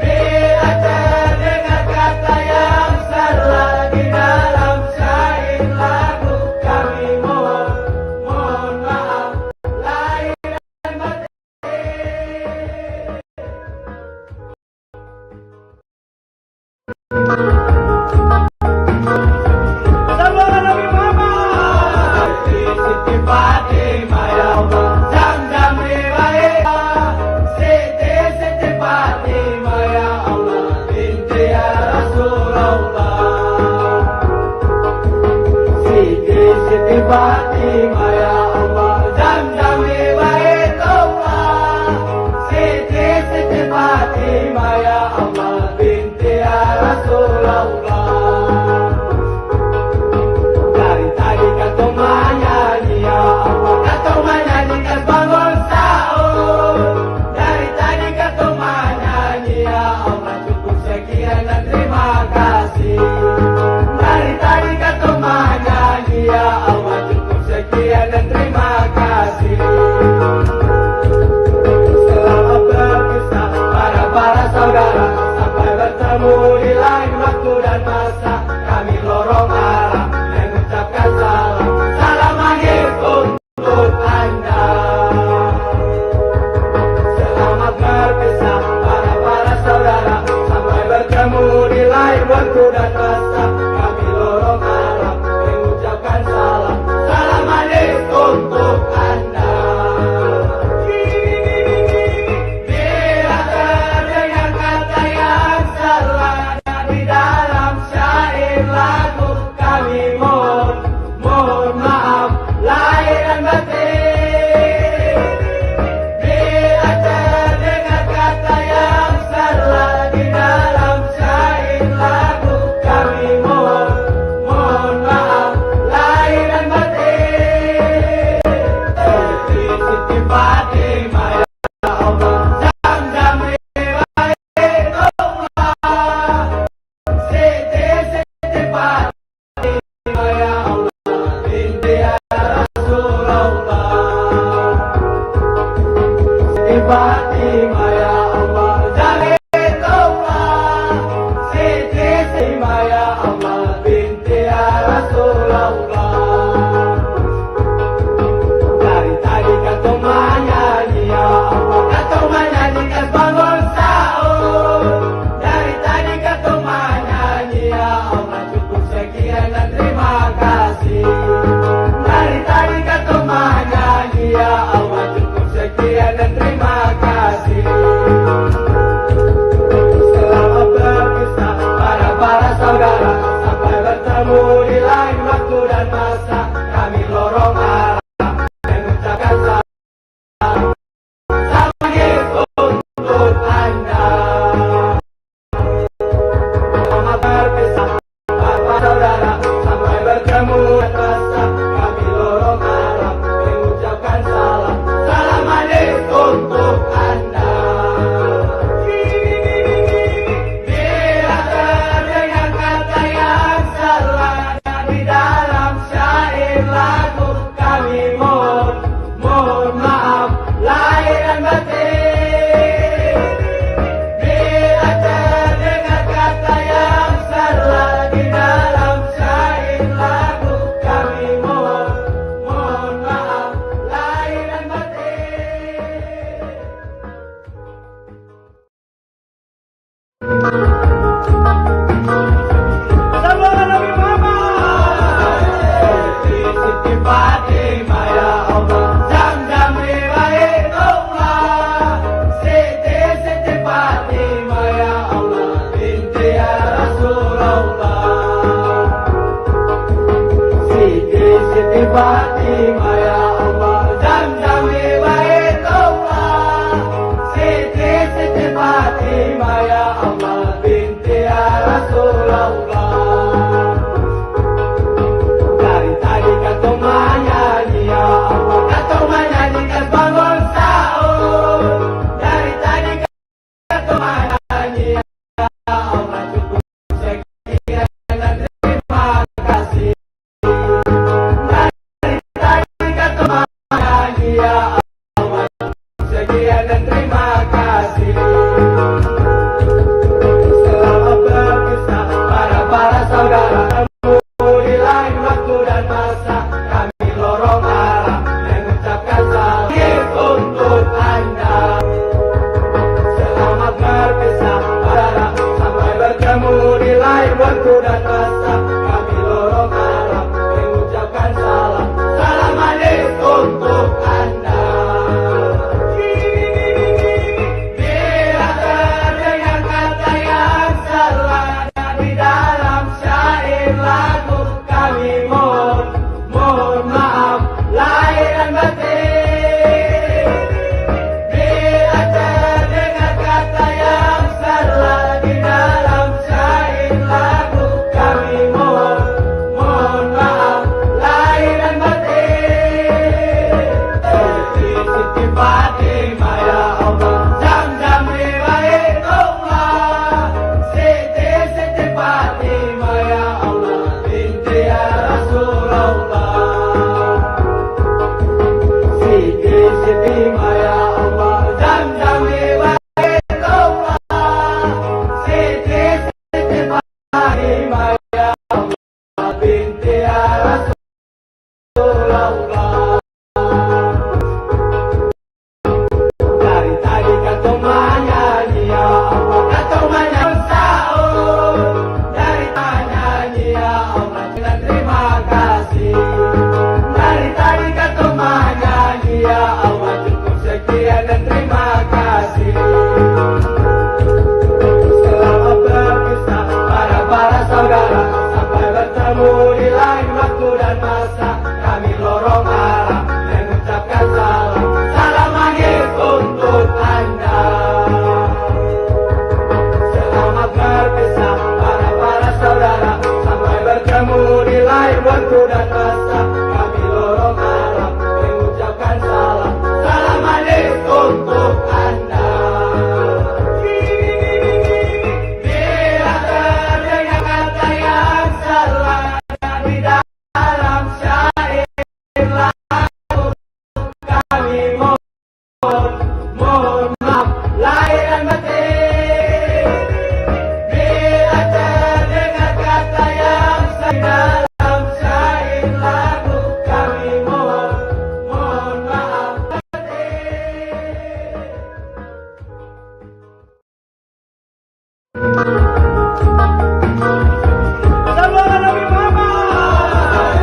Bila terdengar kata yang salah di dalam syair lagu, kami mohon maaf lahir dan batin. Sallallahu Nabi Muhammad. Siti Fatimah ya Allah, Zam-Zam Baitullah, Siti Fatimah ya Allah, binti ya Rasulullah. Siti Fatimah ya Allah, Zam-Zam Baitullah, Siti Fatimah ya Allah, binti ya Rasulullah. Dari tadi kau menyanyi ya Allah, kau menyanyikan bangun sahur. Dari tadi kau menyanyi ya Allah, cukup sekian dan terima kasih. Dari tadi kau menyanyi ya Allah, cukup sekian dan terima kasih. Siti Fatimah ya Allah, Zamzam Baitullah. Siti Fatimah ya Allah, binti ya Rasulullah. Dari tadi kata menyanyi ya Allah, kata menyanyi kan bangun sahur. Dari tadi kata menyanyi ya Allah, cukup sekian dan terima kasih. Dari tadi kata menyanyi ya Allah, sekian dan terima kasih. Selamat berpisah para saudara di lain waktu dan masa. Kami lorong arah mengucapkan salam untuk Anda. Selamat berpisah saudara, sampai bertemu di lain waktu dan masa. Kami lorong arah mengucapkan salam. Salam manis untuk Anda. Bila terdengar kata yang salah di dalam syair lagu, kami mohon maaf lahir dan batin. Bila terdengar kata yang salah di dalam syair lagu, kami mohon maaf lahir dan batin. Siti Fatimah ya Allah, Zamzam Baitullah. Siti Fatimah ya Allah, binti ya Rasulullah. Siti ya Allah, Zamzam Baitullah. Siti Fatimah ya Allah, binti ya Rasulullah. Dari tadi kata menyanyi ya Allah, kata menyanyi sahur. Dari menyanyi ya Allah, dan terima kasih. Dari tadi kata menyanyi ya Allah, cukup sekian dan terima kasih. Selamat berpisah para saudara, sampai bertemu di lain waktu dan masa. Kami lorong arah mengucapkan salam. Salam manis untuk Anda. Selamat berpisah para saudara, sampai bertemu di lain waktu dan masa. Kami lorong arah mengucapkan salam. Salam manis untuk Anda. Bila terdengar kata yang salah di dalam syair lagu, kami mohon maaf lahir dan batin. Bila terdengar kata yang salah di dalam syair lagu, kami mohon maaf batin. Sallallahu Nabi Muhammad.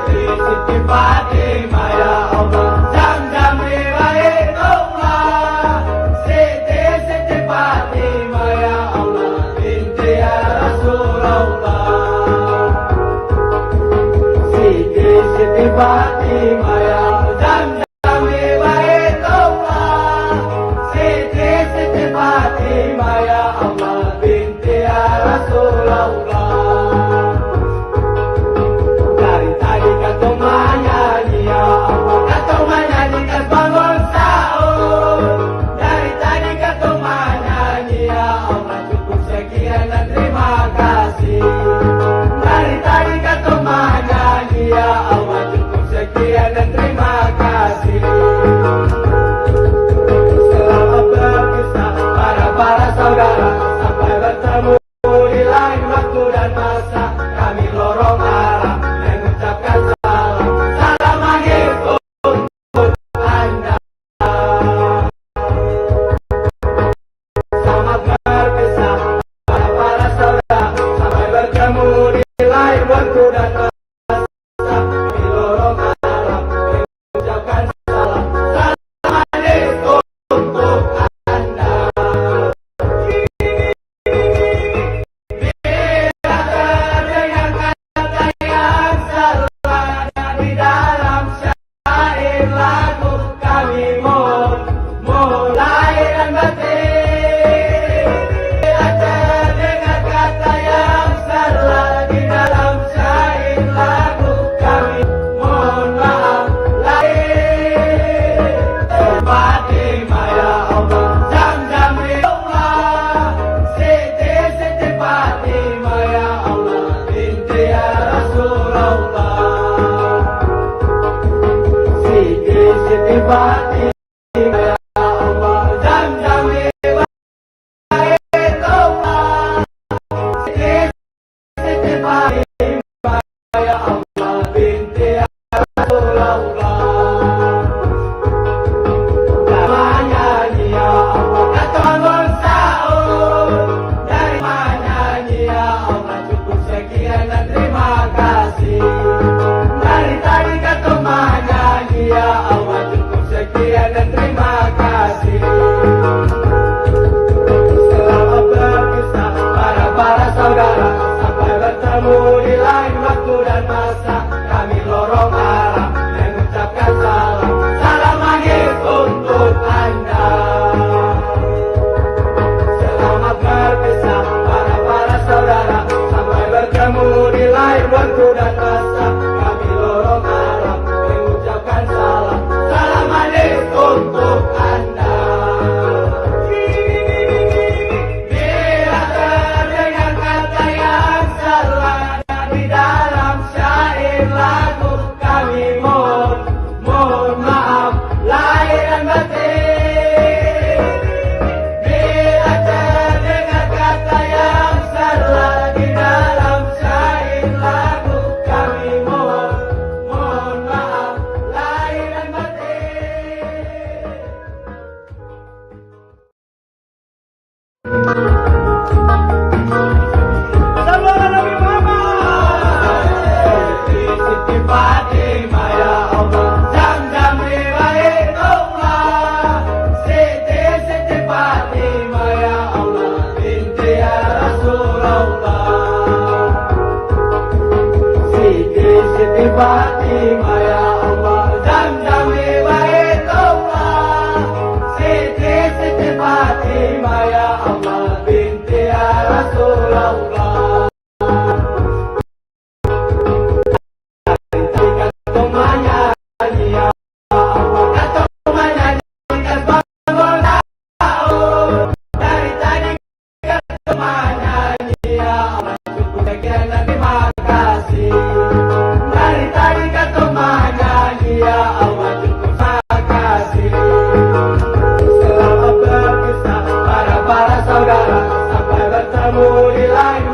Siti Fatimah ya Allah, Zamzam Baitullah. Siti Fatimah ya Allah, binti ya Rasulullah. Siti Fatimah ya Zamzam Baitullah. Siti Fatimah ya Allah, binti ya Rasulullah. Dari tadi kata menyanyi ya Allah, kata menyanyi kan bangun sahur. Dari tadi kata menyanyi ya Allah, cukup sekian dan terima kasih. Dari tadi kata menyanyi ya Allah, cukup sekian dan terima kasih. Fatimah ya Allah, Zam-Zam di Baitullah, Siti Fatimah ya Allah, binti Rasulullah. Namanya ya Allah, kata bangun sahur. Dari mana ya Allah, cukup sekian dan terima kasih. Dari tadi kata mana ya Allah, cukup sekian dan terima kasih. Selamat berpisah para saudara, sampai bertemu di lain waktu dan masa. Kami lorong arah mengucapkan salam, salam manis untuk Anda. Selamat berpisah para saudara, sampai bertemu di lain waktu dan masa. Kami lorong arah mengucapkan salam, salam manis untuk Anda. Bila terdengar kata yang salah di dalam syair lagu, kami mohon maaf lahir dan batin. Bila terdengar kata yang salah di dalam syair lagu, kami mohon maaf lahir dan batin. Sallallahu Nabi Muhammad. Siti Fatimah ya Allah, Zam-Zam di Baitullah, Siti Fatimah ya Allah, binti ya Rasulullah. Siti Fatimah ya Allah, Zam-Zam di Baitullah, Siti Fatimah ya Allah, binti ya Rasulullah. Selamat berpisah para saudara, sampai bertemu di lain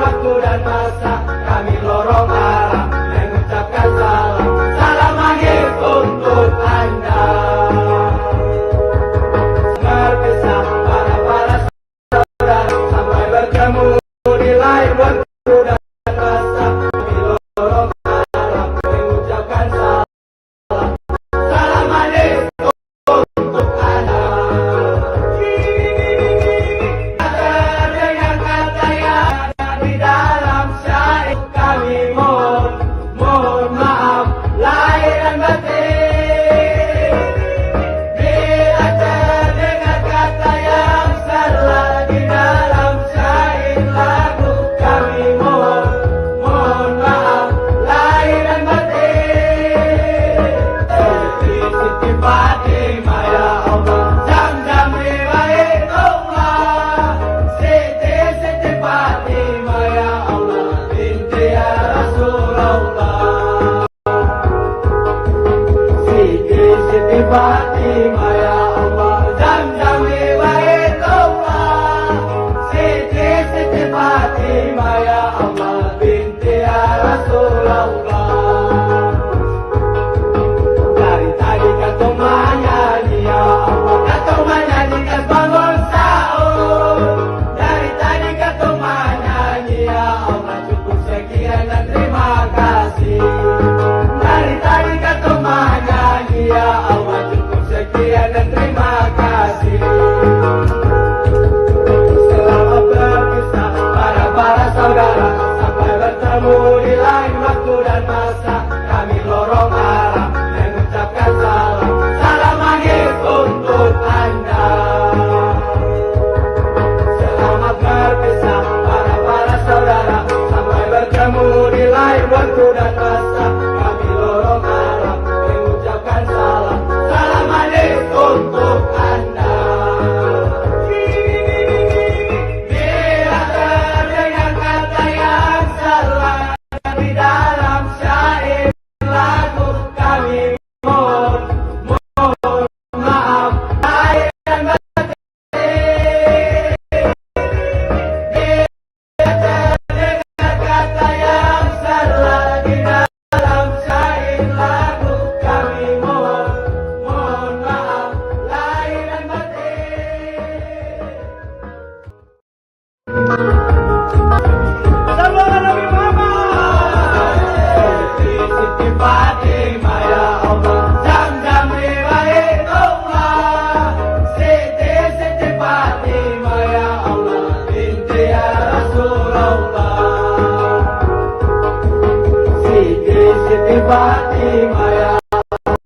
Fatimah ya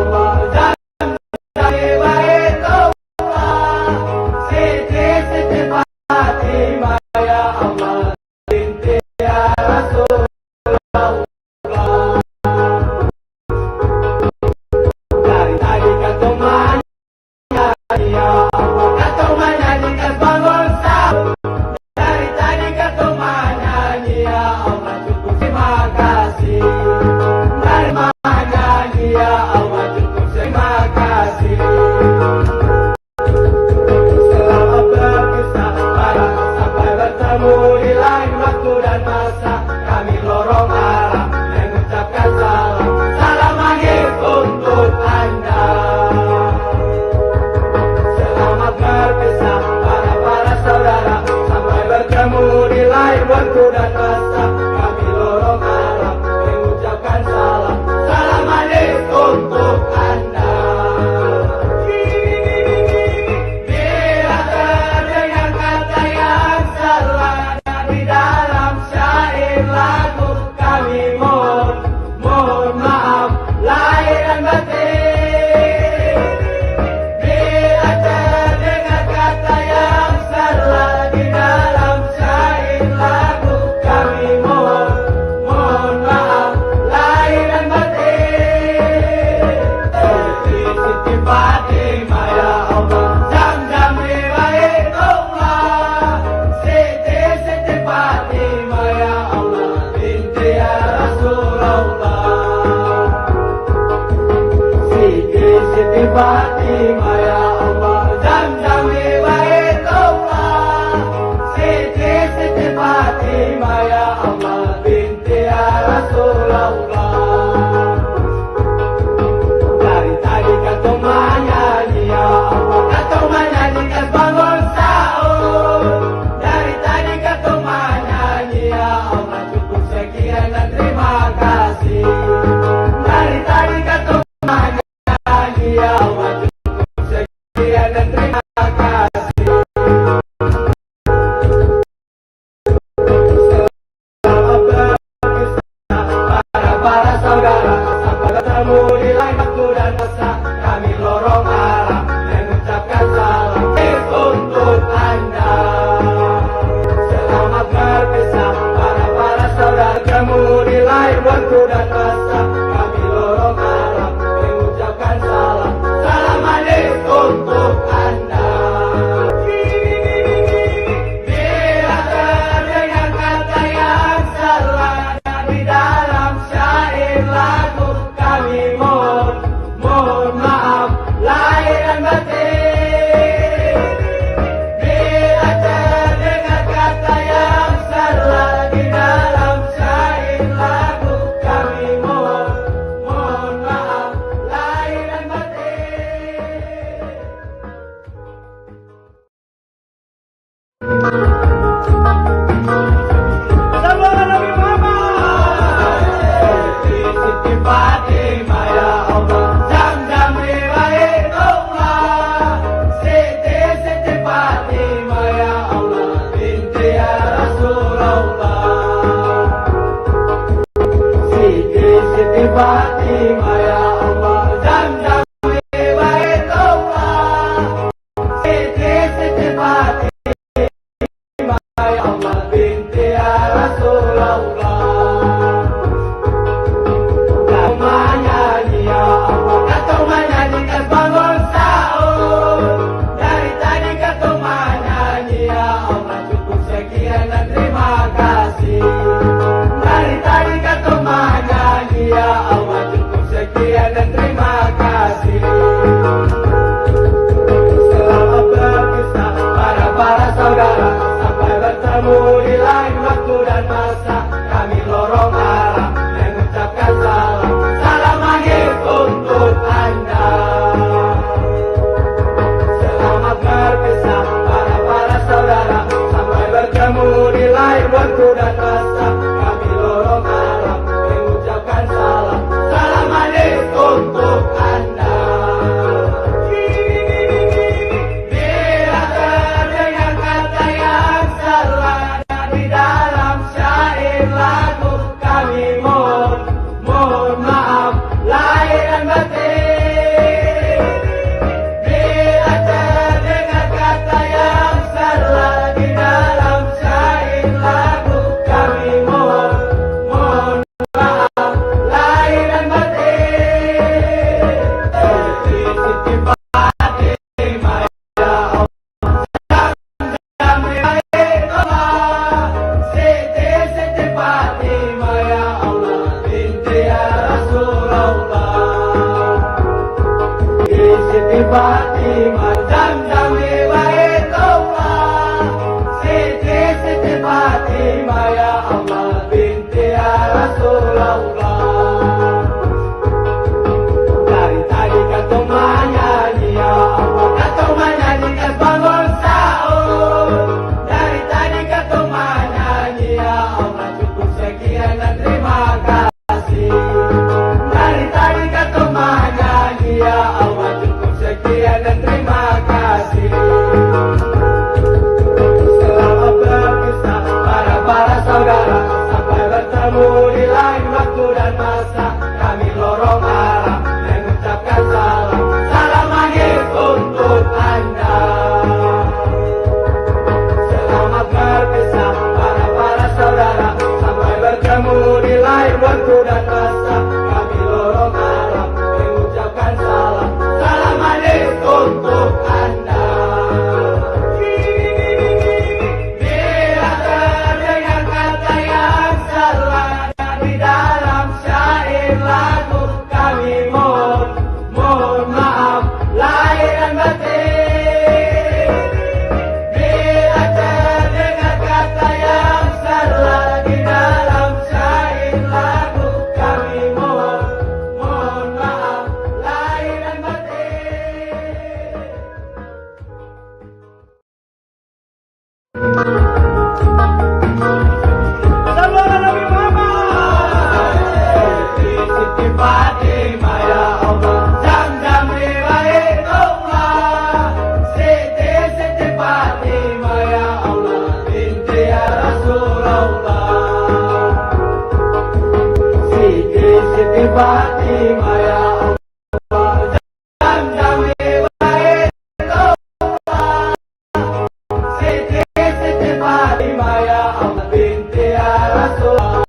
Allah, Zam-Zam Baitullah, Siti Fatimah ya Allah, binti ya Rasulullah. Dari tadi kau menyanyi ya Allah, kau menyanyi bangun sahur. Dari tadi kau menyanyi ya Allah, cukup terima kasih. Dari menyanyi ya Allah, cukup terima kasih. Selamat berpisah para sampai bertemu di lain waktu dan masa. Kami lorong arah mengucapkan salam, salam maghrib untuk Anda. Selamat berpisah para saudara sampai bertemu di lain waktu dan masa. Kami lorong arah mengucapkan salam, salam maghrib untuk Anda. Bila terdengar kata yang salah di dalam syair lagu, kami mohon maaf lahir dan batin. Bila terdengar kata yang salah di dalam syair lagu, kami mohon maaf lahir dan batin. Siti Fatimah ya Allah, Zam-Zam Baitullah, Siti Fatimah ya Allah, binti ya Rasulullah. Siti Fatimah ya Allah, Zam-Zam Baitullah, Siti Fatimah ya Allah, binti ya Rasulullah. Dari tadi kau menyanyi ya Allah, kau menyanyi bangun sahur. Dari tadi kau menyanyi ya Allah, cukup sekian dan terima kasih. Dari tadi kau menyanyi ya Allah, cukup sekian. Fatimah, Zam-Zam Riwayatullah, Siti Fatimah ya Allah binti ya Rasulullah. Dari tadi kata menyanyi ya Allah, kata menyanyi kan bangun sahur. Dari tadi kata menyanyi ya Allah, cukup sekian dan terima kasih. Dari tadi kata menyanyi ya Allah, cukup sekian dan terima kasih. Selamat berpisah para saudara, sampai bertemu di lain waktu dan masa. Kami lorong arah mengucapkan salam, salam manis untuk Anda. Selamat berpisah para saudara, sampai bertemu di lain waktu dan masa. Kami lorong arah mengucapkan salam, salam manis untuk Anda. Bila terdengar kata yang salah di dalam syair lagu, kami mohon maaf lahir dan batin. Bila terdengar kata yang salah di dalam syair lagu, kami mohon maaf lahir dan batin. Sallallahu Nabi Muhammad. Siti Fatimah ya Allah, Zam-Zam Riwayatullah, Siti Fatimah ya Allah binti ya Rasulullah. Siti Fatimah ya Allah, Zam-Zam Riwayatullah, Siti Fatimah ya Allah binti ya Rasulullah.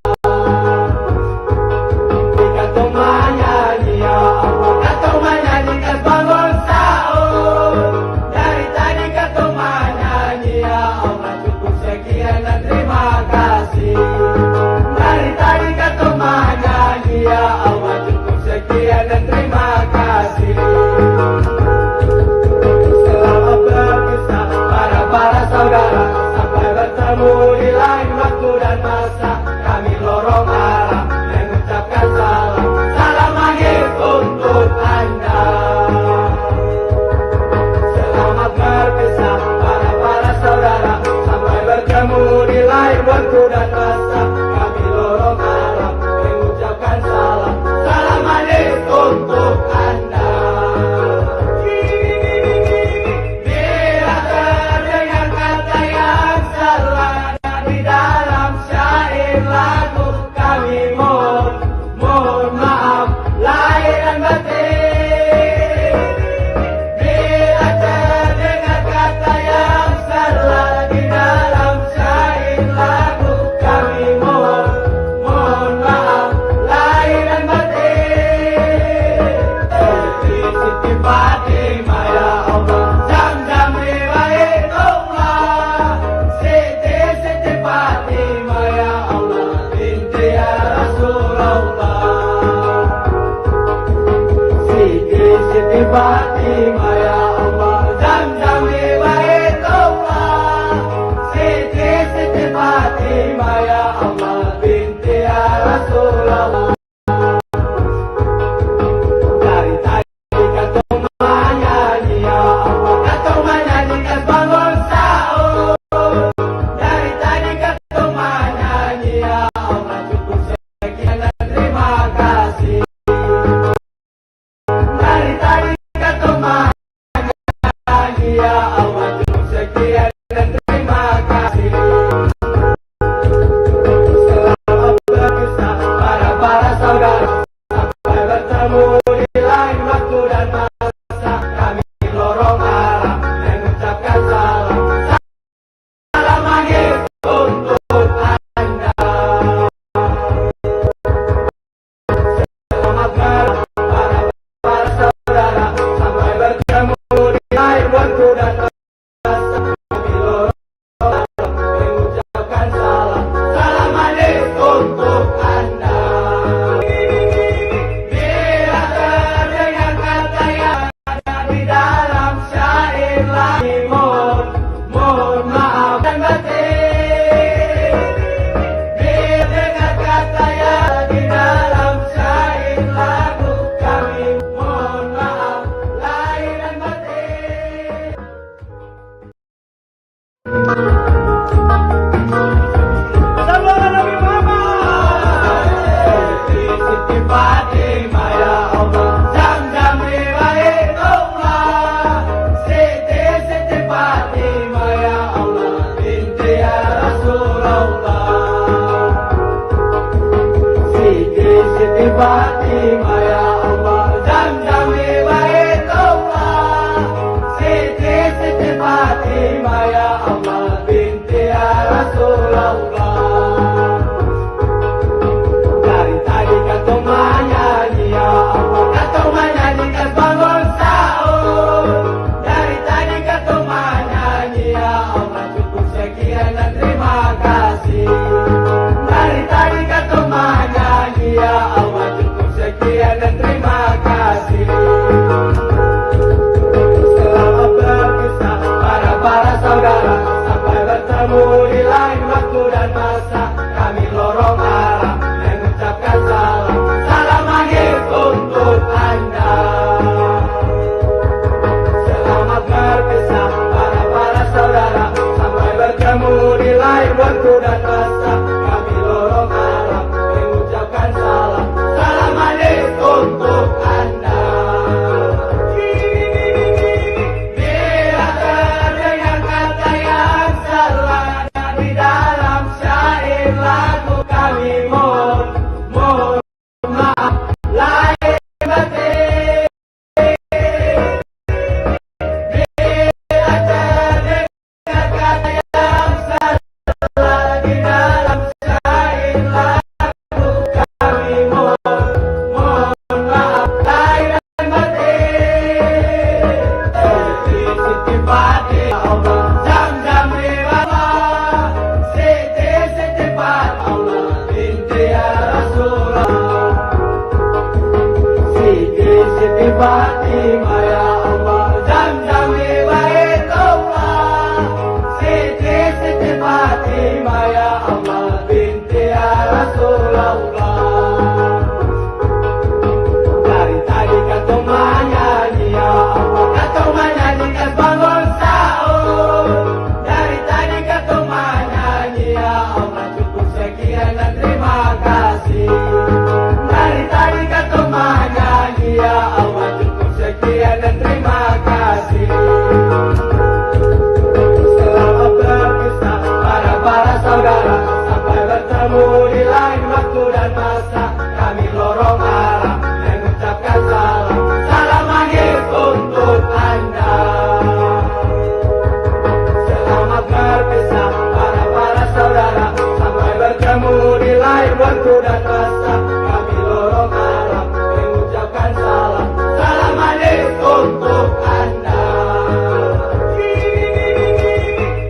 Kata menyanyi ya Allah, kata menyanyi kan bangun sahur. Dari tadi kata menyanyi ya Allah, cukup sekian dan terima kasih. Dari tadi kata menyanyi ya Allah, cukup sekian dan terima kasih. Selamat berpisah para saudara, sampai bertemu di lain waktu dan masa. Kami lorong arah mengucapkan salam, salam manis untuk Anda. Selamat berpisah para saudara, sampai bertemu di lain waktu dan masa. Kami lorong arah mengucapkan salam, salam manis untuk Anda. Bila terdengar kata yang salah di dalam syair lagu, kami mohon maaf lahir dan batin. Bila terdengar kata yang salah di dalam syair lagu, kami mohon maaf lahir dan batin. Siti Fatimah ya Allah, Zam-Zam Riwayatullah, Siti Fatimah ya Allah binti ya Rasulullah. Siti Fatimah ya Allah, Zam-Zam Riwayatullah, Siti Fatimah ya Allah binti ya Rasulullah. Dari tadi kata menyanyi ya Allah, kata menyanyi kan bangun sahur. Dari tadi kata menyanyi ya Allah, cukup sekian dan terima kasih. Dari tadi kata menyanyi Siti Fatimah ya Allah, Zam-Zam di Baitullah. Siti Fatimah ya Allah, binti ya Rasulullah. Dari tadi kau menyanyi ya Allah, kau menyanyi kas bangun sahur. Dari tadi kau menyanyi ya Allah, cukup sekian dan terima kasih. Dari tadi kau menyanyi ya Allah, cukup sekian dan terima kasih. Selamat berpisah para saudara, sampai bertemu di lain waktu dan masa. Kami lorong arah mengucapkan salam, salam akhir untuk Anda. Selamat berpisah para saudara, sampai bertemu di lain waktu dan masa. Kami lorong arah mengucapkan salam, salam akhir untuk Anda.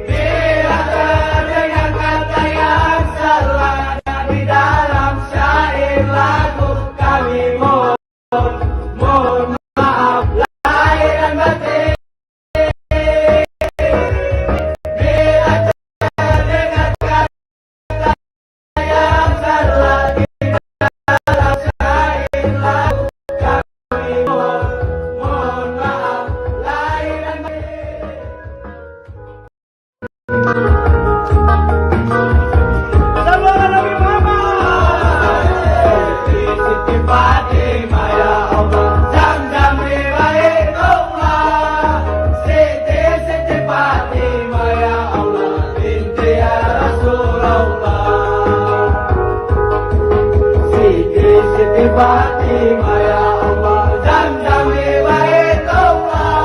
Bila terdengar kata yang salah di dalam syair lagu, kami mohon maaf lahir dan batin. Bila terdengar kata yang salah di dalam syair lagu, kami mohon maaf lahir dan batin. Sallallahu Nabi Muhammad. Siti Fatimah ya Allah, Zam-Zam di Baitullah. Siti Fatimah ya Allah, binti ya Rasulullah. Siti Fatimah ya Allah, Zam-Zam di Baitullah.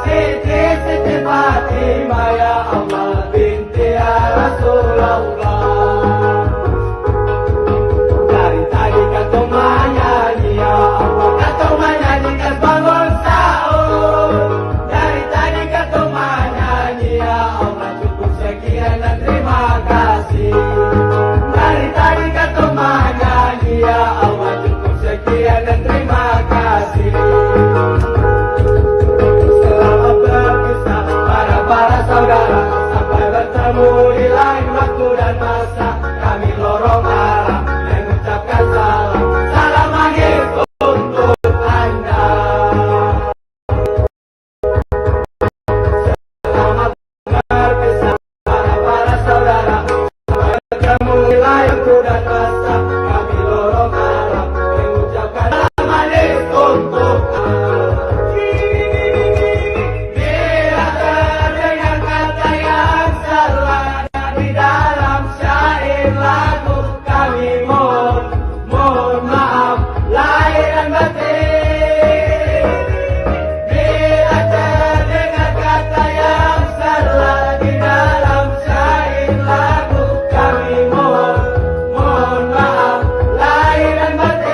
Siti Fatimah ya Allah, binti ya Rasulullah. Dari tadi kau menyanyi ya Allah, kau menyanyi kas bangun sahur. Dari tadi kau menyanyi ya Allah, cukup sekian dan terima kasih. Dari tadi kau menyanyi ya Allah, cukup sekian dan terima kasih. Selamat berpisah para saudara, sampai bertemu di lain waktu dan masa. Kami lorong arah mengucapkan salam, salam akhir untuk Anda. Selamat berpisah para saudara, sampai bertemu di lain waktu dan masa. Kami lorong arah mengucapkan salam akhir untuk Anda. Bila terdengar kata yang salah di dalam syair lagu, kami mohon maaf lahir dan batin. Bila terdengar kata yang salah di dalam syair lagu, kami mohon maaf lahir dan batin.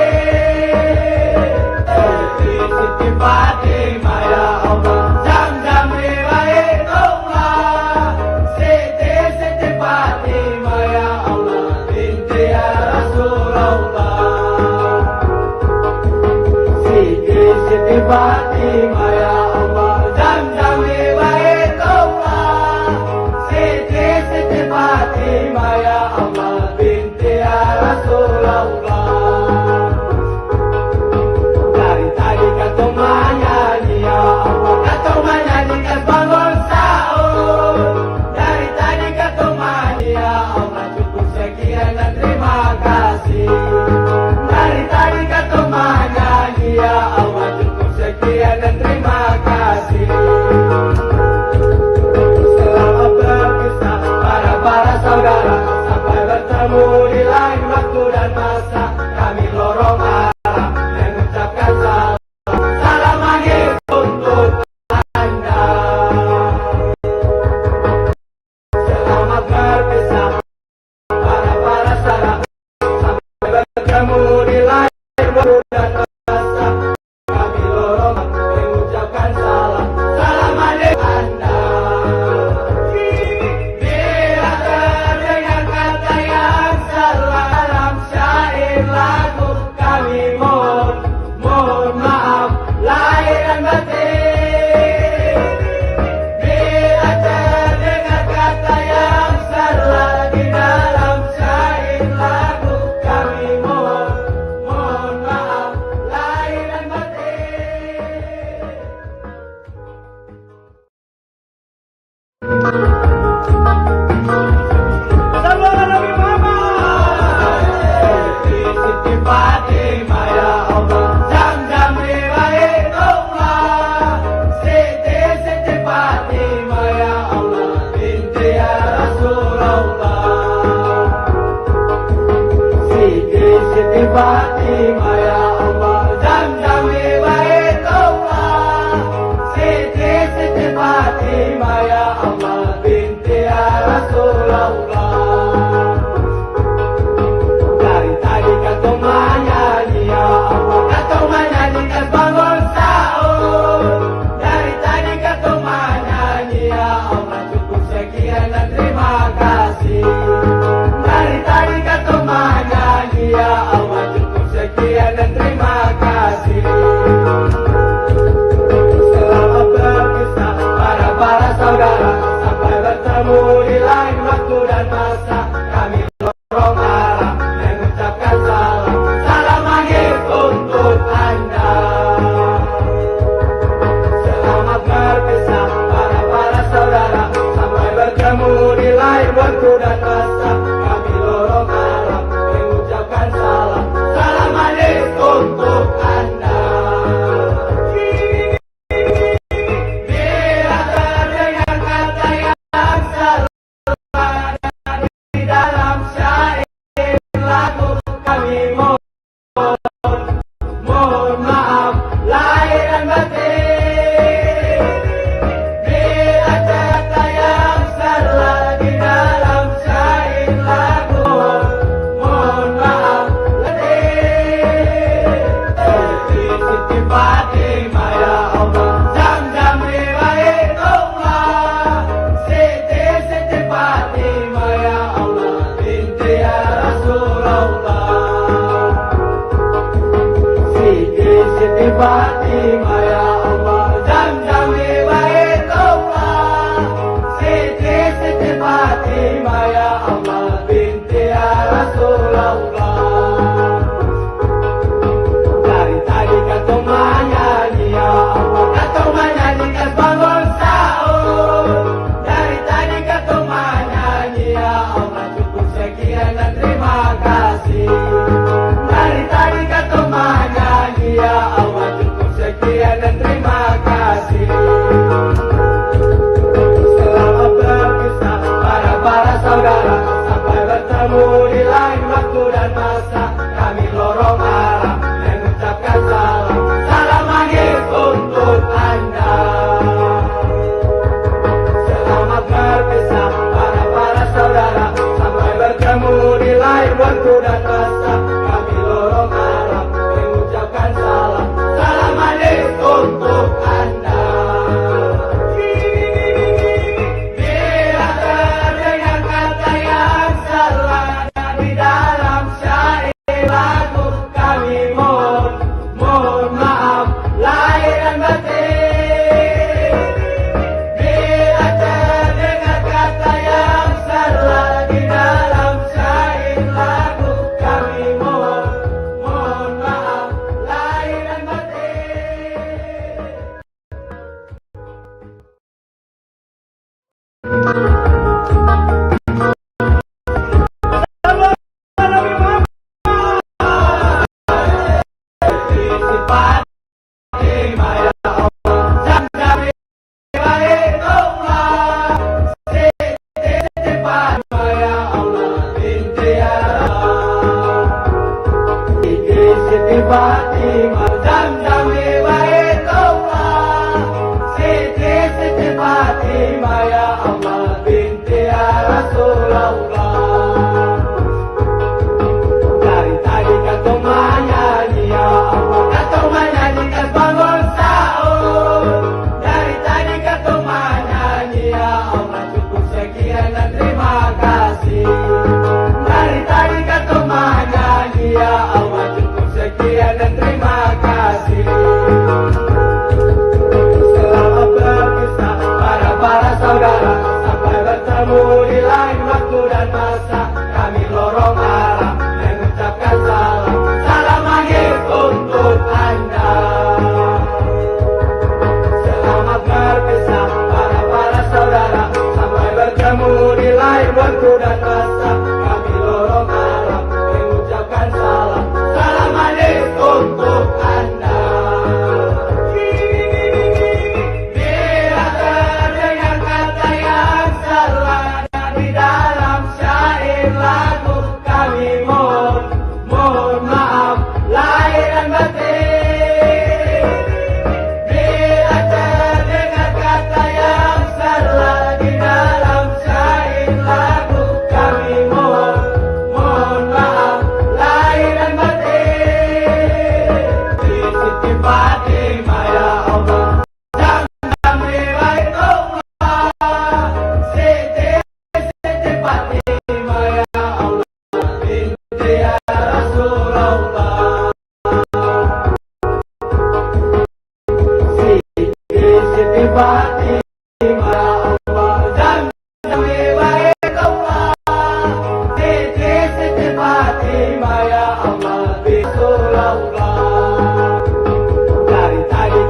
Siti Fatimah ya Allah, Zam-Zam di Baitullah. Siti Fatimah ya Allah, binti ya Rasulullah. Siti Fatimah ya Allah, Zam-Zam di Baitullah. Siti Fatimah ya Allah, binti ya Rasulullah. Dari tadi kau menyanyi ya Allah, kau menyanyi kas bangun sahur. Dari tadi kau menyanyi ya Allah, cukup sekian dan terima kasih. Dari tadi kau menyanyi ya Allah, cukup sekian dan terima kasih. Siti Fatimah ya Allah, Zam-Zam riwayatullah. Siti Fatimah ya Allah, binti ya Rasulullah. Siti Fatimah ya Allah, Zam-Zam riwayatullah. Siti Fatimah ya Allah, binti ya Rasulullah. Dari tadi kau menyanyi ya Allah, kau menyanyi kas bangun sahur. Dari tadi kau menyanyi ya Allah, cukup sekian dan terima kasih. Dari tadi kau menyanyi ya Allah, cukup sekian dan terima kasih. Selamat berpisah para saudara, sampai bertemu di lain waktu dan masa. Kami lorong arah mengucapkan salam, salam maghrib untuk Anda. Selamat berpisah para saudara, sampai bertemu di lain waktu dan masa. Kami lorong arah mengucapkan salam, salam maghrib untuk Anda. Bila terdengar kata yang salah di dalam syair lagu, kami mohon maaf lahir dan batin. Bila terdengar kata yang salah di dalam syair lagu, kami mohon maaf lahir dan batin. Siti Fatimah ya Allah, Zam-Zam riwayatullah. Siti Fatimah ya Allah, binti ya Rasulullah. Siti Fatimah, Zam-Zam riwayatullah. Siti Fatimah ya Allah, binti ya Rasulullah. Dari tadi kau menyanyi ya Allah, kau menyanyi kas bangun sahur. Dari tadi kau menyanyi ya Allah, cukup sekian dan terima kasih. Dari tadi kau menyanyi ya Allah, cukup sekian dan terima kasih. Selamat berpisah para saudara, sampai bertemu di lain waktu dan masa. Kami lorong arah mengucapkan salam, salam maghrib untuk Anda. Selamat berpisah para saudara, sampai bertemu di lain waktu dan masa. Kami lorong arah mengucapkan salam, salam maghrib untuk Anda. Bila terdengar kata yang salah di dalam syair lagu, kami mohon maaf lahir dan batin. Bila terdengar kata yang salah di dalam syair lagu, kami mohon maaf lahir dan batin. Siti Fatimah ya Allah, Zam-Zam riwayatullah. Siti Fatimah ya Allah, binti ya Rasulullah. Siti Fatimah ya Allah, Zam-Zam riwayatullah. Siti Fatimah ya Allah, binti Rasulullah. Dari tadi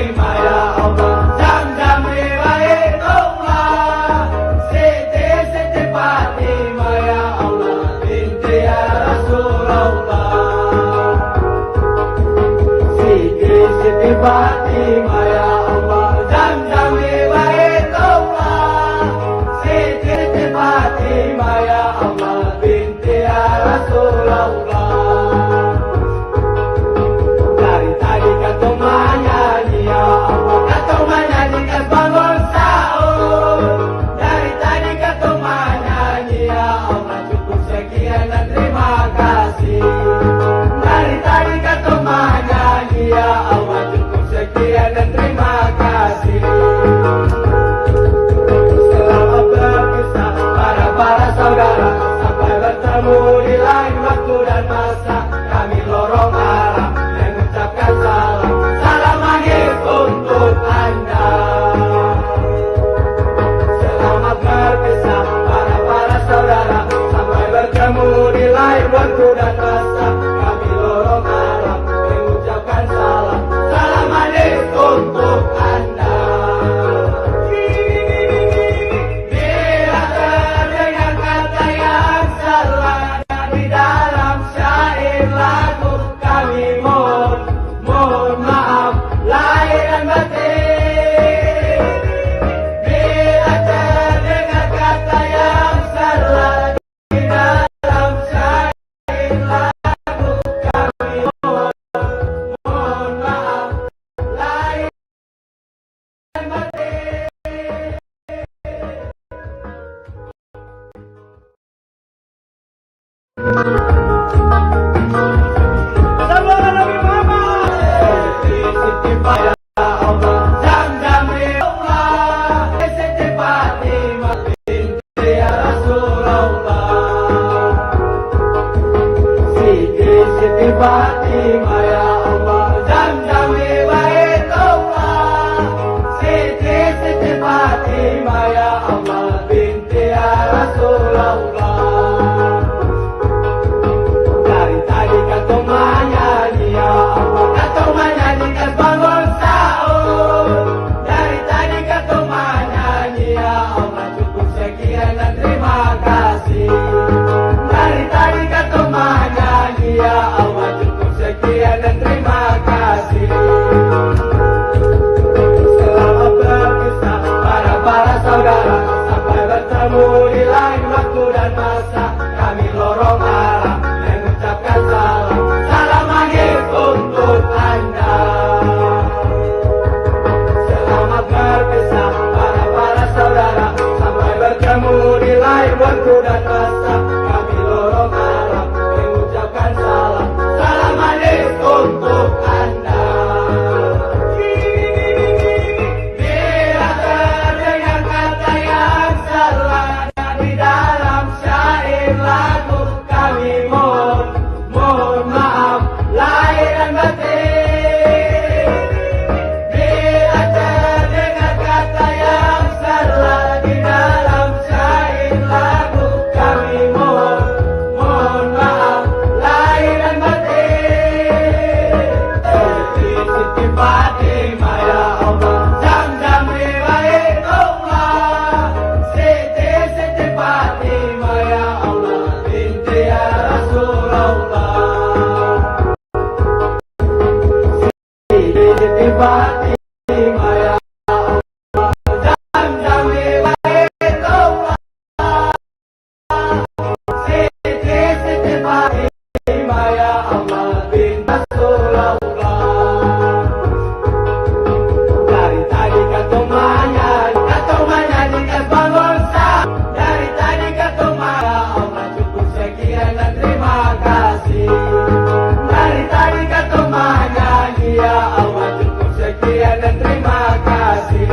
Fatimah ya Allah, Zam-Zam riwayatullah. Siti Fatimah ya Allah, binti ya Rasulullah. Siti Fatimah ya Allah, Zam-Zam riwayatullah. Siti Fatimah ya Allah, binti ya Rasulullah. Dari tadi kata menyanyi ya Allah, kata menyanyi kan bangun sahur. Dari tadi kata menyanyi ya Allah, cukup sekian dan terima kasih. Dari tadi kata menyanyi ya Allah, cukup sekian dan terima kasih. Selamat berpisah para saudara, sampai bertemu di lain waktu dan masa. Kami lorong arah mengucapkan salam, salam maghrib untuk Anda. Selamat berpisah para saudara, sampai bertemu di lain waktu dan masa. Kami lorong arah mengucapkan salam, salam maghrib untuk Anda. Bila terdengar kata yang salah di dalam syair lagu, kami mohon maaf lahir dan batin. Bila terdengar kata yang salah di dalam syair lagu, kami mohon maaf lahir dan batin. Salam Nabi Muhammad. Siti Fatimah ya Allah, Zam-Zam riwayatullah. Siti Fatimah binti ya Rasulullah. Siti Fatimah ya Allah, Zam-Zam riwayatullah. Siti Fatimah ya Allah, binti ya Rasulullah. Dari tadi kata menyanyi ya Allah, kata menyanyi kan bangun sahur. Dari tadi kata menyanyi ya Allah, cukup sekian dan terima kasih. Dari tadi kata menyanyi ya Allah, cukup sekian dan terima kasih. Selamat berpisah para saudara, sampai bertemu di lain waktu dan masa. Kami lorong arah mengucapkan salam, salam maghrib untuk Anda. Selamat berpisah para saudara, sampai bertemu di lain waktu dan masa. Kami lorong arah mengucapkan salam, salam maghrib untuk Anda. Bila terdengar kata yang salah di dalam syair lagu, kami mohon maaf lahir dan batin. Bila terdengar kata yang salah di dalam syair lagu, kami mohon maaf lahir dan batin. Siti Fatimah ya Allah, Zam-Zam riwayatullah. Siti Fatimah ya Allah, binti ya Rasulullah. Siti Fatimah ya Allah, Zam-Zam riwayatullah. Siti Fatimah ya Allah, binti Rasulullah. Dari tadi kata menyanyi kan bangun sahur. Dari tadi kata ya Allah, cukup sekian dan terima kasih. Dari tadi kata menyanyi ya Allah, cukup sekian dan terima kasih.